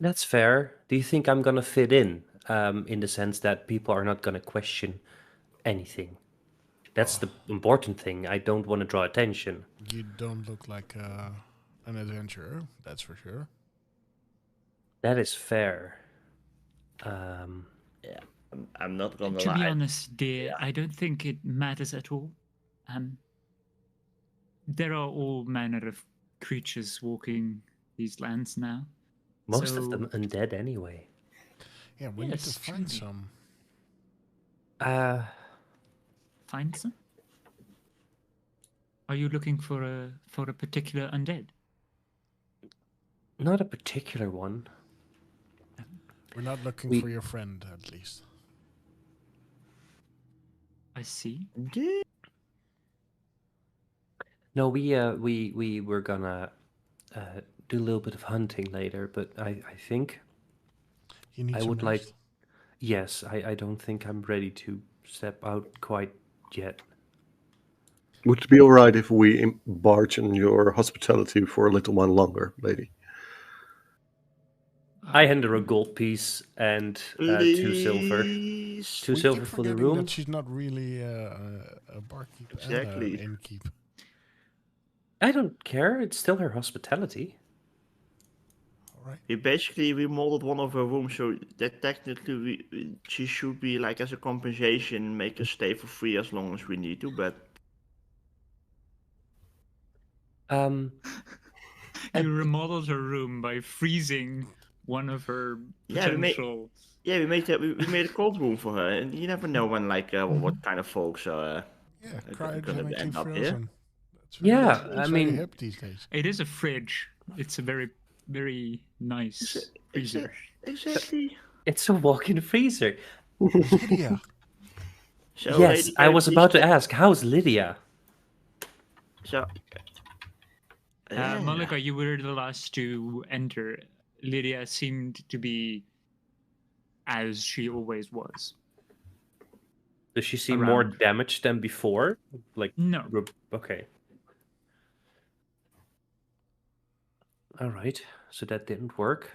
That's fair. Do you think I'm gonna fit in the sense that people are not gonna question anything? That's the important thing. I don't want to draw attention. You don't look like an adventurer, that's for sure. That is fair. Yeah, I'm not gonna To lie. be honest, dear, I don't think it matters at all. There are all manner of creatures walking these lands now. Most of them undead anyway. Yeah, we need to Yes, find truly. some. Find some? Are you looking for a particular undead? Not a particular one. We're not looking for your friend, at least. I see. No, we were gonna do a little bit of hunting later, but I think You need I some would like. rest. Yes, I don't think I'm ready to step out quite yet. Would it be all right if we barge in your hospitality for a little while longer, lady? I hand her a gold piece and 2 silver. Please. 2 We silver keep for the forgetting room. that she's not really a barkeep Exactly. and an innkeep. I don't care. It's still her hospitality. All right. We basically remodeled one of her rooms, so that technically she should be like as a compensation, make us stay for free as long as we need to. But You remodeled her room by freezing one of her potential. we made a cold room for her, and you never know when what kind of folks are Yeah, gonna cryogenically end up here. frozen. That's very, Yeah, that's I very mean- hip these days. It is a fridge. It's a very, very nice freezer. Exactly. It's a walk-in freezer. Lydia, So, Yes, lady, I was please about to step- ask, how's Lydia? So, Malika, you were the last to enter. Lydia seemed to be as she always was. Does she seem more Around. damaged than before? Like, No. okay. All right, so that didn't work.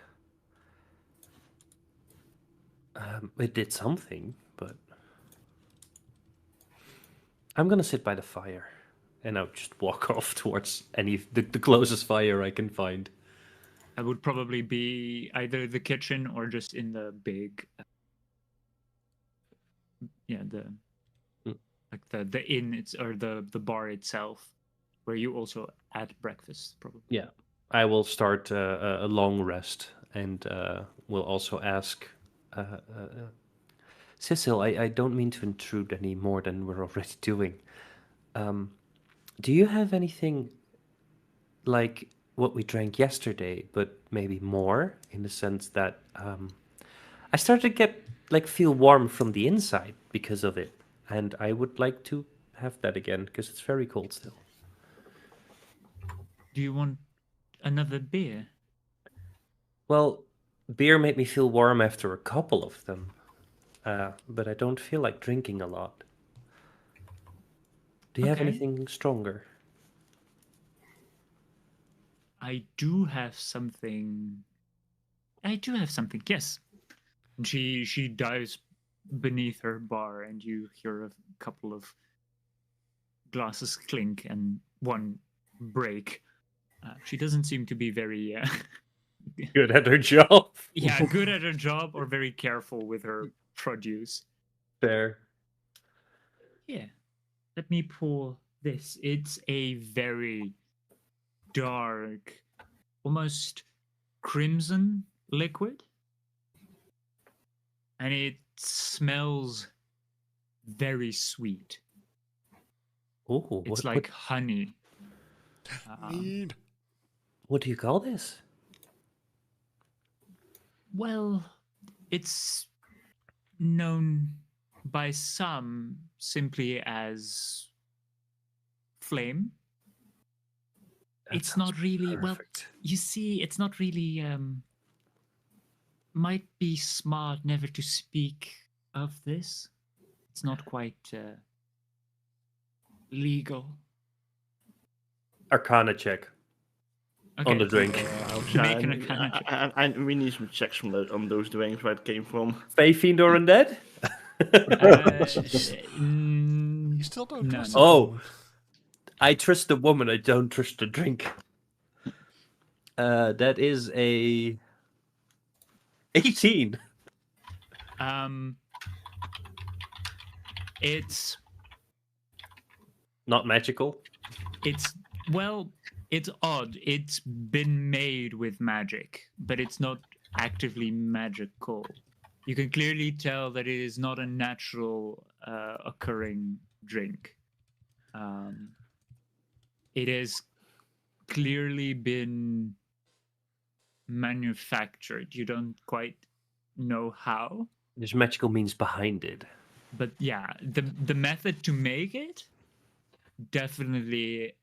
It did something, but I'm gonna sit by the fire, and I'll just walk off towards the closest fire I can find. That would probably be either the kitchen or just in the big, the inn, or the bar itself, where you also had breakfast, probably. Yeah, I will start a long rest, and will also ask Cecil. I don't mean to intrude any more than we're already doing. Do you have anything like what we drank yesterday, but maybe more, in the sense that I started to feel warm from the inside because of it, and I would like to have that again because it's very cold still. Do you want another beer? Well, beer made me feel warm after a couple of them, but I don't feel like drinking a lot. Do you have Okay. anything stronger? I do have something. Yes. And she dives beneath her bar, and you hear a couple of glasses clink and one break. She doesn't seem to be very Good at her job. good at her job or very careful with her produce. Fair. Yeah. Let me pour this. It's a very dark, almost crimson liquid. And it smells very sweet. Oh, It's like honey. Need. What do you call this? Well, it's known by some simply as flame. It's not really perfect. you see, it's not really might be smart never to speak of this. It's not quite legal. Arcana check on the drink. Make an arcana check. We need some checks on those drinks where it came from. Fey, fiend, or undead? You still don't trust Oh, I trust the woman. I don't trust the drink. That is a 18. It's Not magical. it's odd. It's been made with magic, but it's not actively magical. You can clearly tell that it is not a natural occurring drink. It has clearly been manufactured. You don't quite know how. There's magical means behind it. But yeah, the method to make it definitely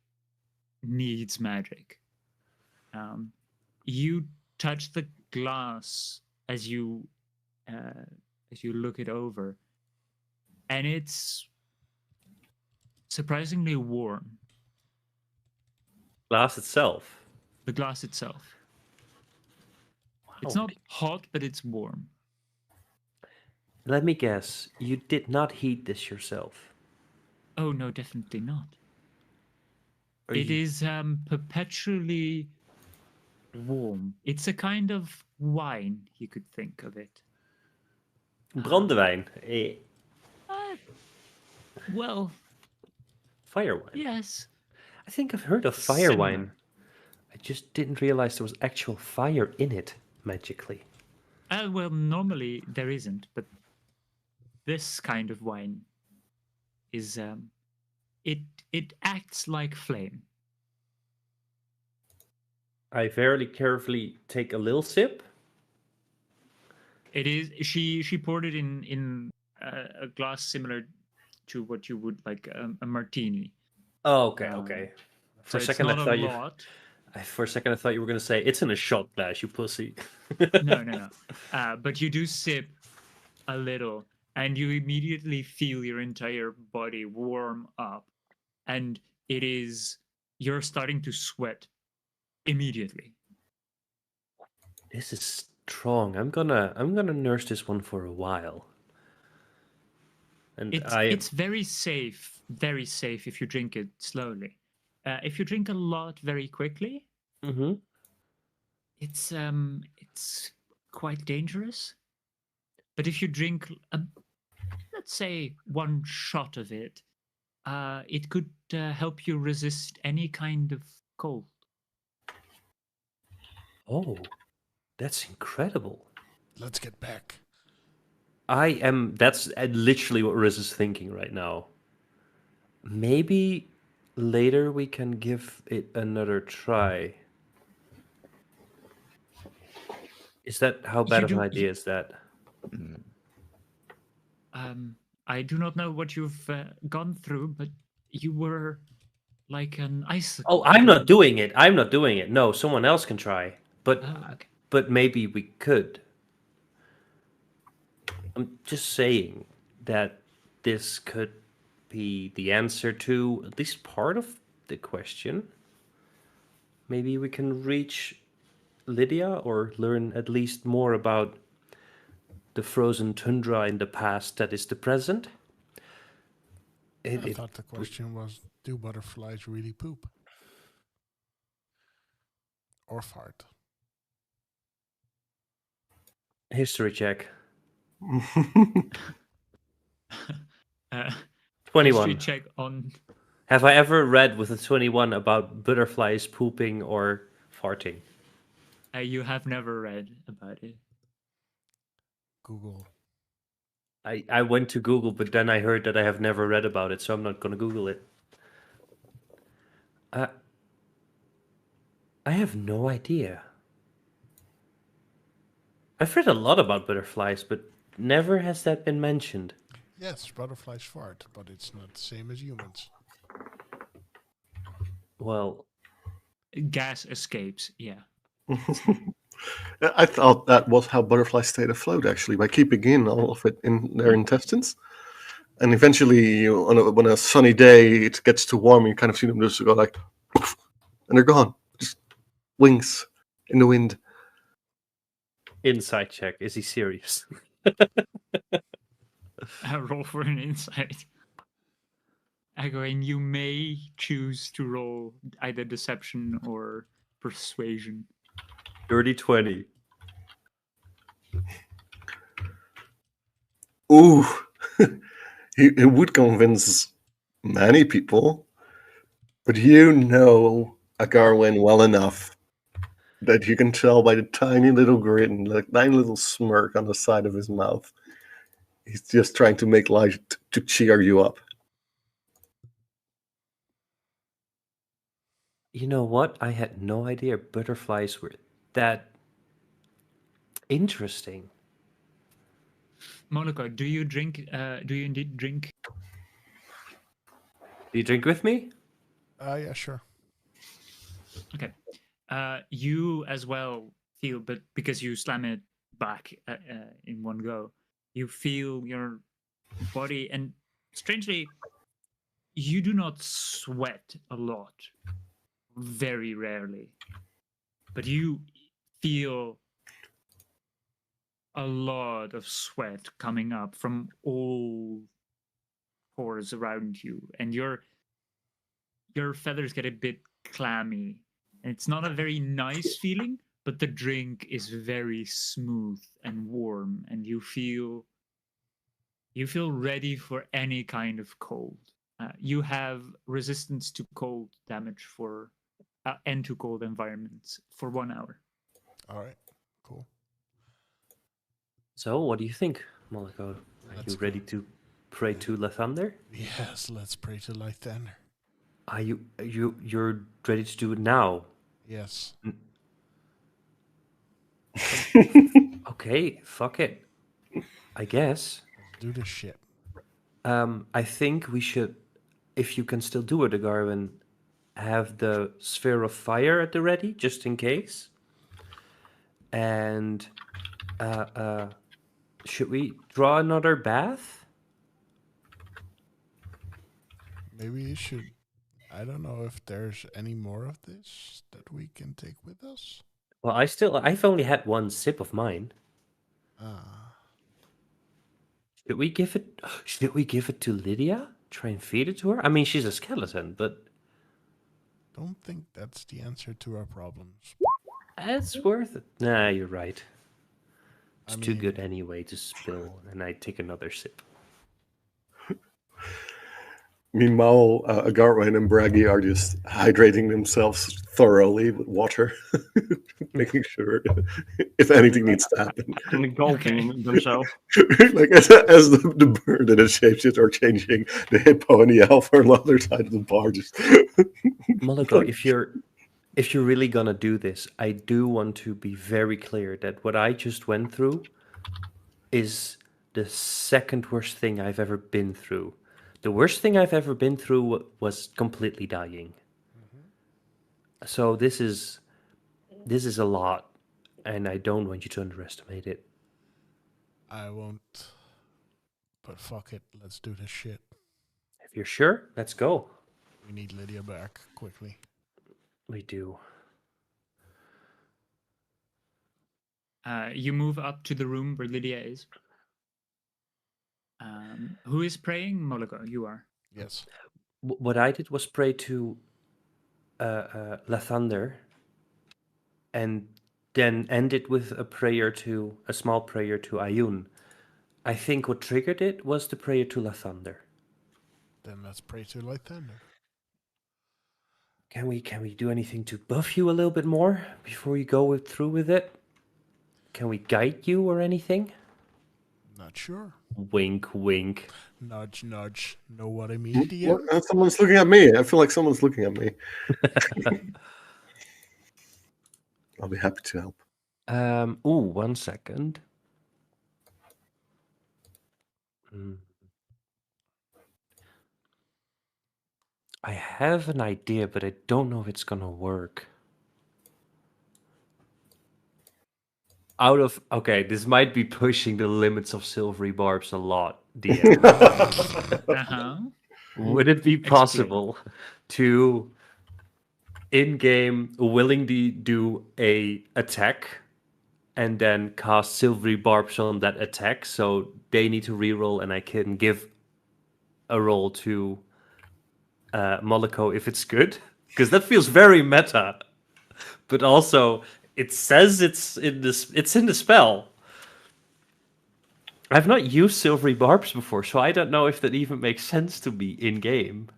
needs magic. You touch the glass as you look it over, and it's surprisingly warm. Glass itself. The glass itself. It's Wow. not hot, but it's warm. Let me guess. You did not heat this yourself. Oh no, definitely not. Or It you- is perpetually warm. It's a kind of wine, you could think of it. Brandewijn. Well, Fire wine. yes. I think I've heard of fire Similar. wine. I just didn't realize there was actual fire in it magically. Well, normally there isn't, but this kind of wine is it acts like flame. I very carefully take a little sip. It is she poured it in a glass similar to what you would like a martini. Oh, okay, Um, okay. So For a it's second, not I a thought lot. for a second, I thought you were going to say it's in a shot glass, you pussy. No. But you do sip a little, and you immediately feel your entire body warm up, and you're starting to sweat immediately. This is strong. I'm gonna nurse this one for a while. And It's very safe if you drink it slowly. If you drink a lot very quickly, Mm-hmm. it's quite dangerous. But if you drink, let's say, one shot of it, it could help you resist any kind of cold. Oh, that's incredible. Let's get back. That's literally what Riz is thinking right now. Maybe later we can give it another try. Is that how bad of an idea is that? I do not know what you've gone through, but you were like an icicle. Oh, I'm not doing it. I'm not doing it. No, someone else can try. But Okay. but maybe we could. I'm just saying that this could be the answer to at least part of the question. Maybe we can reach Lydia or learn at least more about the frozen tundra in the past that is the present. I thought the question was, do butterflies really poop? Or fart? History check. History 21. check on. Have I ever read with a 21 about butterflies pooping or farting? You have never read about it. Google. I went to Google, but then I heard that I have never read about it, so I'm not going to Google it. I have no idea. I've read a lot about butterflies, but never has that been mentioned. Yes, butterflies fart, but it's not the same as humans. Well, gas escapes, yeah. I thought that was how butterflies stayed afloat, actually, by keeping in all of it in their intestines. And eventually, on a sunny day, it gets too warm, you kind of see them just go like, poof, and they're gone. Just wings in the wind. insight check. Is he serious? Roll for an insight. And you may choose to roll either deception or persuasion. Dirty 20. Ooh, it would convince many people, but you know Agarwin well enough that you can tell by the tiny little grin, the tiny little smirk on the side of his mouth. He's just trying to make life to cheer you up. You know what? I had no idea butterflies were that interesting. Moloko, do you drink? Do you indeed drink? Do you drink with me? Yeah, sure. Okay. You as well feel, but because you slam it back in one go, you feel your body, and strangely, you do not sweat a lot, very rarely, but you feel a lot of sweat coming up from all pores around you, and your feathers get a bit clammy, and it's not a very nice feeling, but the drink is very smooth and warm, and you feel ready for any kind of cold. You have resistance to cold damage for and to cold environments for 1 hour. All right, cool. So, what do you think, Moloko? Are you ready to pray to Lathander? Yes, let's pray to Lathander. Are you're ready to do it now? Yes. Okay, fuck it. I guess. Let's do this shit. I think we should, if you can still do it, Agarwin, have the sphere of fire at the ready, just in case. And should we draw another bath? Maybe you should. I don't know if there's any more of this that we can take with us. Well, I've only had one sip of mine. Should we give it to Lydia? Try and feed it to her? I mean, she's a skeleton, but Don't think that's the answer to our problems. it's worth it. Nah, you're right. It's too mean- good anyway to spill, and I take another sip. Meanwhile, Agarwin and Braggy are just hydrating themselves thoroughly with water, making sure if anything needs to happen. And engulfing themselves. Like as the bird and the shapeshifter are changing, the hippo and the elf are on the other side of the bar. Just Moloko, if you're really gonna do this, I do want to be very clear that what I just went through is the second worst thing I've ever been through. The worst thing I've ever been through was completely dying. So this is a lot, and I don't want you to underestimate it. I won't. But fuck it, let's do this shit. Have You're sure? Let's go. We need Lydia back quickly. We do. You move up to the room where Lydia is. Who is praying? Moloko, you are. Yes. What I did was pray to Lathander, and then ended with a small prayer to Ayun. I think what triggered it was the prayer to Lathander. Then let's pray to Lythander. Can we do anything to buff you a little bit more before you go through with it? Can we guide you or anything? Not sure. Wink, wink. Nudge, nudge. Know what I mean, DM? Someone's looking at me. I feel like someone's looking at me. I'll be happy to help. 1 second. I have an idea, but I don't know if it's gonna work. Okay, this might be pushing the limits of silvery barbs a lot, DM. Would it be possible to in-game willingly do a attack and then cast silvery barbs on that attack, so they need to reroll and I can give a roll to Moloko if it's good? Because that feels very meta. But also, it says it's in the spell. I've not used silvery barbs before, so I don't know if that even makes sense to me in-game.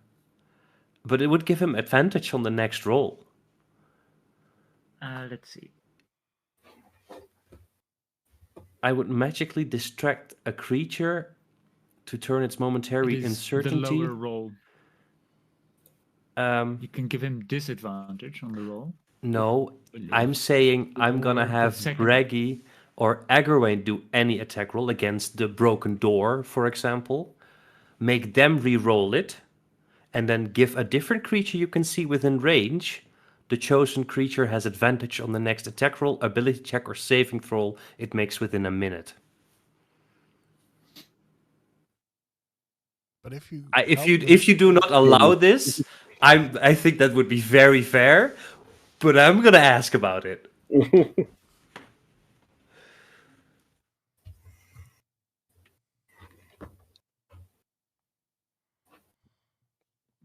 But it would give him advantage on the next roll. Let's see. I would magically distract a creature to turn its momentary uncertainty. The lower roll. You can give him disadvantage on the roll. No, I'm saying I'm gonna have Braggy or Agravain do any attack roll against the broken door, for example. Make them re-roll it, and then give a different creature you can see within range. The chosen creature has advantage on the next attack roll, ability check, or saving throw it makes within a minute. But if you do not allow this, I think that would be very fair. But I'm gonna ask about it.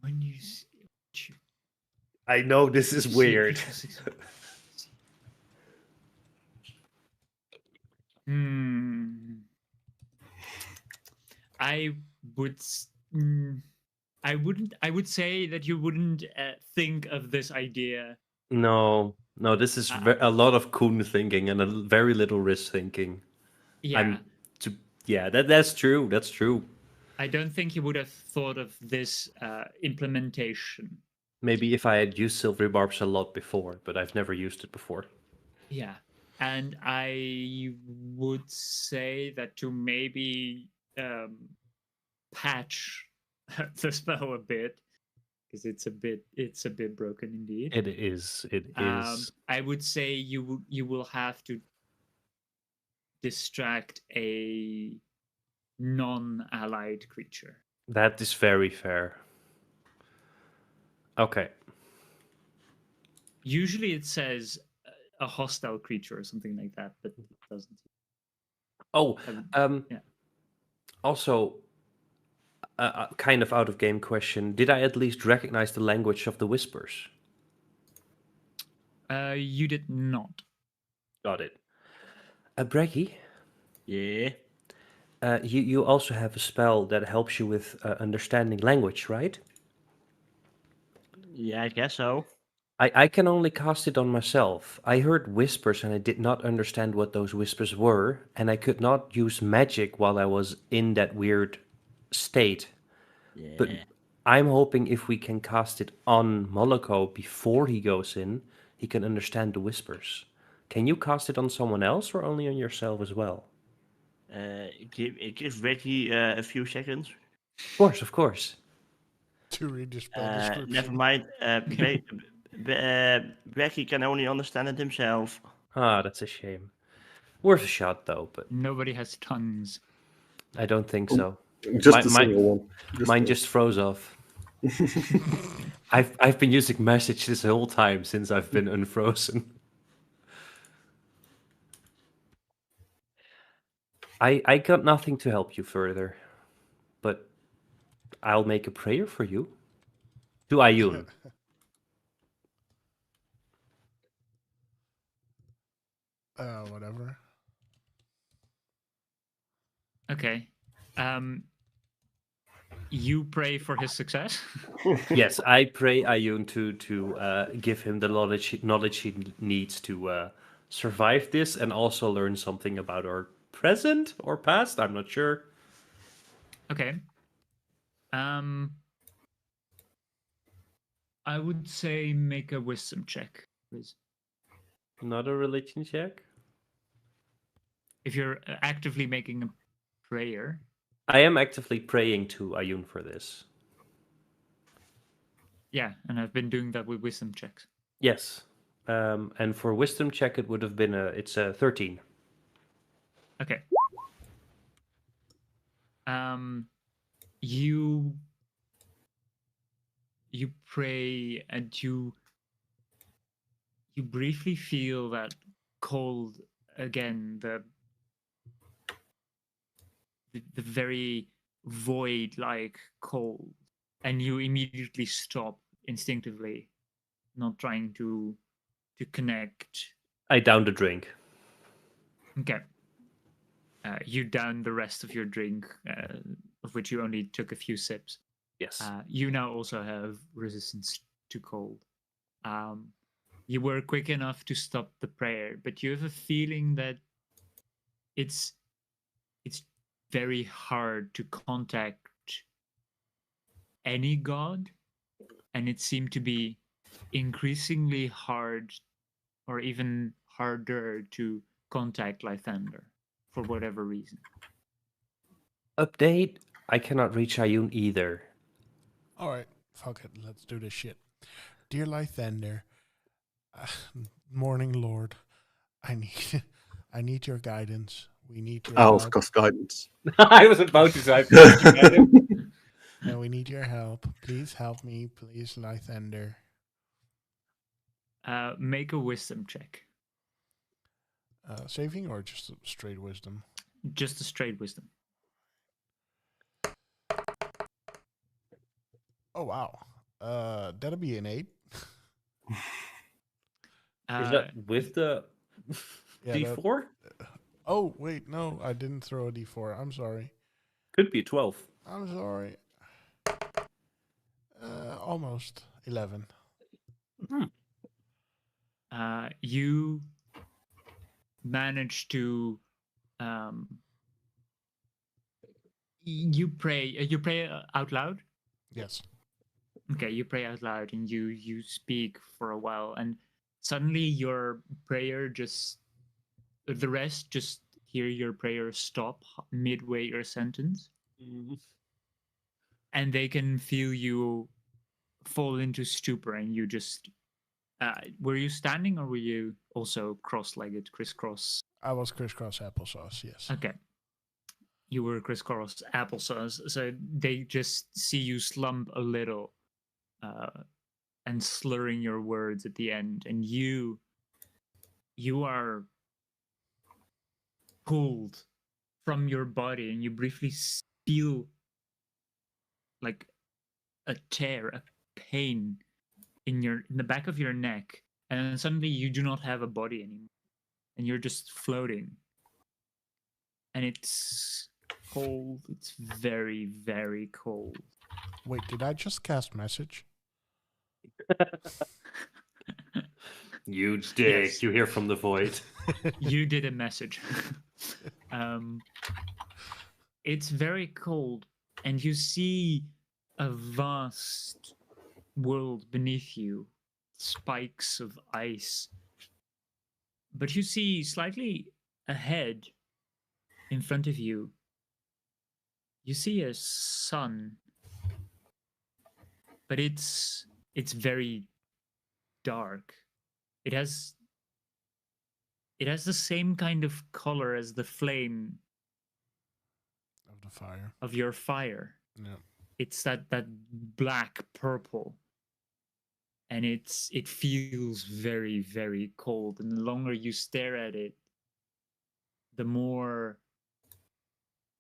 When you I know this is weird. I would say that you wouldn't think of this idea. No, this is a lot of Kuhn thinking and a very little risk thinking. Yeah. That's true. That's true. I don't think you would have thought of this implementation. Maybe if I had used silvery barbs a lot before, but I've never used it before. Yeah. And I would say that to maybe patch the spell a bit, because it's a bit broken indeed. It is. I would say you will have to distract a non-allied creature. That is very fair. Okay. Usually it says a hostile creature or something like that, but it doesn't. Oh, yeah. Also, a kind of out of game question. Did I at least recognize the language of the whispers? You did not. Got it. Braggy? Yeah. You also have a spell that helps you with understanding language, right? Yeah, I guess so. I can only cast it on myself. I heard whispers and I did not understand what those whispers were, and I could not use magic while I was in that weird state. Yeah. But I'm hoping if we can cast it on Moloko before he goes in, he can understand the whispers. Can you cast it on someone else or only on yourself as well? Give Ricky a few seconds. Of course. To read the spell description. Never mind. Ricky can only understand it himself. Ah, that's a shame. Worth a shot though, but nobody has tongues. I don't think so. Just a single one. Mine one. just froze off. I've been using message this whole time since I've been unfrozen. I got nothing to help you further, but I'll make a prayer for you. To Ayun. Whatever. Okay. You pray for his success. Yes, I pray Ayun to give him the knowledge he needs to survive this and also learn something about our present or past. I'm not sure. Okay. I would say make a wisdom check, please. Not a religion check. If you're actively making a prayer. I am actively praying to Ayun for this. Yeah, and I've been doing that with wisdom checks. Yes. And for wisdom check, it would have been it's a 13. Okay. You pray and you briefly feel that cold again, the very void-like cold, and you immediately stop instinctively, not trying to connect. I downed a drink. Okay. You down the rest of your drink, of which you only took a few sips. Yes. You now also have resistance to cold. You were quick enough to stop the prayer, but you have a feeling that it's very hard to contact any god, and it seemed to be increasingly hard, or even harder, to contact Lythander for whatever reason. Update. I cannot reach Ayun either. All right, fuck it. Let's do this shit. Dear Lythander, Morning Lord, I need your guidance. We need your I'll help. cast guidance. I was about to say. And we need your help. Please help me, please, Lythander. Make a wisdom check. Saving or just straight wisdom? Just a straight wisdom. Oh, wow. That'll be an 8. Is that with the D4? Oh, wait, no, I didn't throw a D4. I'm sorry. Could be 12. I'm sorry. Almost 11. You manage to you pray out loud. Yes. Okay, you pray out loud and you speak for a while, and suddenly your prayer the rest just hear your prayer stop midway your sentence. And they can feel you fall into stupor, and you just were you standing, or were you also cross-legged, crisscross? I was crisscross applesauce, yes. Okay. You were crisscross applesauce, so they just see you slump a little and slurring your words at the end, and you are pulled from your body, and you briefly feel like a tear, a pain in the back of your neck, and then suddenly you do not have a body anymore, and you're just floating, and it's cold. It's very, very cold. Wait, did I just cast message? You dick. Yes. You hear from the void. You did a message. It's very cold, and you see a vast world beneath you, spikes of ice. But you see slightly ahead, in front of you, you see a sun. But it's very dark. It has the same kind of color as the flame Of the fire. Of your fire. Yeah. It's that black purple. And it feels very, very cold. And the longer you stare at it, the more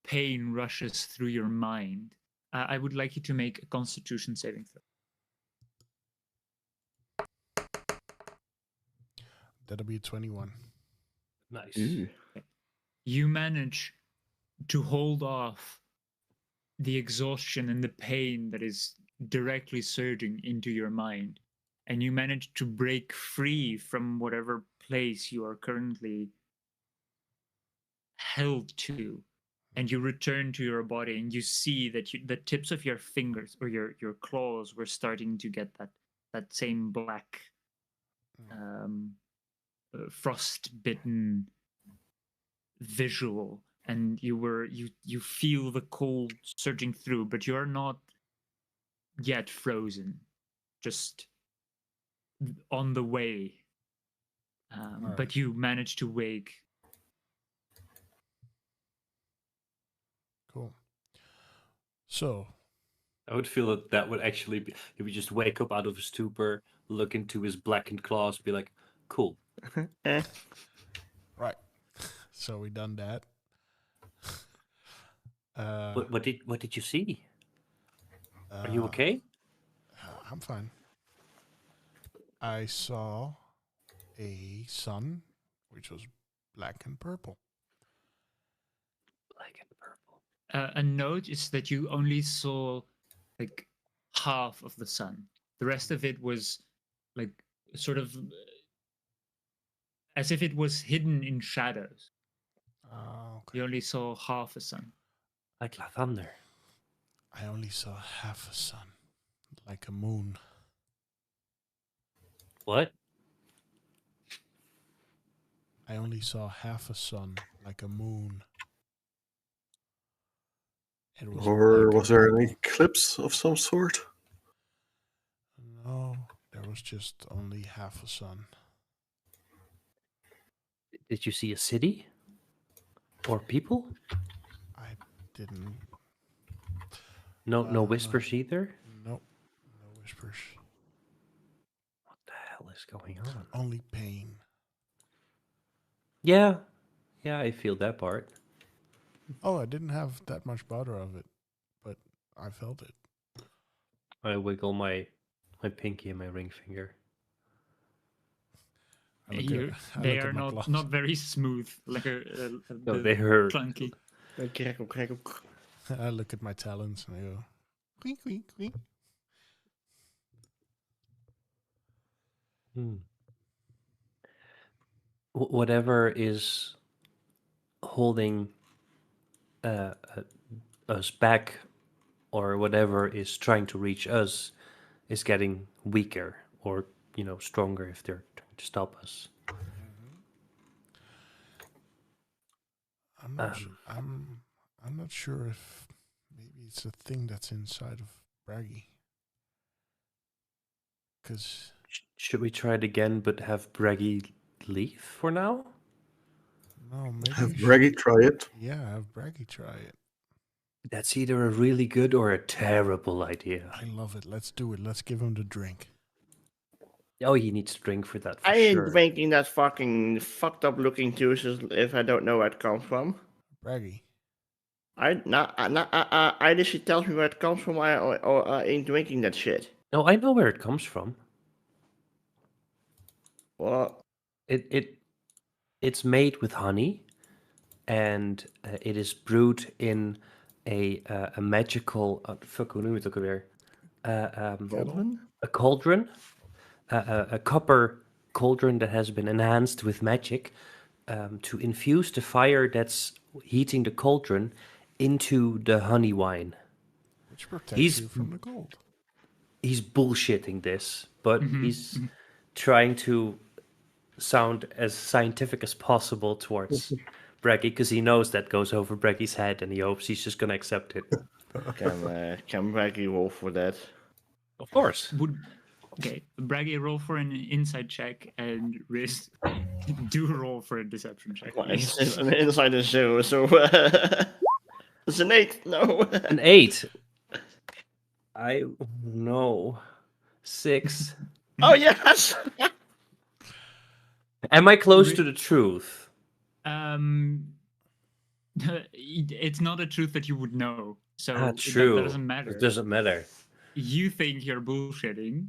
pain rushes through your mind. I would like you to make a Constitution saving throw. That'll be 21. Nice. You manage to hold off the exhaustion and the pain that is directly surging into your mind. And you manage to break free from whatever place you are currently held to. And you return to your body, and you see that the tips of your fingers or your claws were starting to get that same black, frost-bitten visual, and you feel the cold surging through, but you're not yet frozen, just on the way. Right. But you manage to wake. Cool. So, I would feel that would actually be. He would just wake up out of a stupor, look into his blackened claws, be like, "Cool." right. So we done that. What did you see? Are you okay? I'm fine. I saw a sun, which was black and purple. Black and purple. A note is that you only saw like half of the sun. The rest of it was like sort of as if it was hidden in shadows. Okay. You only saw half a sun. Like thunder. I only saw half a sun, like a moon. What? I only saw half a sun, like a moon. It was Or black was and there purple. an eclipse of some sort? No, there was just only half a sun. Did you see a city? Or people? I didn't. No whispers either? Nope. No whispers. What the hell is going on? Only pain. Yeah, I feel that part. Oh, I didn't have that much bother of it, but I felt it. I wiggle my pinky and my ring finger. I look at They my are claws. not very smooth, like No, they hurt. clunky. I look at my talons and I go, quink, quink, quink. Whatever is holding us back, or whatever is trying to reach us, is getting weaker, or stronger if they're trying to stop us. I'm not sure if maybe it's a thing that's inside of Braggy. Because Should we try it again, but have Braggy leave for now? no, maybe Have we should- Braggy try it. Yeah, have Braggy try it. That's either a really good or a terrible idea. I love it. Let's do it. Let's give him the drink. Oh, he needs to drink for that. For I ain't sure. drinking that fucking fucked up looking juices if I don't know where it comes from. Braggy. I she tells me where it comes from. I ain't drinking that shit. No, I know where it comes from. What? It's made with honey, and it is brewed in a magical hoe noem je het ook alweer? A cauldron, a copper cauldron that has been enhanced with magic to infuse the fire that's heating the cauldron into the honey wine. Which protects He's- you from the cold. He's bullshitting this, but he's trying to sound as scientific as possible towards Braggy, because he knows that goes over Braggy's head, and he hopes he's just gonna accept it. Can Braggy roll for that? Of course. Okay, Braggy, roll for an insight check, and Riz, do roll for a deception check. Well, it's an inside is 0, so It's an 8. No. An 8. No. 6. Oh yes. Am I close to the truth? It's not a truth that you would know, so True. that doesn't matter. It doesn't matter. You think you're bullshitting,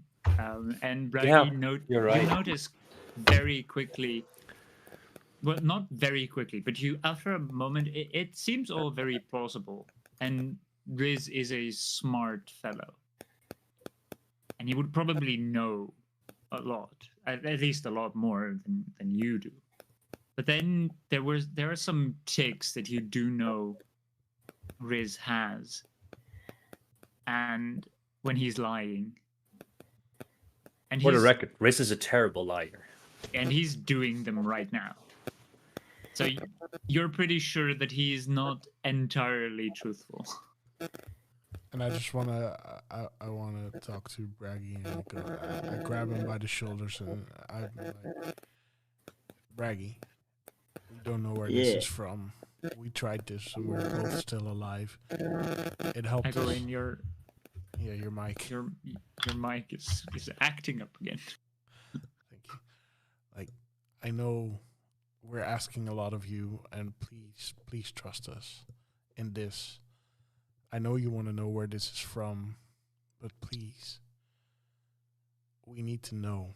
and Braggy, you're right. you notice very quickly. Well, not very quickly, but after a moment, it seems all very plausible. And Riz is a smart fellow, and he would probably know a lot, at least a lot more than you do. But then there are some tics that you do know Riz has, and when he's lying, and For the record, Riz is a terrible liar, and he's doing them right now. So you're pretty sure that he is not entirely truthful. And I just I wanna talk to Braggy, and I grab him by the shoulders, and I'm like, Braggy, we don't know where this is from. We tried this, and we're both still alive. It helped. I go in your mic. Your mic is acting up again. Thank you. Like, I know we're asking a lot of you, and please trust us in this. I know you want to know where this is from, but please, we need to know.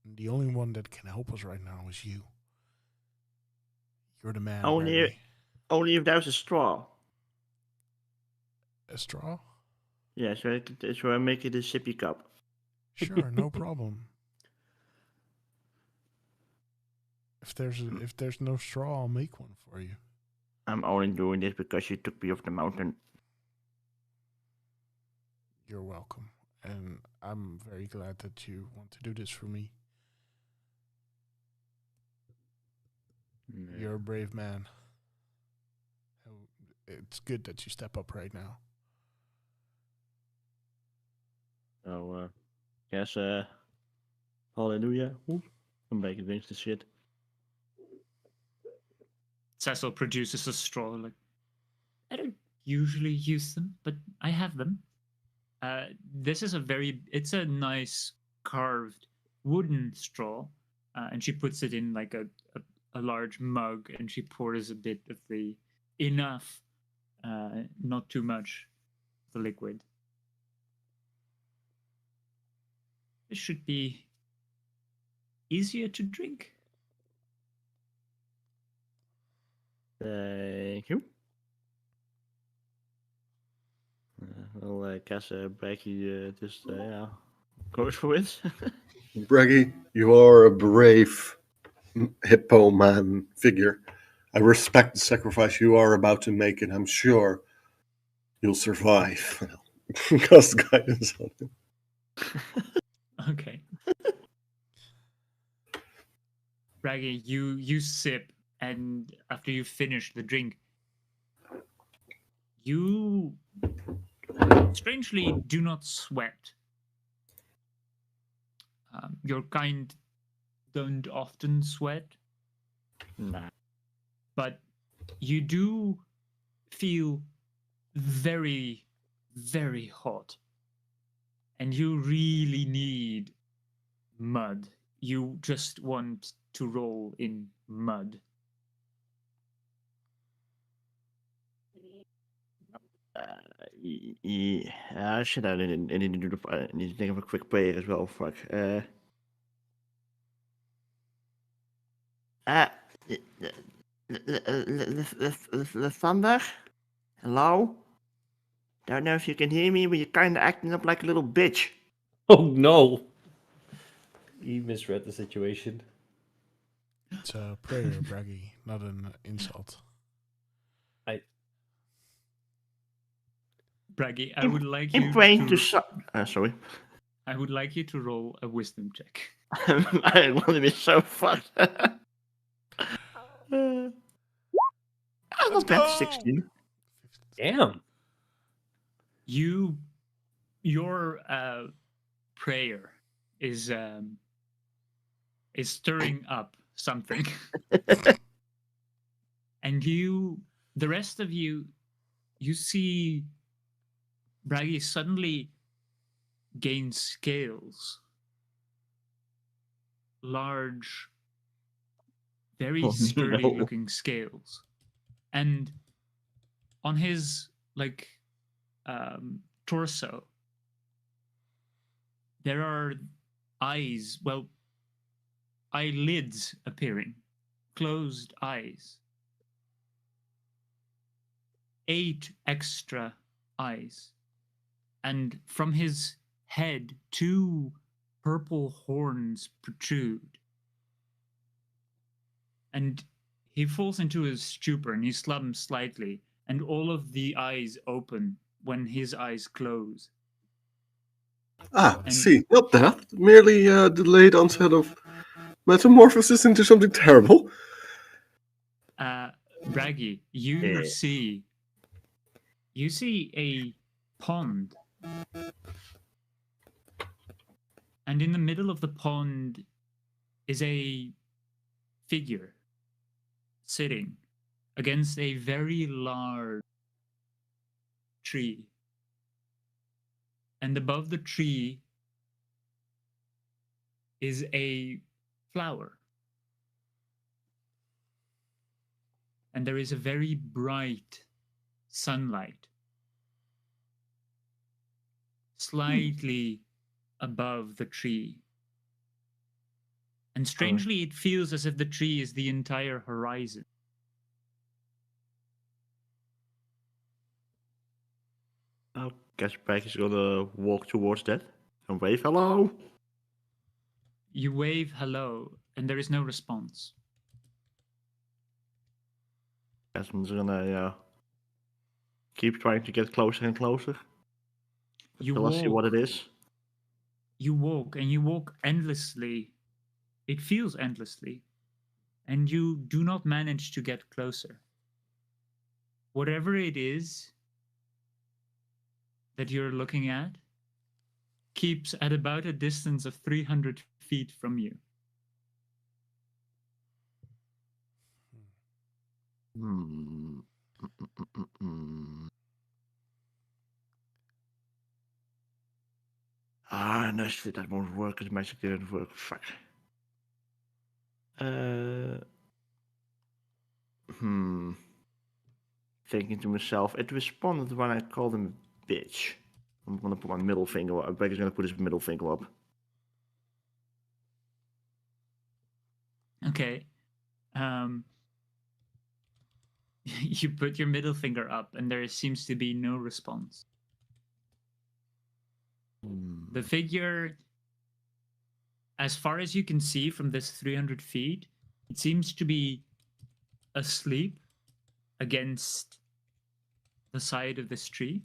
And the only one that can help us right now is you. You're the man. Only if there's a straw. A straw? Yeah, so I make it a sippy cup. Sure, no problem. If there's no straw, I'll make one for you. I'm only doing this because you took me off the mountain. You're welcome. And I'm very glad that you want to do this for me. Yeah. You're a brave man. It's good that you step up right now. So, guess, hallelujah. I'm back against the shit. Cecil produces a straw. Like, I don't usually use them, but I have them. This is it's a nice carved wooden straw, and she puts it in like a large mug, and she pours a bit of enough, not too much, the liquid. This should be easier to drink. Thank you. Well, I guess Braggy just goes for it. Braggy, you are a brave hippo man figure. I respect the sacrifice you are about to make, and I'm sure you'll survive. Cast guidance on him. Okay. Braggy, you sip, and after you finish the drink, you strangely do not sweat. Your kind don't often sweat. Nah. But you do feel very, very hot. And you really need mud. You just want to roll in mud. Yeah, shit, I need to think of a quick prayer as well. Fuck. The thunder? Hello? Don't know if you can hear me, but you're kinda acting up like a little bitch. Oh no! He misread the situation. It's a prayer, Braggy, not an insult. Braggy, I would like you I'm praying to sorry. I would like you to roll a wisdom check. I want to be so fucked. Not bad, 16. Damn. Your prayer is stirring up something. And the rest of you you see Braggy suddenly gain scales. Large, very sturdy looking scales. And on his torso, there are eyes, eyelids appearing, closed eyes. 8 extra eyes. And from his head, 2 purple horns protrude. And he falls into a stupor and he slumps slightly, and all of the eyes open when his eyes close. See, not death, merely delayed onset of metamorphosis into something terrible. Braggy, you see a pond. And in the middle of the pond is a figure sitting against a very large tree. And above the tree is a flower. And there is a very bright sunlight slightly above the tree. And strangely, it feels as if the tree is the entire horizon. I guess Braggy's gonna walk towards that and wave hello. You wave hello, and there is no response. Guess I'm just gonna keep trying to get closer and closer. Until I see what it is. You walk, and you walk endlessly. It feels endlessly. And you do not manage to get closer. Whatever it is that you're looking at keeps at about a distance of 300 feet from you. No shit, that won't work. The magic didn't work. Fuck. Thinking to myself, it responded when I called him a bitch. I'm gonna put my middle finger up. Braggy's gonna put his middle finger up. Okay. You put your middle finger up, and there seems to be no response. The figure, as far as you can see from this 300 feet, it seems to be asleep against the side of this tree.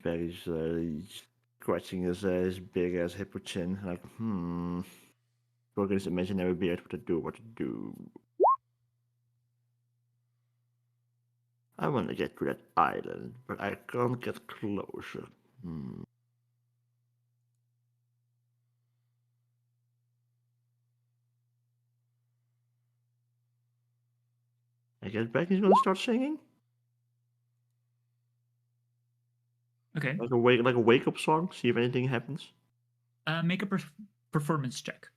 Barry's scratching his big ass hippo chin, like, Working his imaginary beard, what to do. I want to get to that island, but I can't get closer. I guess Becky's gonna start singing. Okay. Like a wake up song. See if anything happens. Make a performance check.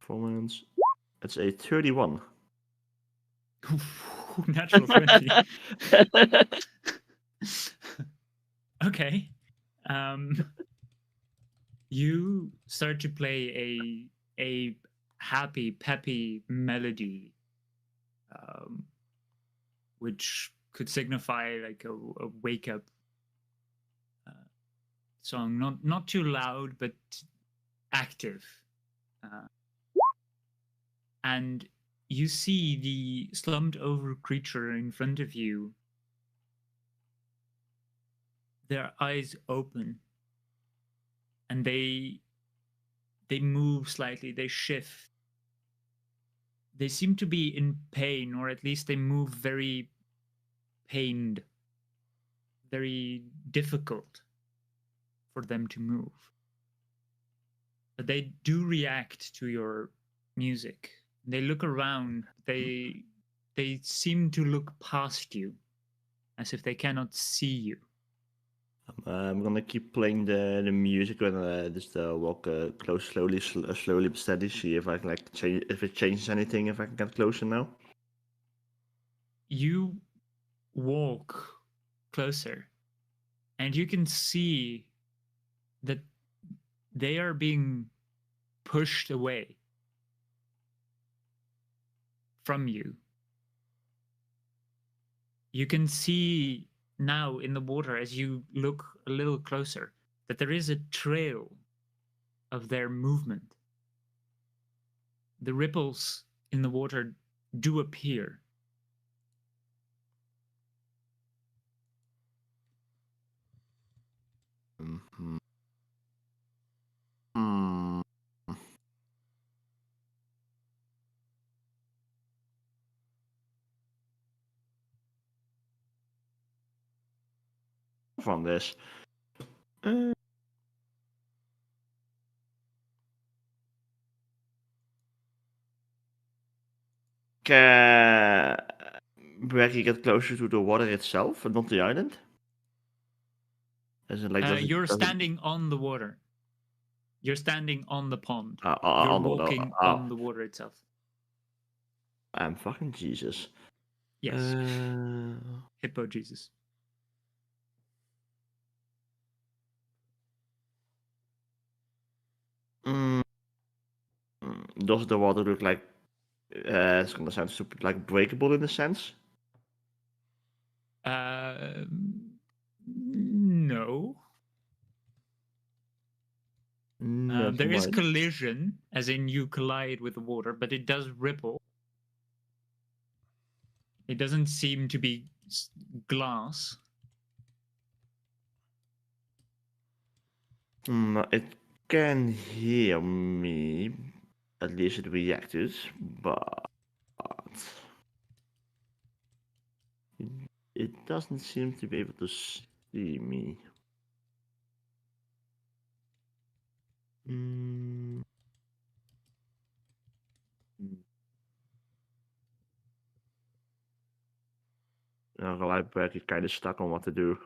Performance. It's a 31. Natural 20. Okay. You start to play a happy, peppy melody, which could signify like a wake up song. Not too loud, but active. And you see the slumped over creature in front of you. Their eyes open, and they move slightly, they shift. they seem to be in pain, or at least they move very pained, very difficult for them to move. But they do react to your music. They look around. They seem to look past you, as if they cannot see you. I'm gonna keep playing the music and just walk close, slowly but steady. See if I can like change, if it changes anything. If I can get closer now. You walk closer, and you can see that they are being pushed away from you. You can see now in the water, as you look a little closer, that there is a trail of their movement. The ripples in the water do appear. Mm-hmm. Mm. From this. Can Braggy get closer to the water itself and not the island? As in, like, You're standing on the water. You're standing on the pond. You're on the walking on the water itself. I'm fucking Jesus. Yes. Hippo Jesus. Does the water look like it's gonna sound stupid, like breakable in a sense? No. There is collision, as in you collide with the water, but it does ripple. It doesn't seem to be glass. It can hear me. At least it reacted, but it doesn't seem to be able to see me. Gelijk kind of stuck on what to do.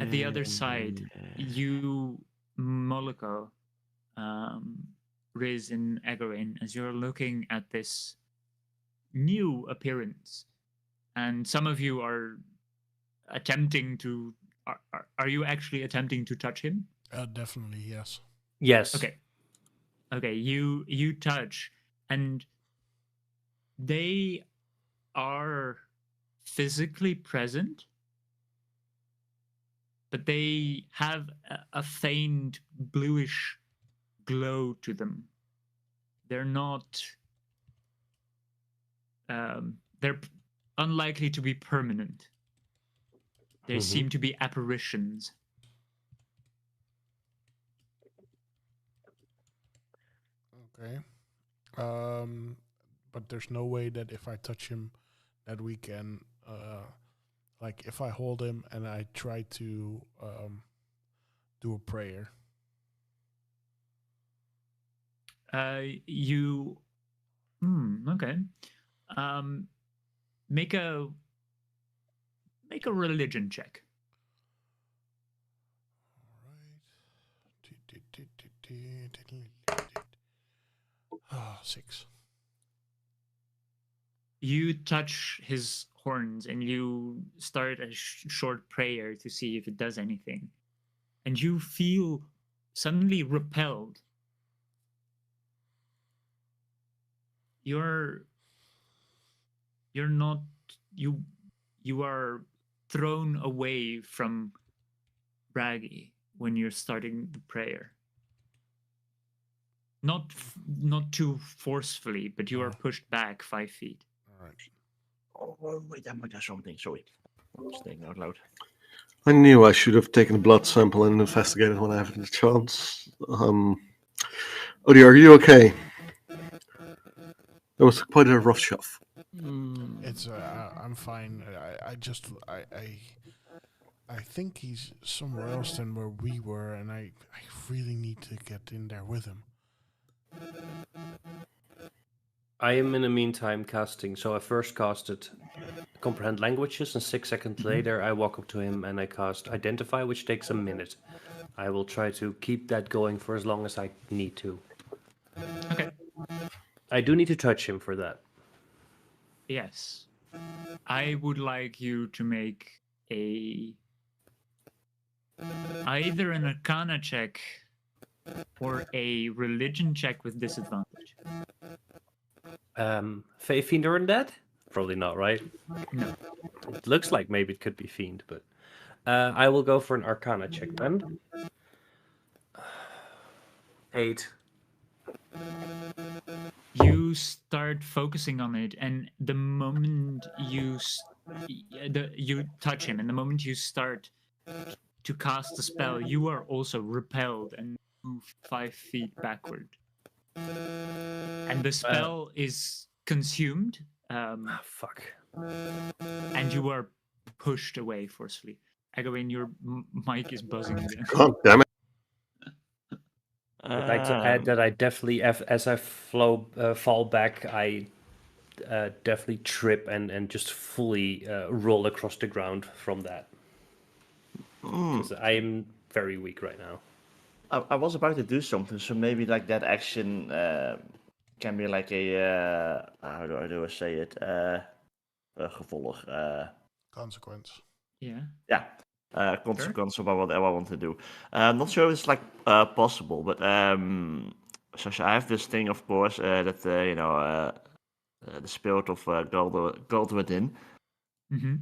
At the other side, you, Moloko, Riz, and Egoin, as you're looking at this new appearance, and some of you are attempting to. Are you actually attempting to touch him? Definitely, yes. Yes. Okay. You touch, and they are physically present, but they have a faint bluish glow to them. They're not. They're unlikely to be permanent. They seem to be apparitions. Okay. But there's no way that if I touch him, that we can, like, if I hold him and I try to do a prayer. You. Okay. Make a religion check. All right. 6. You touch his horns and you start a short prayer to see if it does anything. And you feel suddenly repelled. You're not, you are thrown away from Braggy when you're starting the prayer. Not too forcefully, but you are pushed back 5 feet. All right. Oh, wait, I might have something. Sorry. I'm staying out loud. I knew I should have taken a blood sample and investigated when I had the chance. Odie, are you okay? That was quite a rough shove. It's I'm fine. I think he's somewhere else than where we were, and I really need to get in there with him. I am in the meantime casting. So I first casted Comprehend Languages, and 6 seconds later I walk up to him and I cast Identify, which takes a minute. I will try to keep that going for as long as I need to. Okay. I do need to touch him for that. Yes. I would like you to make either an Arcana check or a religion check with disadvantage. Fiend or Undead? Probably not, right? No. It looks like maybe it could be Fiend, but I will go for an Arcana check then. 8. You start focusing on it, and the moment you touch him, and the moment you start to cast the spell, you are also repelled and move 5 feet backward. And the spell is consumed. Fuck. And you are pushed away forcefully. Egwene, your mic is buzzing again. God damn it. I'd like to add that I definitely, as I fall back, I definitely trip and just fully roll across the ground from that. Because I'm very weak right now. I was about to do something, so maybe like that action can be like a how do I say it? Gevolg. Consequence. Yeah. Yeah. Consequence about whatever I want to do. I'm not sure if it's like possible, but so I have this thing, of course, that the spirit of God within. Mm-hmm.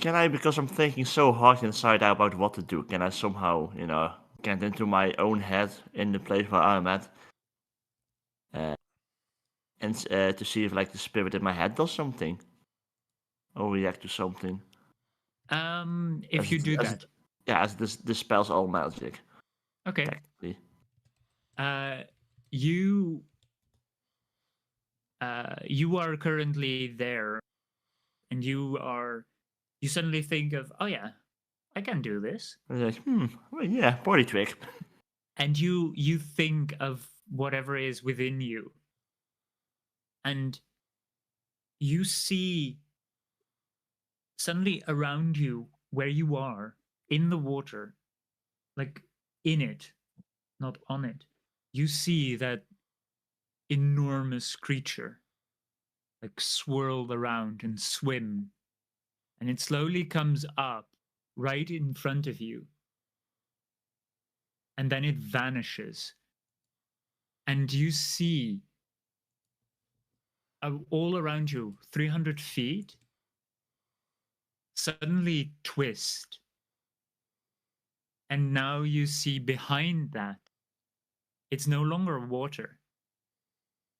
Can I, because I'm thinking so hard inside out about what to do, can I somehow, get into my own head in the place where I'm at, and to see if like the spirit in my head does something or react to something? If you do that. As this spell's all magic. Okay. Technically. You are currently there, and you suddenly think of, oh yeah, I can do this. Like, well, yeah, body trick. And you think of whatever is within you, and you see suddenly around you where you are in the water, like in it, not on it, you see that enormous creature like swirl around and swim, and it slowly comes up right in front of you, and then it vanishes, and you see all around you 300 feet suddenly twist, and now you see behind that it's no longer water,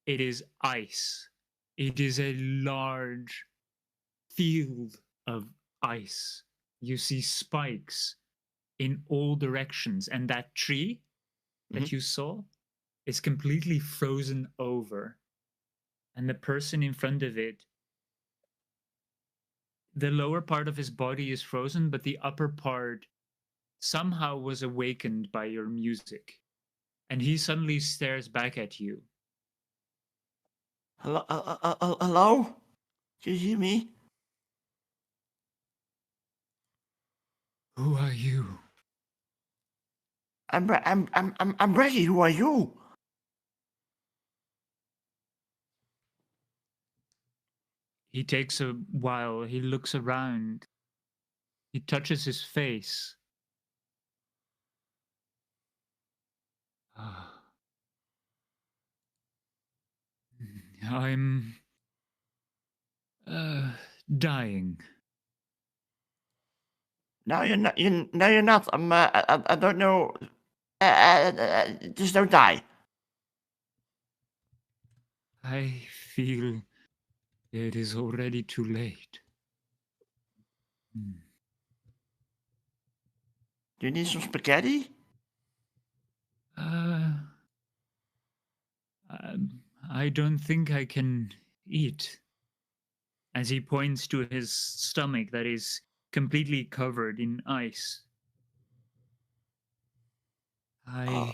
it is ice. It is a large field of ice. You see spikes in all directions, and that tree that you saw is completely frozen over, and the person in front of it, the lower part of his body is frozen, but the upper part somehow was awakened by your music, and he suddenly stares back at you. Hello? Hello? Can you hear me? Who are you? I'm Reggie. Who are you? He takes a while. He looks around. He touches his face. I'm dying. No, you're not. No, you're not. I don't know. Just don't die. I feel it is already too late. Do you need some spaghetti? I don't think I can eat. As he points to his stomach that is completely covered in ice. I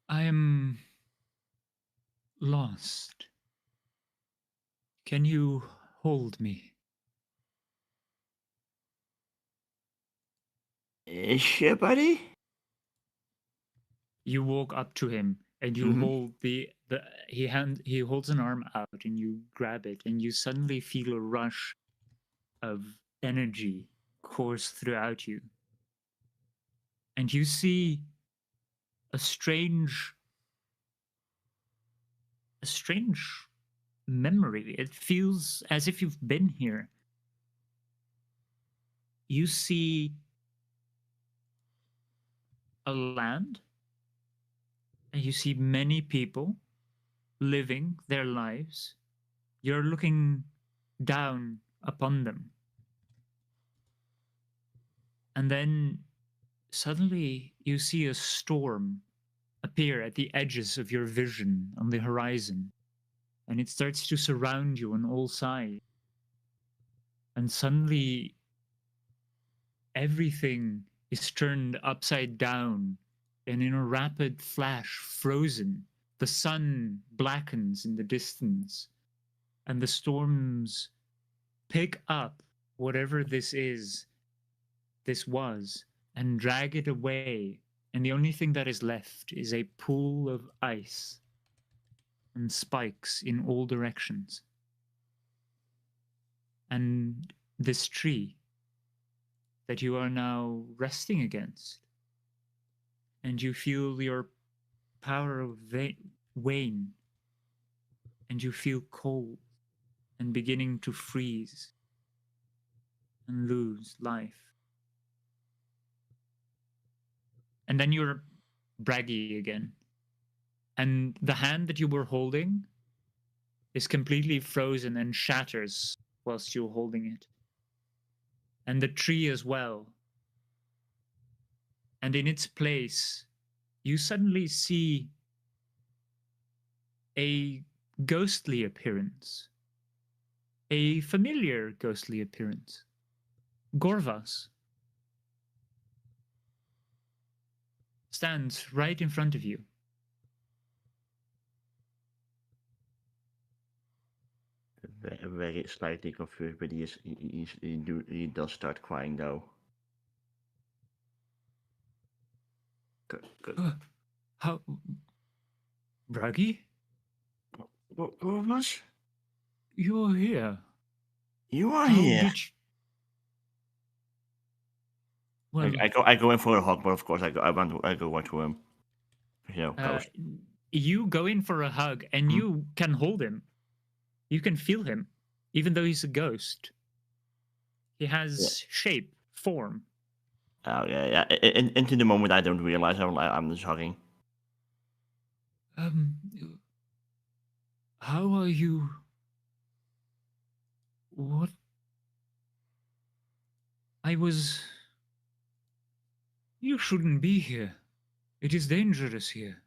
am lost. Can you hold me? Sure, buddy. You walk up to him and you hold he holds an arm out and you grab it and you suddenly feel a rush of energy course throughout you. And you see a strange memory. It feels as if you've been here. You see a land, and you see many people living their lives. You're looking down upon them. And then suddenly you see a storm appear at the edges of your vision on the horizon. And it starts to surround you on all sides. And suddenly everything is turned upside down and in a rapid flash frozen. The sun blackens in the distance and the storms pick up whatever this was, and drag it away. And the only thing that is left is a pool of ice and spikes in all directions. And this tree that you are now resting against, and you feel your power wane, and you feel cold and beginning to freeze and lose life. And then you're braggy again. And the hand that you were holding is completely frozen and shatters whilst you're holding it. And the tree as well. And in its place, you suddenly see a ghostly appearance. A familiar ghostly appearance. Gorvas stands right in front of you. Very slightly confused, but he does start crying though. Good. How, Bragi? What was? You're here. You are How here. did you... Well, I go in for a hug, but of course I go right to him. You know, ghost. you go in for a hug and you can hold him. You can feel him, even though he's a ghost. He has shape, form. Oh yeah. Into the moment, I don't realize I'm just hugging. How are you? What? You shouldn't be here. It is dangerous here.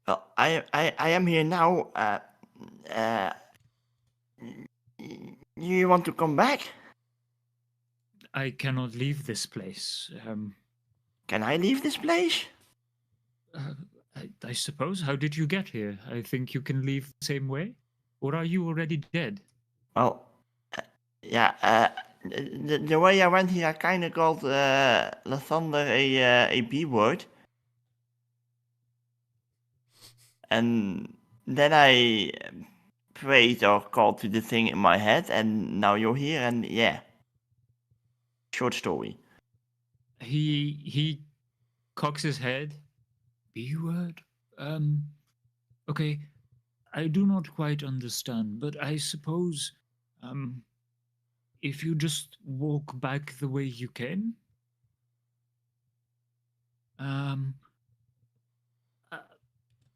Well, I am here now. You want to come back? I cannot leave this place. Can I leave this place? I suppose. How did you get here? I think you can leave the same way. Or are you already dead? Well, the way I went here, I kind of called Lathander a B word. And then I prayed or called to the thing in my head, and now you're here, and yeah. Short story. He cocks his head. B word? Okay. I do not quite understand, but I suppose, if you just walk back the way you came,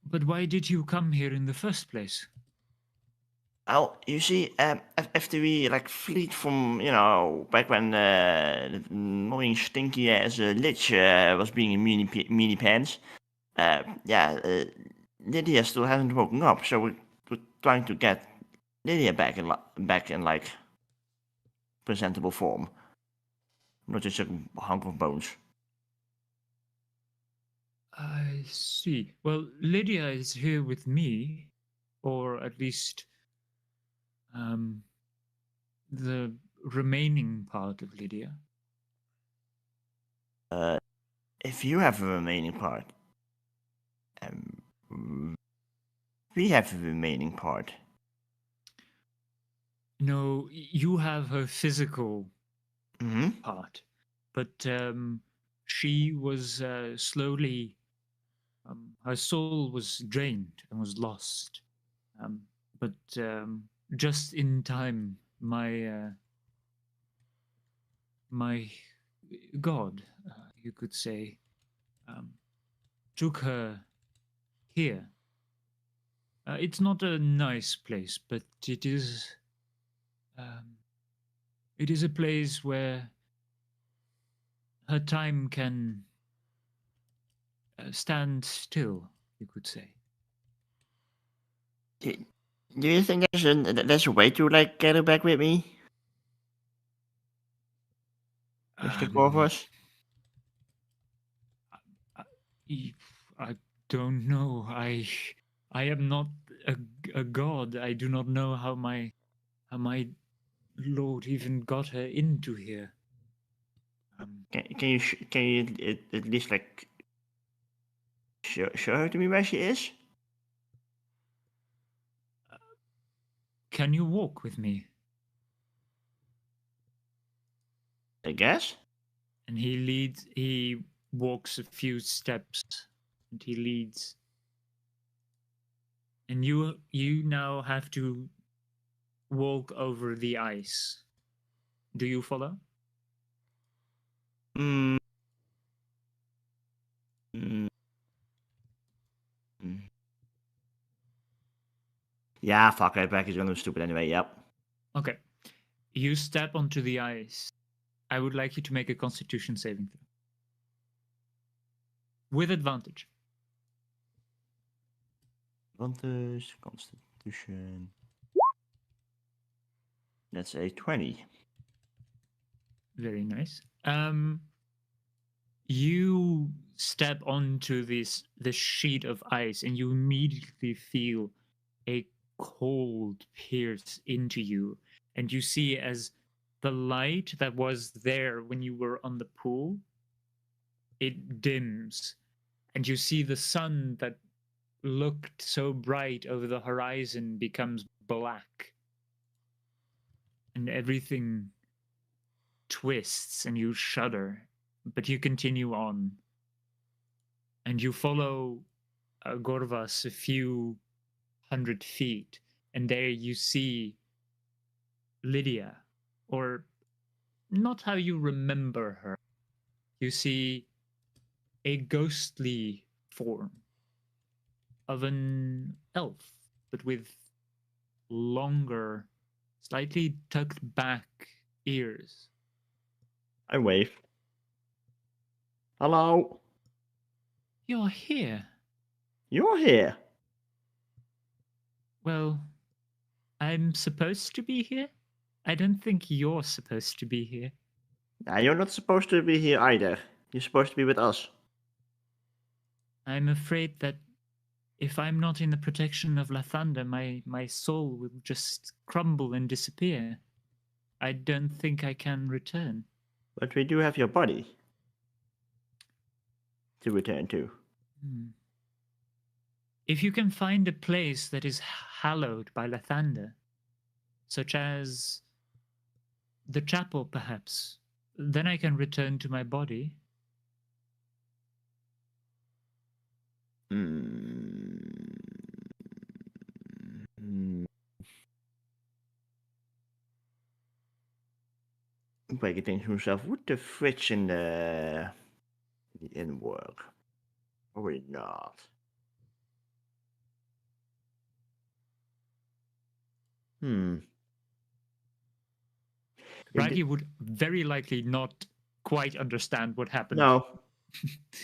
but why did you come here in the first place? Oh, you see, after we like fleet from, back when the annoying stinky ass Lich was being in meanie pants, Lydia still hasn't woken up, so we're trying to get Lydia back in like presentable form, not just a hunk of bones. I see. Well, Lydia is here with me, or at least the remaining part of Lydia. If you have a remaining part, we have a remaining part. No, you have her physical part, but she was slowly. Her soul was drained and was lost, but just in time, my god, you could say, took her here. It's not a nice place, but it is a place where her time can stand still, you could say. Do you think there's a way to like get her back with me, Mr. Corvus? I don't know. I am not a god. I do not know how my lord even got her into here. Can you at least like show her to me where she is? Can you walk with me? I guess. And he walks a few steps and he leads. And you now have to walk over the ice. Do you follow? Mm. Yeah, fuck it. Back is gonna be stupid anyway. Yep. Okay. You step onto the ice. I would like you to make a Constitution saving throw. With advantage. Advantage, Constitution. That's a 20. Very nice. You step onto this sheet of ice and you immediately feel a cold pierce into you, and you see as the light that was there when you were on the pool, it dims, and you see the sun that looked so bright over the horizon becomes black, and everything twists and you shudder, but you continue on. And you follow Gorvas a few 100 feet, and there you see Lydia, or not how you remember her. You see a ghostly form of an elf, but with longer, slightly tucked back ears. I wave. Hello. You're here. You're here. Well, I'm supposed to be here? I don't think you're supposed to be here. Nah, you're not supposed to be here either. You're supposed to be with us. I'm afraid that if I'm not in the protection of Lathander, my soul will just crumble and disappear. I don't think I can return. But we do have your body to return to. If you can find a place that is hallowed by Lathander, such as the chapel perhaps, then I can return to my body. Breaking things to himself. Would the fridge in the inn work? Probably not. Braggy would very likely not quite understand what happened. No.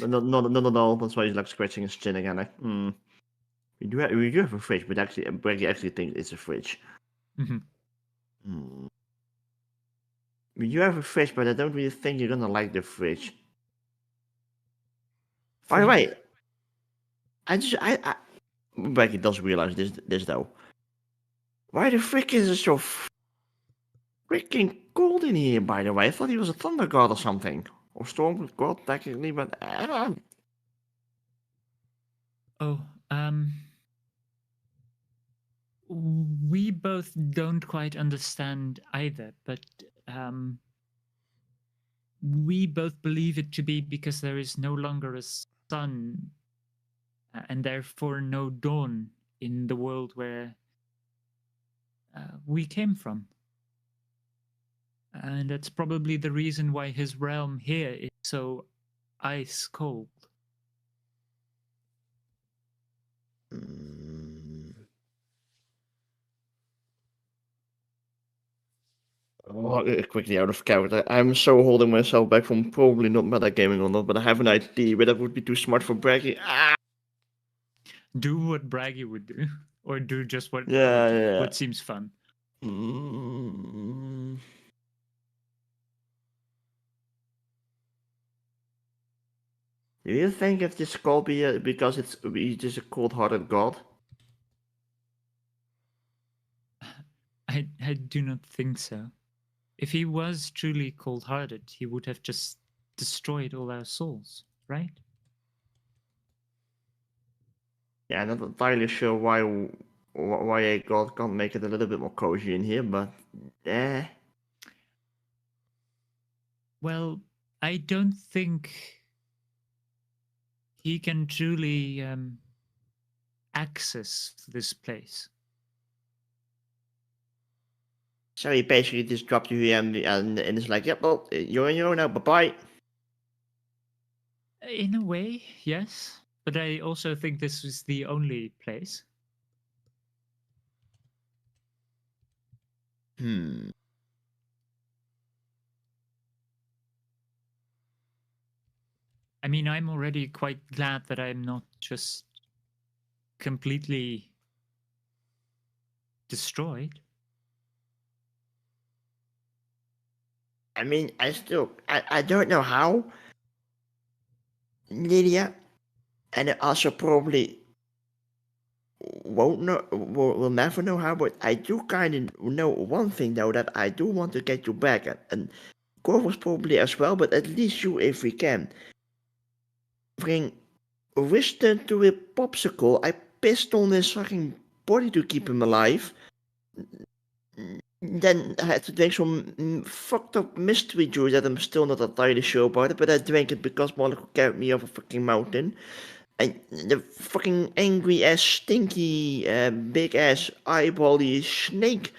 No. That's why he's like scratching his chin again. Like, we do have a fridge, but actually, Braggy actually thinks it's a fridge. We do have a fridge, but I don't really think you're gonna like the fridge. By the way, Braggy does realize this though. Why the frick is it so freaking cold in here? By the way, I thought he was a thunder god or something, or storm god technically, but. We both don't quite understand either, but we both believe it to be because there is no longer a sun and therefore no dawn in the world where we came from. And that's probably the reason why his realm here is so ice cold. Quickly out of character. I'm so holding myself back from probably not metagaming or not, but I have an idea, but that would be too smart for Braggy. Do what Braggy would do, or do just what seems fun. Do you think if this called because he's just a cold-hearted god? I do not think so. If he was truly cold-hearted, he would have just destroyed all our souls, right? Yeah, I'm not entirely sure why a god can't make it a little bit more cozy in here, but Well, I don't think he can truly access this place. So he basically just dropped you here and it's like, yep, well, you're on your own now, bye-bye. In a way, yes. But I also think this is the only place. I mean, I'm already quite glad that I'm not just completely destroyed. I mean, I don't know how, Lydia, and I also probably won't know, will never know how, but I do kind of know one thing though, that I do want to get you back, and Corvus probably as well, but at least you if we can. Bring Wiston to a popsicle. I pissed on his fucking body to keep him alive. Then I had to drink some fucked up mystery juice that I'm still not entirely sure about it, but I drank it because Monaco carried me off a fucking mountain. And the fucking angry ass, stinky, big ass, eyebally snake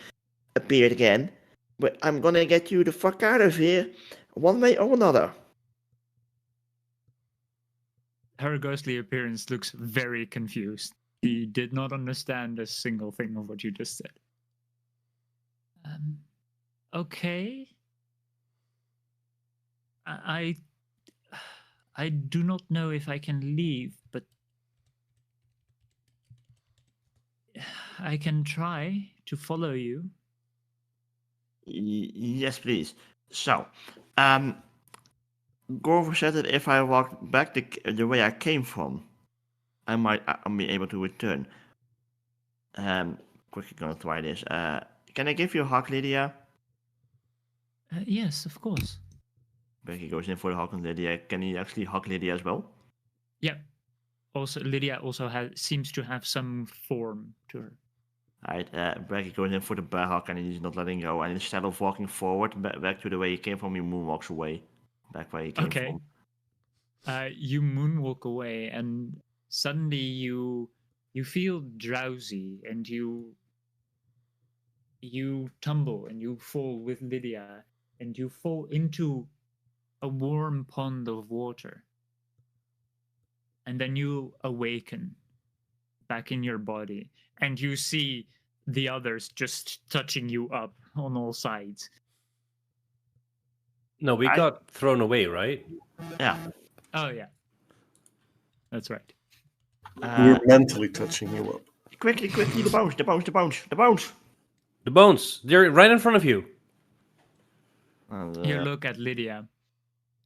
appeared again. But I'm gonna get you the fuck out of here, one way or another. Her ghostly appearance looks very confused. He did not understand a single thing of what you just said. Okay. I do not know if I can leave, but I can try to follow you. Yes, please. So, Grover said that if I walked back the way I came from, I'll be able to return. Quickly gonna try this. Can I give you a hug, Lydia? Yes, of course. Becky goes in for the hug on Lydia. Can he actually hug Lydia as well? Yeah. Also, Lydia also seems to have some form to her. Alright, Becky goes in for the bear hug and he's not letting go. And instead of walking forward back to the way he came from, he moonwalks away. Back where he came from. You moonwalk away and suddenly you feel drowsy and you tumble and you fall with Lydia and you fall into a warm pond of water. And then you awaken back in your body and you see the others just touching you up on all sides. No, we got thrown away, right? Yeah. Oh yeah, that's right. We're mentally touching you up. Quickly, the bones, the bones, the bones, the bones. The bones, they're right in front of you. You look at Lydia,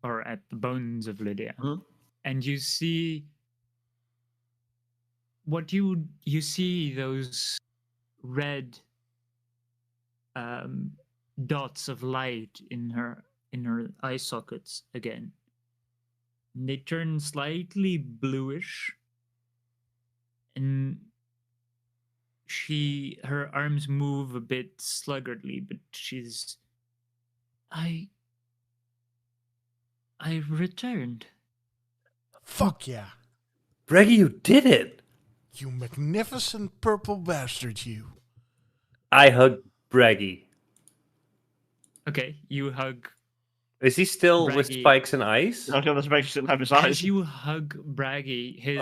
or at the bones of Lydia, and you see what you see those red dots of light in her eye sockets again. And they turn slightly bluish, and her arms move a bit sluggardly, but she's I returned. Fuck yeah. Breggy, you did it. You magnificent purple bastard, you. I hug Breggy. Okay, you hug. Is he still with Braggy. spikes and ice? I was going to make sure have his As eyes. you hug Braggy, his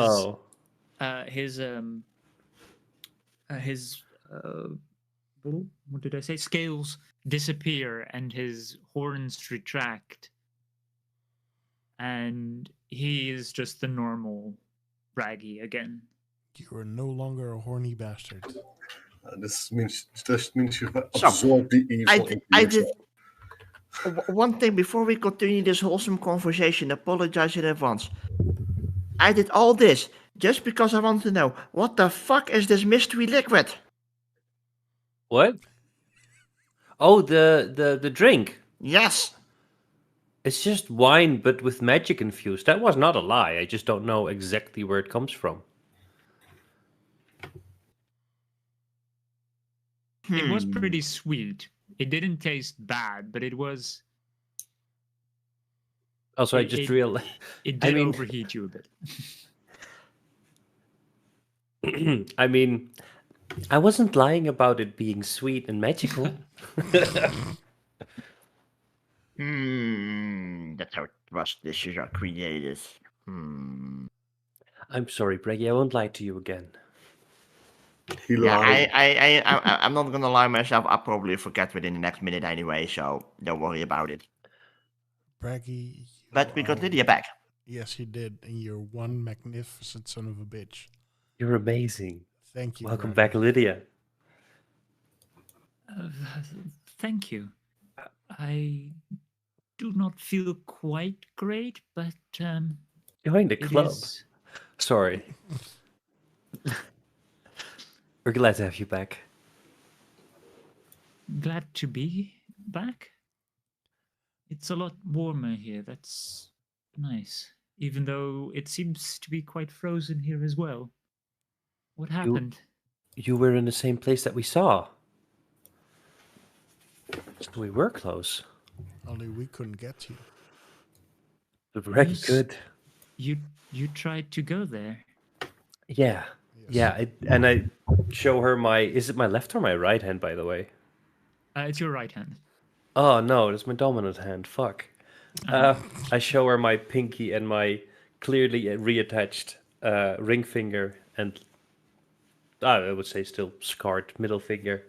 what did I say? Scales disappear and his horns retract, and he is just the normal Braggy again. You are no longer a horny bastard. This means you absorb the evil into I yourself. did. One thing before we continue this wholesome conversation, apologize in advance. I did all this just because I want to know what the fuck is this mystery liquid? What? Oh, the drink. Yes. It's just wine, but with magic infused. That was not a lie. I just don't know exactly where it comes from. It was pretty sweet. It didn't taste bad, but it was. Also, I just realized. It did overheat you a bit. I mean, I wasn't lying about it being sweet and magical. That's how trust dishes are created. I'm sorry, Breggy. I won't lie to you again. He Yeah, lied. I'm not gonna lie myself. I'll probably forget within the next minute anyway, so don't worry about it. Braggy. But we got Lydia back. Yes, you did. And you're one magnificent son of a bitch. You're amazing. Thank you. Welcome Braggy. back, Lydia. Thank you. I do not feel quite great, but Join the it club. is- Sorry. We're glad to have you back. glad to be back. It's a lot warmer here. That's nice. Even though it seems to be quite frozen here as well. What happened? You were in the same place that we saw. So we were close. Only we couldn't get to you. But Breggy Yes. could. You tried to go there. Yeah. Yes. Yeah, I show her my... Is it my left or my right hand, by the way? It's your right hand. Oh, no, that's my dominant hand. Fuck. I show her my pinky and my clearly reattached ring finger and I would say still scarred middle finger.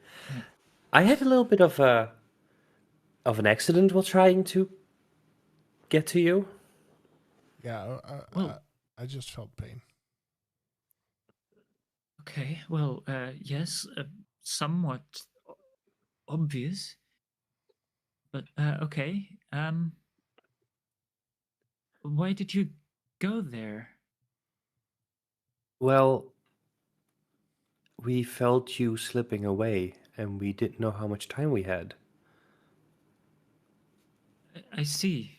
I had a little bit of an accident while trying to get to you. Yeah, Well- I just felt pain. Okay, well, yes, somewhat obvious. But okay. Why did you go there? Well, we felt you slipping away, and we didn't know how much time we had. I see.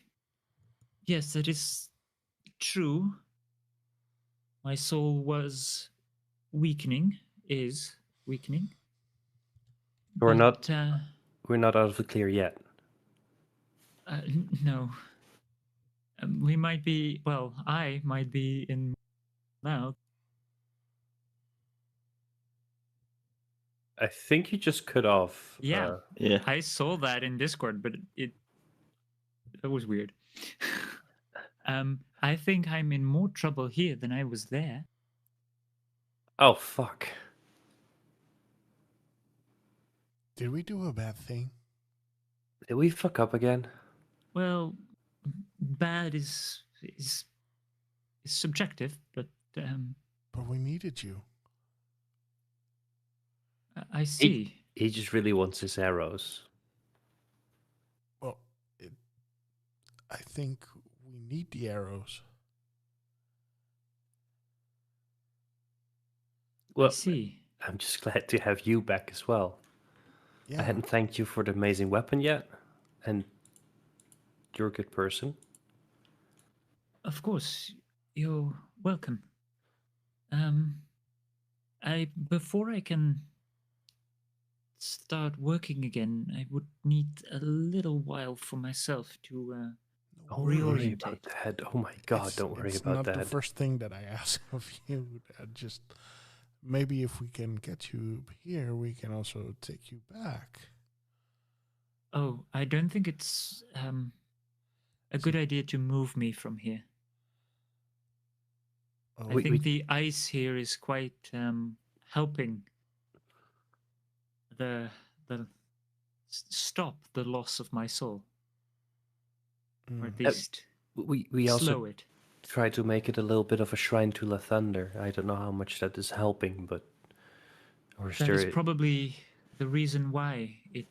Yes, that is true. My soul was weakening, is weakening. We're not- But, We're not out of the clear yet. no. We might be, well, I might be in now. I think you just cut off. Yeah. Yeah. I saw that in Discord, but it was weird. I think I'm in more trouble here than I was there. Oh, fuck. Did we do a bad thing? Did we fuck up again? Well, bad is subjective, but But we needed you. I see. He just really wants his arrows. Well, I think we need the arrows. Well, I see. I'm just glad to have you back as well. Yeah. I hadn't thanked you for the amazing weapon yet, and you're a good person. Of course, you're welcome. Before I can start working again, I would need a little while for myself to Don't worry reorientate. about that. Oh my god, don't worry it's about not that. the first thing that I ask of you. Just maybe if we can get you here, we can also take you back. Oh, I don't think it's a good idea to move me from here. Oh, I think the ice here is quite helping the stop the loss of my soul, or at least we also slow it. try to make it a little bit of a shrine to La Thunder. I don't know how much that is helping, but or That is probably the reason why it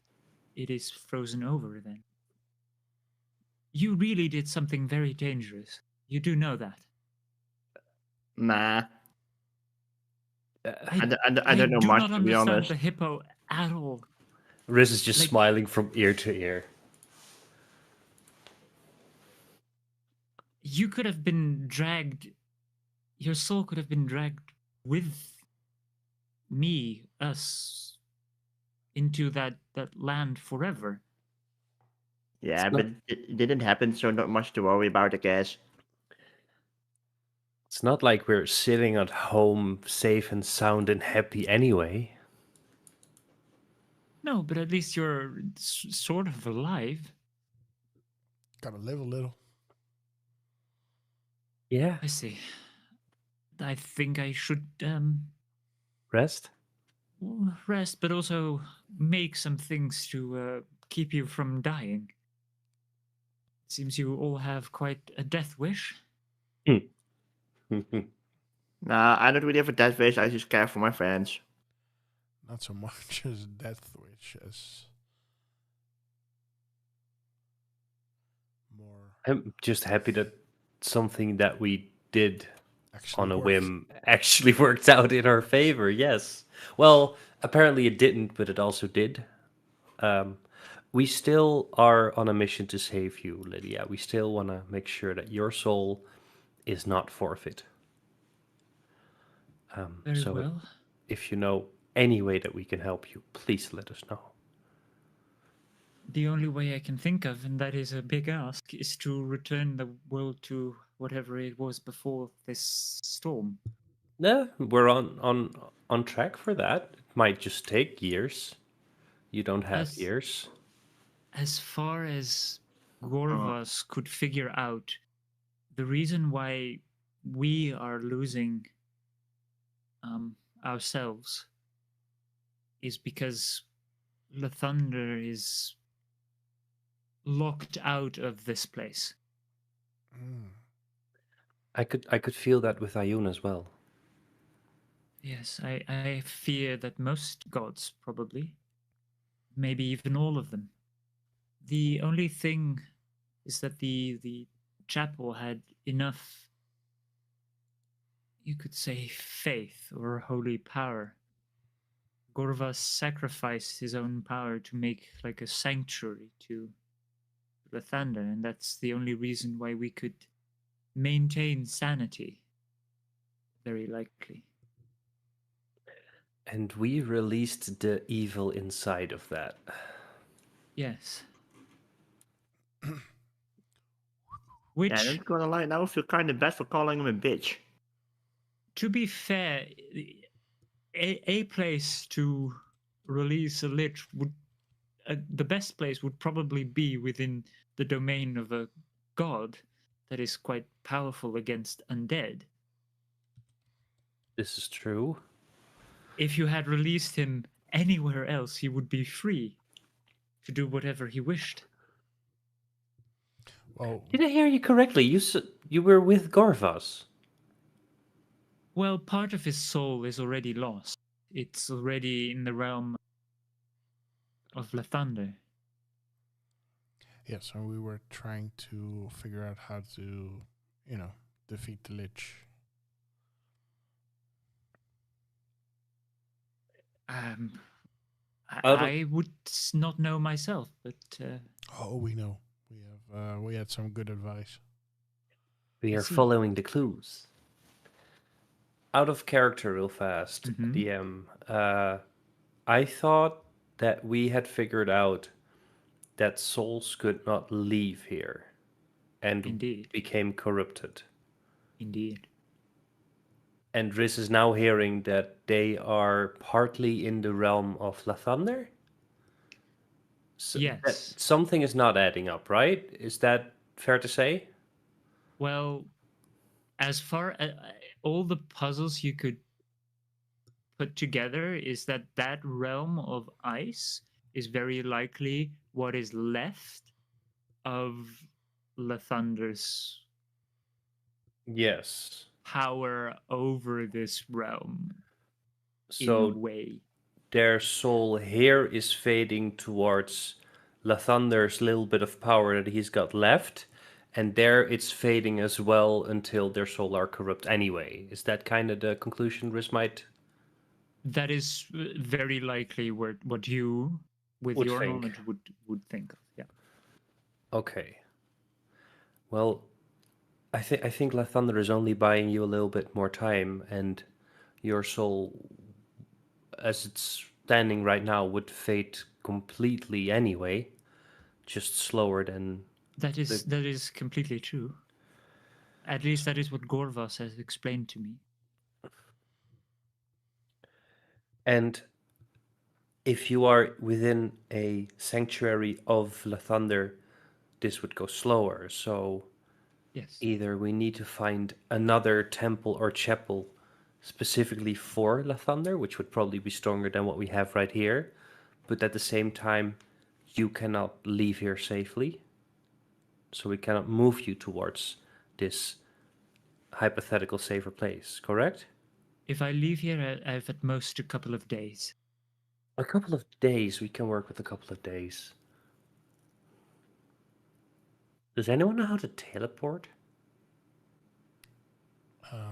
is frozen over. Then you really did something very dangerous. You do know that. Nah. I don't know do much, not to be understand honest. the hippo at all. Riz is just like- smiling from ear to ear. You could have been dragged. Your soul could have been dragged with us into that land forever. Yeah, It's but it didn't happen, so not much to worry about, I guess. It's not like we're sitting at home safe and sound and happy anyway. No, but at least you're sort of alive. Gotta live a little. Yeah. I see. I think I should Rest? rest, but also make some things to keep you from dying. Seems you all have quite a death wish. Nah, I don't really have a death wish, I just care for my friends. Not so much as death wish as more I'm just happy that something that we did actually on a worked. whim actually worked out in our favor, yes. Well, apparently it didn't, but it also did. We still are on a mission to save you, Lydia. We still want to make sure that your soul is not forfeit. Very so well. if you know any way that we can help you, please let us know. The only way I can think of, and that is a big ask, is to return the world to whatever it was before this storm. Yeah, we're on track for that. It might just take years. You don't have years. As far as Gorvas could figure out, the reason why we are losing ourselves is because Lathunder is locked out of this place. I could feel that with Ayun as well. Yes, I fear that most gods probably, maybe even all of them. The only thing is that the chapel had enough, you could say, faith or holy power. Gorvas sacrificed his own power to make like a sanctuary to Lathander, and that's the only reason why we could maintain sanity, very likely. And we released the evil inside of that. Yes. Which, Yeah, I'm not gonna lie, now I feel kind of bad for calling him a bitch. to be fair, a place to release a lich would, the best place would probably be within the domain of a god that is quite powerful against undead. This is true. If you had released him anywhere else, he would be free to do whatever he wished. Well, Did I hear you correctly? You were with Gorvas. Well, part of his soul is already lost. It's already in the realm of Lathander. yes, and we were trying to figure out how to, defeat the Lich. I would not know myself, but Oh, we know. We had some good advice. We I are see. following the clues. Out of character, real fast, Mhm. DM. I thought that we had figured out that souls could not leave here, and Indeed. became corrupted. Indeed. And Riz is now hearing that they are partly in the realm of Lathander. So Yes. something is not adding up, right? Is that fair to say? Well, as far as all the puzzles you could put together is that realm of ice is very likely what is left of Lathander's Yes. power over this realm in a So way. their soul here is fading towards Lathander's little bit of power that he's got left, and there it's fading as well until their soul are corrupt anyway. Is that kind of the conclusion Riz might That is very likely what you, with Would your think. knowledge, would think of. Yeah. Okay. Well, I think Lathander is only buying you a little bit more time, and your soul, as it's standing right now, would fade completely anyway, just slower than. That is completely true. At least that is what Gorvas has explained to me. And if you are within a sanctuary of Lathander, this would go slower. So Yes. either we need to find another temple or chapel specifically for Lathander, which would probably be stronger than what we have right here, but at the same time, you cannot leave here safely. So we cannot move you towards this hypothetical safer place, correct? If I leave here, I have at most a couple of days. A couple of days, we can work with a couple of days. Does anyone know how to teleport?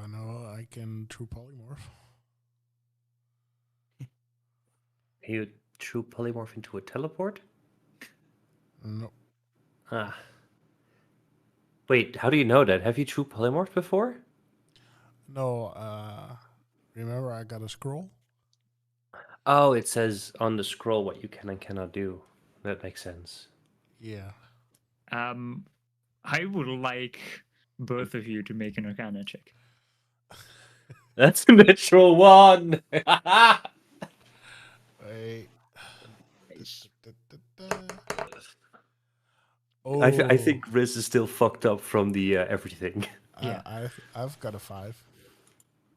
No, I can true polymorph. You true polymorph into a teleport? No. Ah. Wait, how do you know that? Have you true polymorphed before? No, remember I got a scroll? Oh, it says on the scroll what you can and cannot do. That makes sense. Yeah. I would like both of you to make an Arcana check. That's a natural one! Wait. I think Riz is still fucked up from the everything. Yeah. I've got a 5.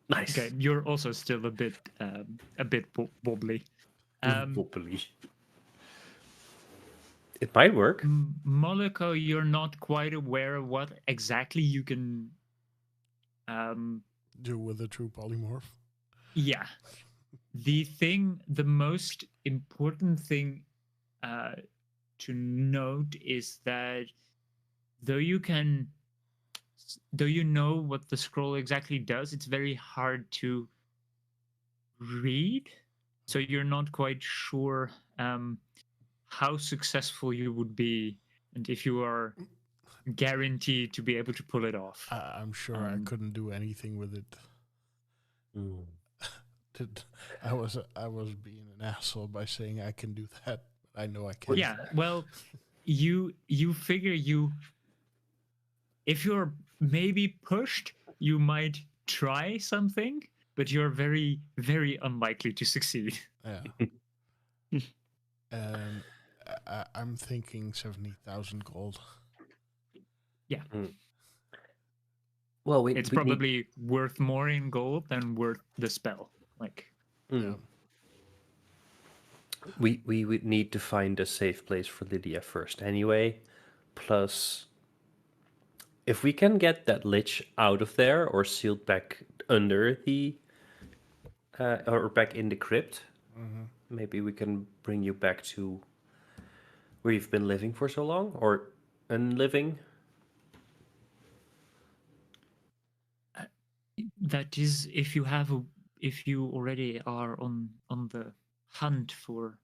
Nice. Okay, you're also still a bit wobbly. Wobbly. It might work. Moloko, you're not quite aware of what exactly you can do with a true polymorph. Yeah. The most important thing to note is that though you know what the scroll exactly does, it's very hard to read. So you're not quite sure how successful you would be and if you are guaranteed to be able to pull it off. I'm sure I couldn't do anything with it. I was being an asshole by saying I can do that. I know I can. Yeah, well, you figure if you're maybe pushed, you might try something, but you're very, very unlikely to succeed. Yeah. I'm thinking 70,000 gold. Yeah. Well, it's probably worth more in gold than worth the spell. Like, Yeah. We would need to find a safe place for Lydia first anyway. Plus, if we can get that lich out of there or sealed back under the or back in the crypt, maybe we can bring you back to where you've been living for so long, or unliving. That is, if you already are on the hunt for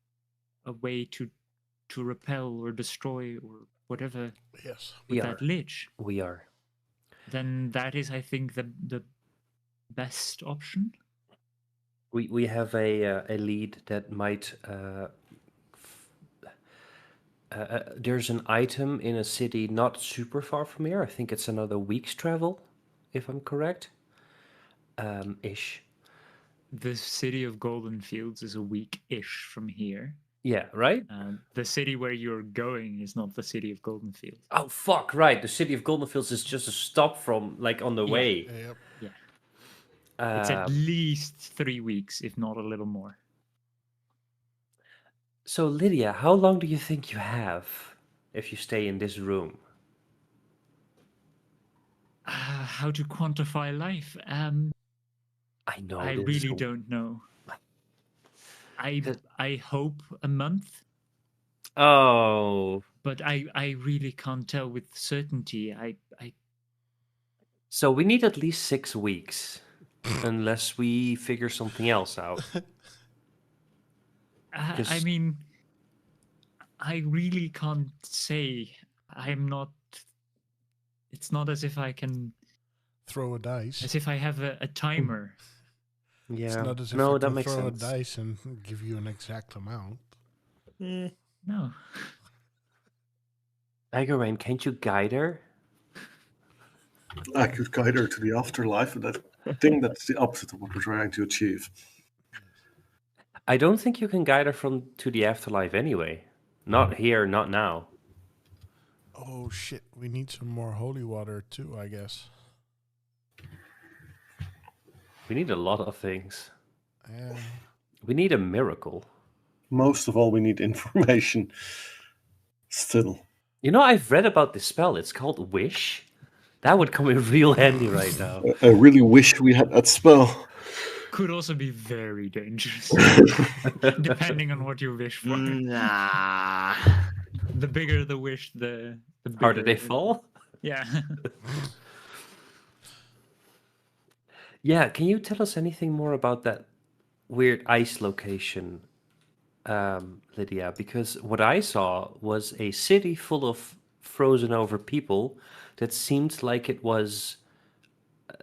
a way to repel or destroy or whatever Yes. with We that are. lich, We are. then that is, I think, the best option. We have a lead that might. There's an item in a city not super far from here. I think it's another week's travel, if I'm correct. Ish. The city of Golden Fields is a week-ish from here. Yeah, right? The city where you're going is not the city of Golden Fields. Oh, fuck, right. The city of Golden Fields is just a stop from, like, on the Yeah. way. Yep. Yeah. It's at least 3 weeks, if not a little more. So, Lydia, how long do you think you have if you stay in this room? How to quantify life? I know. I really don't know. I hope a month, Oh. but I really can't tell with certainty. So we need at least 6 weeks, unless we figure something else out. I mean, I really can't say. I'm not. It's not as if I can Throw a dice. As if I have a timer. Yeah. It's not as if No, I that can makes throw sense. a dice and give you an exact amount. No. Agarain, can't you guide her? I could guide her to the afterlife, but I think that's the opposite of what we're trying to achieve. I don't think you can guide her to the afterlife anyway. Not here, not now. Oh shit, we need some more holy water too, I guess. We need a lot of things. Yeah. We need a miracle. Most of all, we need information. Still. You know, I've read about this spell. It's called Wish. That would come in real handy right now. I really wish we had that spell. Could also be very dangerous, depending on what you wish for. Nah. The bigger the wish, the bigger Harder they fall? Yeah. Yeah, can you tell us anything more about that weird ice location, Lydia? Because what I saw was a city full of frozen over people that seemed like it was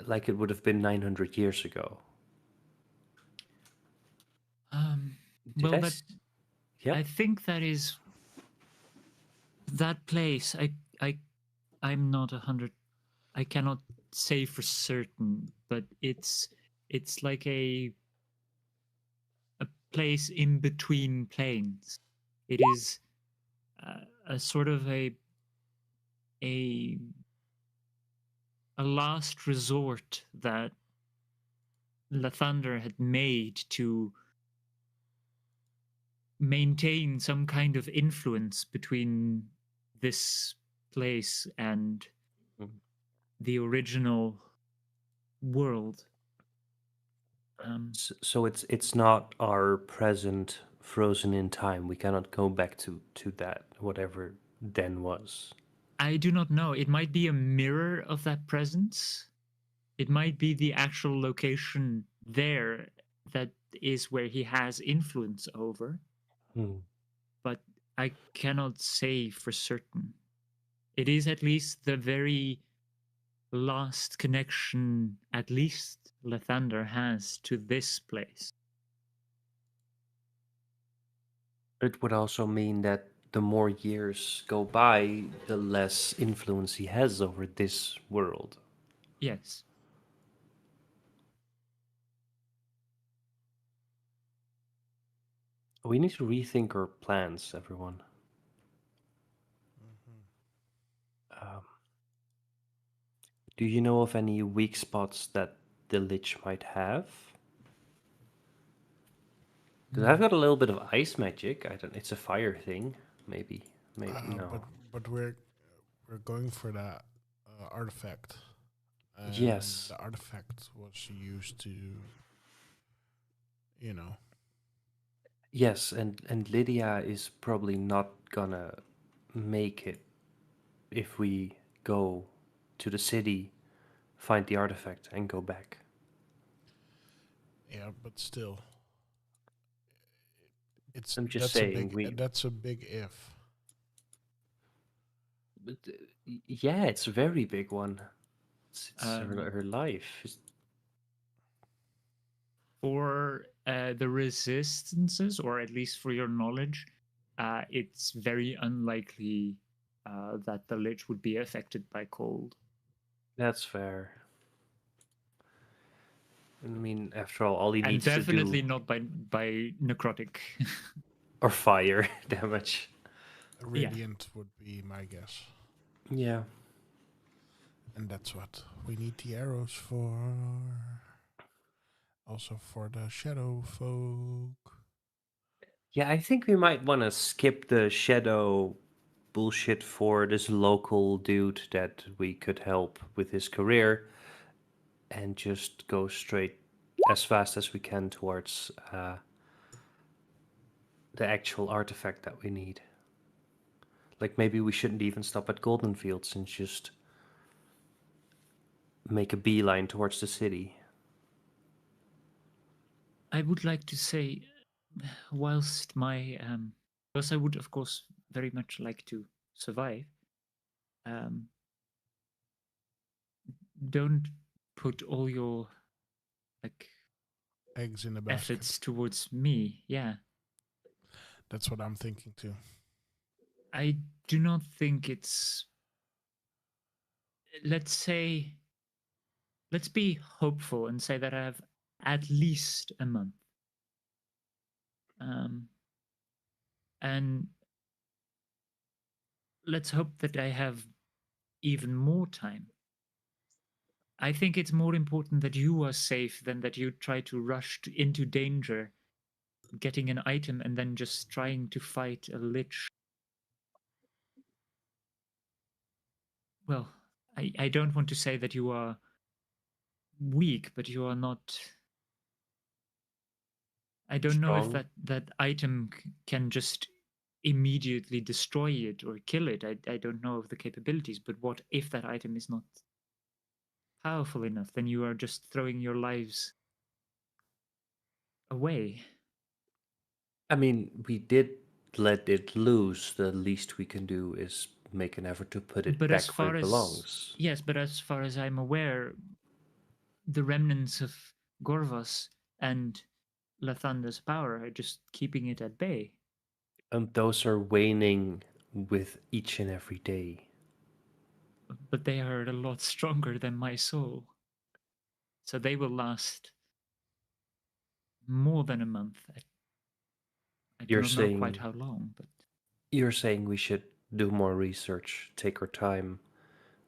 like it would have been 900 years ago. Well, I that s- Yep. I think that is that place. I'm not 100. I cannot say for certain, but it's like a place in between planes. It is a sort of a last resort that Lathander had made to maintain some kind of influence between this place and the original world. So it's not our present frozen in time. We cannot go back to that, whatever then was. I do not know. It might be a mirror of that presence. It might be the actual location there that is where he has influence over. But I cannot say for certain. It is at least the very last connection, at least Lathander has to this place. It would also mean that the more years go by, the less influence he has over this world. Yes. We need to rethink our plans, everyone. Do you know of any weak spots that the Lich might have? Because I've got a little bit of ice magic. I don't. It's a fire thing. Maybe. Maybe no. But we're going for that artifact. And Yes. the artifact was used to, you know. Yes, and Lydia is probably not gonna make it if we go to the city, find the artifact, and go back. Yeah, but still, I'm just saying that's a big if. But, yeah, it's a very big one. It's her life. For the resistances, or at least for your knowledge, it's very unlikely that the Lich would be affected by cold. That's fair. I mean, after all he And needs to do... definitely not by necrotic. or fire damage. Radiant would be my guess. Yeah. And that's what we need the arrows for. Also for the shadow folk. Yeah, I think we might want to skip the shadow bullshit for this local dude that we could help with his career and just go straight as fast as we can towards the actual artifact that we need. Like, maybe we shouldn't even stop at Golden Fields and just make a beeline towards the city. I would like to say, whilst because I would, of course, very much like to survive, don't put all your eggs in the basket. Efforts towards me. Yeah, that's what I'm thinking too. I do not think it's. Let's be hopeful and say that I have at least a month. And let's hope that I have even more time. I think it's more important that you are safe than that you try to rush into danger, getting an item and then just trying to fight a lich. Well, I don't want to say that you are weak, but you are not. I don't know if that item can just immediately destroy it or kill it. I don't know of the capabilities, but what if that item is not powerful enough? Then you are just throwing your lives away. I mean, we did let it loose. The least we can do is make an effort to put it back where it belongs. Yes, but as far as I'm aware, the remnants of Gorvas and Lathander's power are just keeping it at bay. And those are waning with each and every day. But they are a lot stronger than my soul. So they will last more than a month. I don't know quite how long, but... You're saying we should do more research, take our time,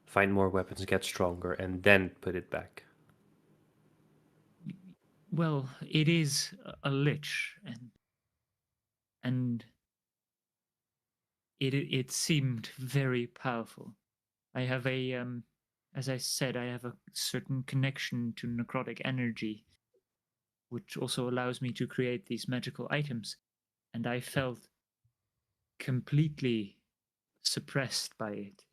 find more weapons, get stronger, and then put it back. Well, it is a lich, and it seemed very powerful. I have as I said, I have a certain connection to necrotic energy, which also allows me to create these magical items, and I felt completely suppressed by it.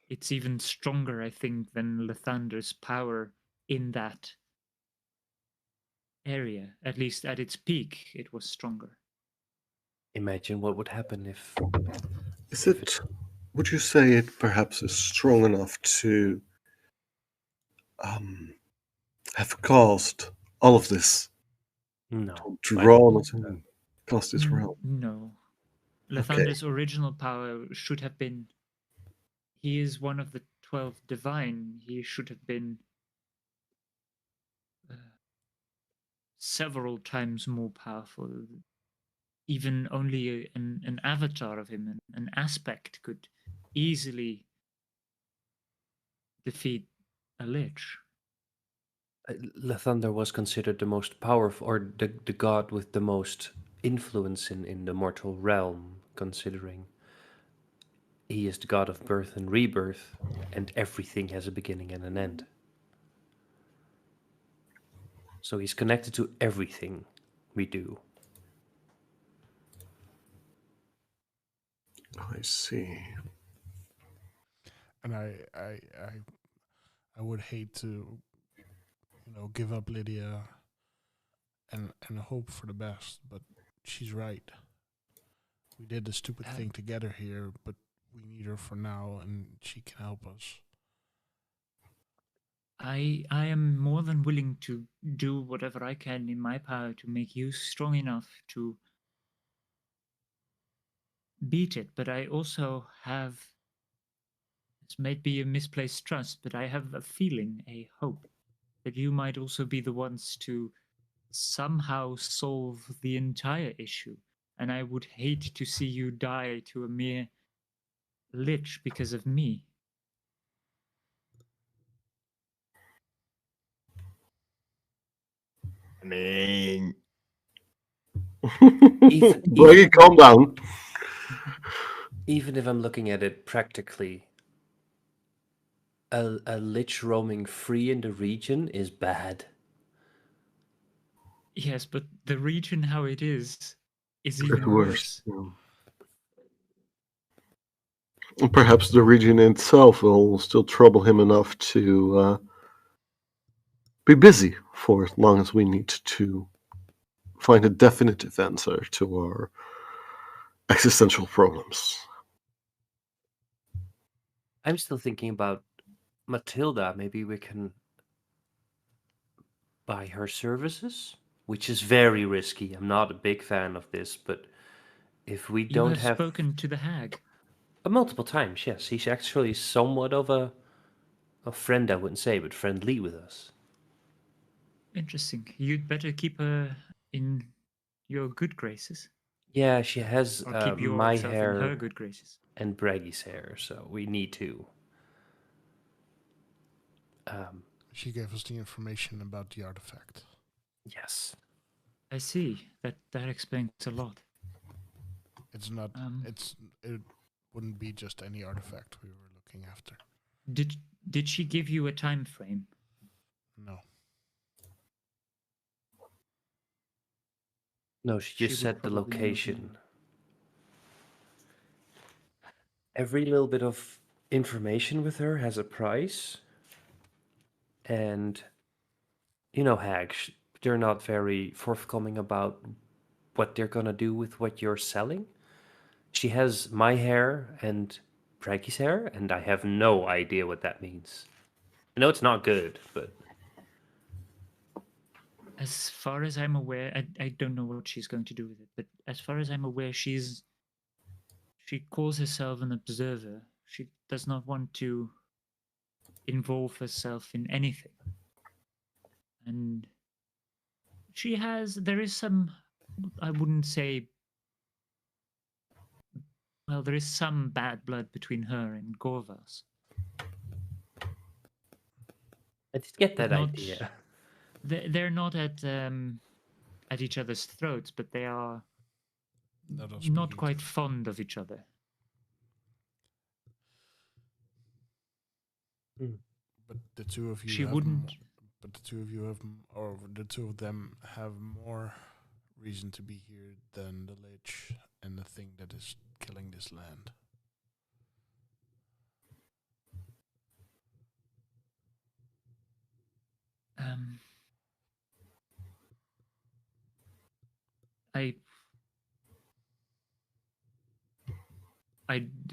It's even stronger, I think, than Lathander's power in that area. At least at its peak, it was stronger. Imagine what would happen if... Would you say it perhaps is strong enough to have caused all of this? No. To draw cast this realm? No. Lathander's original power should have been... He is one of the 12 divine. He should have been several times more powerful. Even only an avatar of him, an aspect, could easily defeat a lich. Lathander was considered the most powerful, or the god with the most influence in the mortal realm, considering he is the god of birth and rebirth, and everything has a beginning and an end. So he's connected to everything we do. I see. And I would hate to, give up Lydia and hope for the best, but she's right. We did the stupid thing together here, but we need her for now, and she can help us. I am more than willing to do whatever I can in my power to make you strong enough to beat it, but I also have, this might be a misplaced trust, but I have a feeling, a hope, that you might also be the ones to somehow solve the entire issue. And I would hate to see you die to a mere lich because of me. I mean, Brady, calm down. Even if I'm looking at it practically, a lich roaming free in the region is bad. Yes, but the region how it is It's even worse. worse. Yeah. And perhaps the region itself will still trouble him enough to be busy for as long as we need to find a definitive answer to our existential problems. I'm still thinking about Matilda. Maybe we can buy her services, which is very risky. I'm not a big fan of this, but if we You don't have have spoken to the hag. multiple times, yes, he's actually somewhat of a friend, I wouldn't say, but friendly with us. Interesting. You'd better keep her in your good graces. Yeah, she has Or keep my yourself in her hair good graces. and Braggy's hair, so we need to. She gave us the information about the artifact. Yes. I see. That explains a lot. It's not. It wouldn't be just any artifact we were looking after. Did she give you a time frame? No. No, she just said the location. Every little bit of information with her has a price. And, hags, they're not very forthcoming about what they're gonna do with what you're selling. She has my hair and Braggy's hair, and I have no idea what that means. I know it's not good, but As far as I'm aware, I don't know what she's going to do with it, but as far as I'm aware, she calls herself an observer. She does not want to involve herself in anything. And there is some, I wouldn't say, well, there is some bad blood between her and Gorvas. I did get that Not- idea. They're not at each other's throats, but they are not quite fond of each other. But the two of you She have wouldn't. But the two of you have, or the two of them have more reason to be here than the lich and the thing that is killing this land.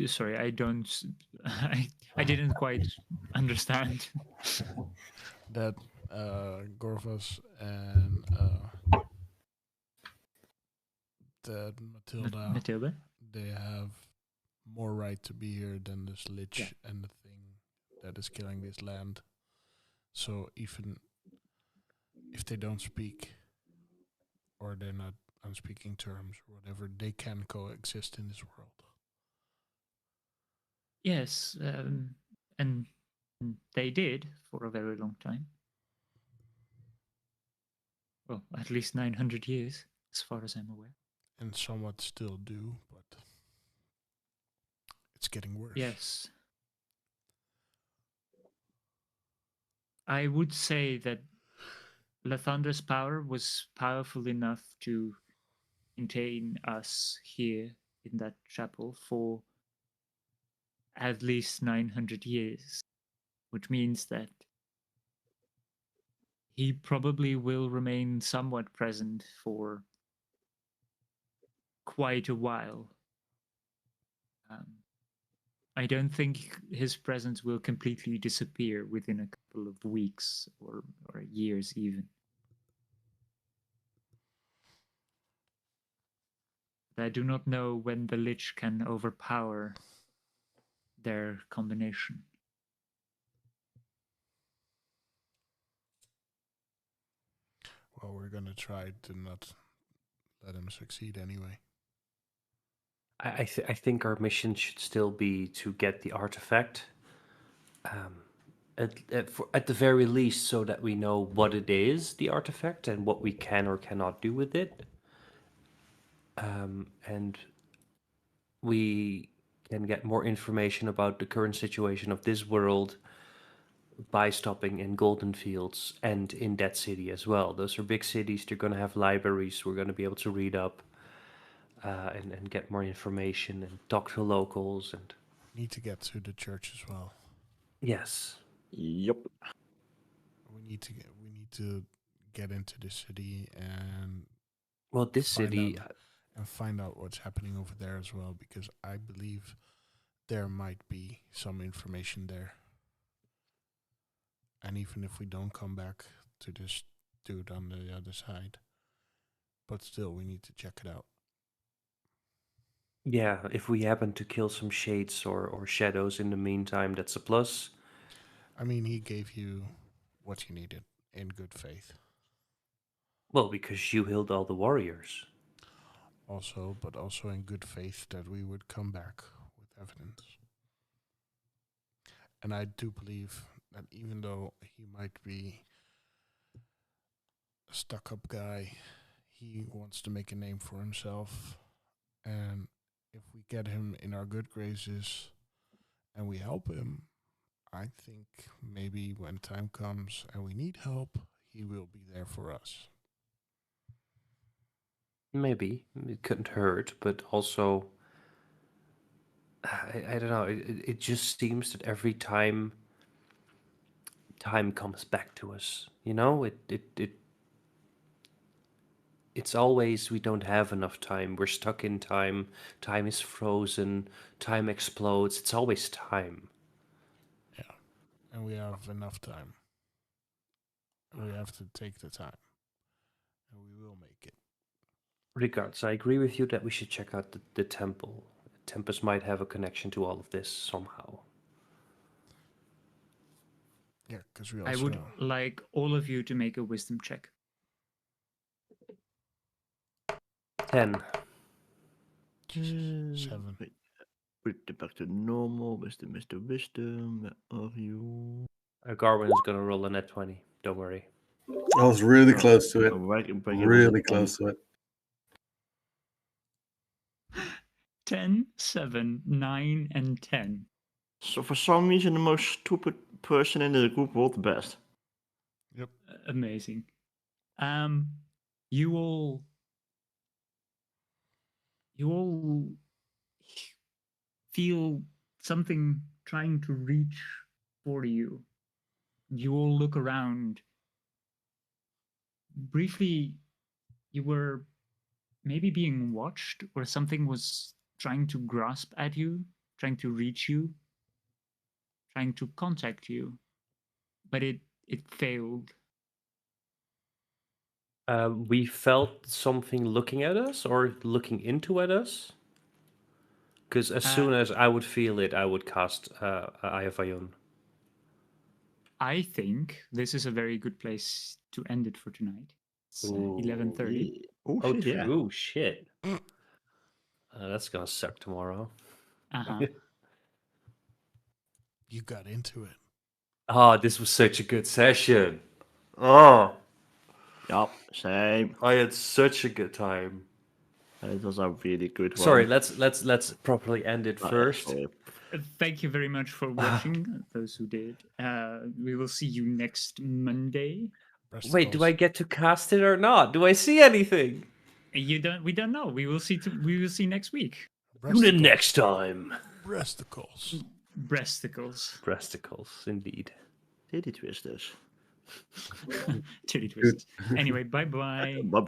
Sorry, I don't. I didn't quite understand. That Gorvas and that Matilda, they have more right to be here than this lich and the thing that is killing this land. So even if they don't speak, or they're not on speaking terms or whatever, they can coexist in this world. Yes, and they did for a very long time. well, at least 900 years, as far as I'm aware. And somewhat still do, but it's getting worse. Yes. I would say that Lathandra's power was powerful enough to contain us here in that chapel for at least 900 years, which means that he probably will remain somewhat present for quite a while. I don't think his presence will completely disappear within a couple of weeks or years even. I do not know when the Lich can overpower their combination. Well, we're gonna try to not let him succeed anyway. I think our mission should still be to get the artifact. At the very least, so that we know what it is, the artifact, and what we can or cannot do with it. And we can get more information about the current situation of this world by stopping in Golden Fields and in that city as well. Those are big cities. They're going to have libraries. We're going to be able to read up and get more information and talk to locals. And Need to get to the church as well. yes, Yep. We need to get into the city and well, this find city. out- and find out what's happening over there as well, because I believe there might be some information there. And even if we don't come back to this dude on the other side, but still, we need to check it out. Yeah, if we happen to kill some shades or shadows in the meantime, that's a plus. I mean, he gave you what you needed in good faith. Well, because you healed all the warriors. But also in good faith that we would come back with evidence. And I do believe that even though he might be a stuck-up guy, he wants to make a name for himself. And if we get him in our good graces and we help him, I think maybe when time comes and we need help, he will be there for us. Maybe it couldn't hurt, but also I don't know. It just seems that every time comes back to us. You know, it's always we don't have enough time. We're stuck in time. Time is frozen. Time explodes. It's always time. Yeah. And we have enough time. And we have to take the time. And we will make it. Regards, I agree with you that we should check out the temple. Tempest might have a connection to all of this somehow. Yeah, because we also... I would like all of you to make a wisdom check. 10. 7. Put it back to normal. Wisdom, wisdom. Where are you? Garwin is gonna roll a net 20. Don't worry. I was really close to it. Really Really close to it. 10, 7, 9, and 10. So for some reason, the most stupid person in the group rolled the best. Yep. Amazing. You all feel something trying to reach for you. You all look around. Briefly, you were maybe being watched, or something was trying to grasp at you, trying to reach you, trying to contact you, but it failed. We felt something looking at us or looking into at us. Because as soon as I would feel it, I would cast Eye of Ayun. I think this is a very good place to end it for tonight. It's 11:30. Oh, Oh, shit, yeah. true. Shit. That's gonna suck tomorrow. Uh-huh. You got into it. Oh, this was such a good session. Oh. Yup, same. I had such a good time. It was a really good one. Sorry, let's properly end it first. Sorry. Thank you very much for watching, those who did. We will see you next Monday. Wait, do I get to cast it or not? Do I see anything? We don't know. We will see. We will see next week. Tune in next time. Breasticles. Breasticles, indeed. Titty twisters. Titty twist. Anyway, bye bye. Bye bye.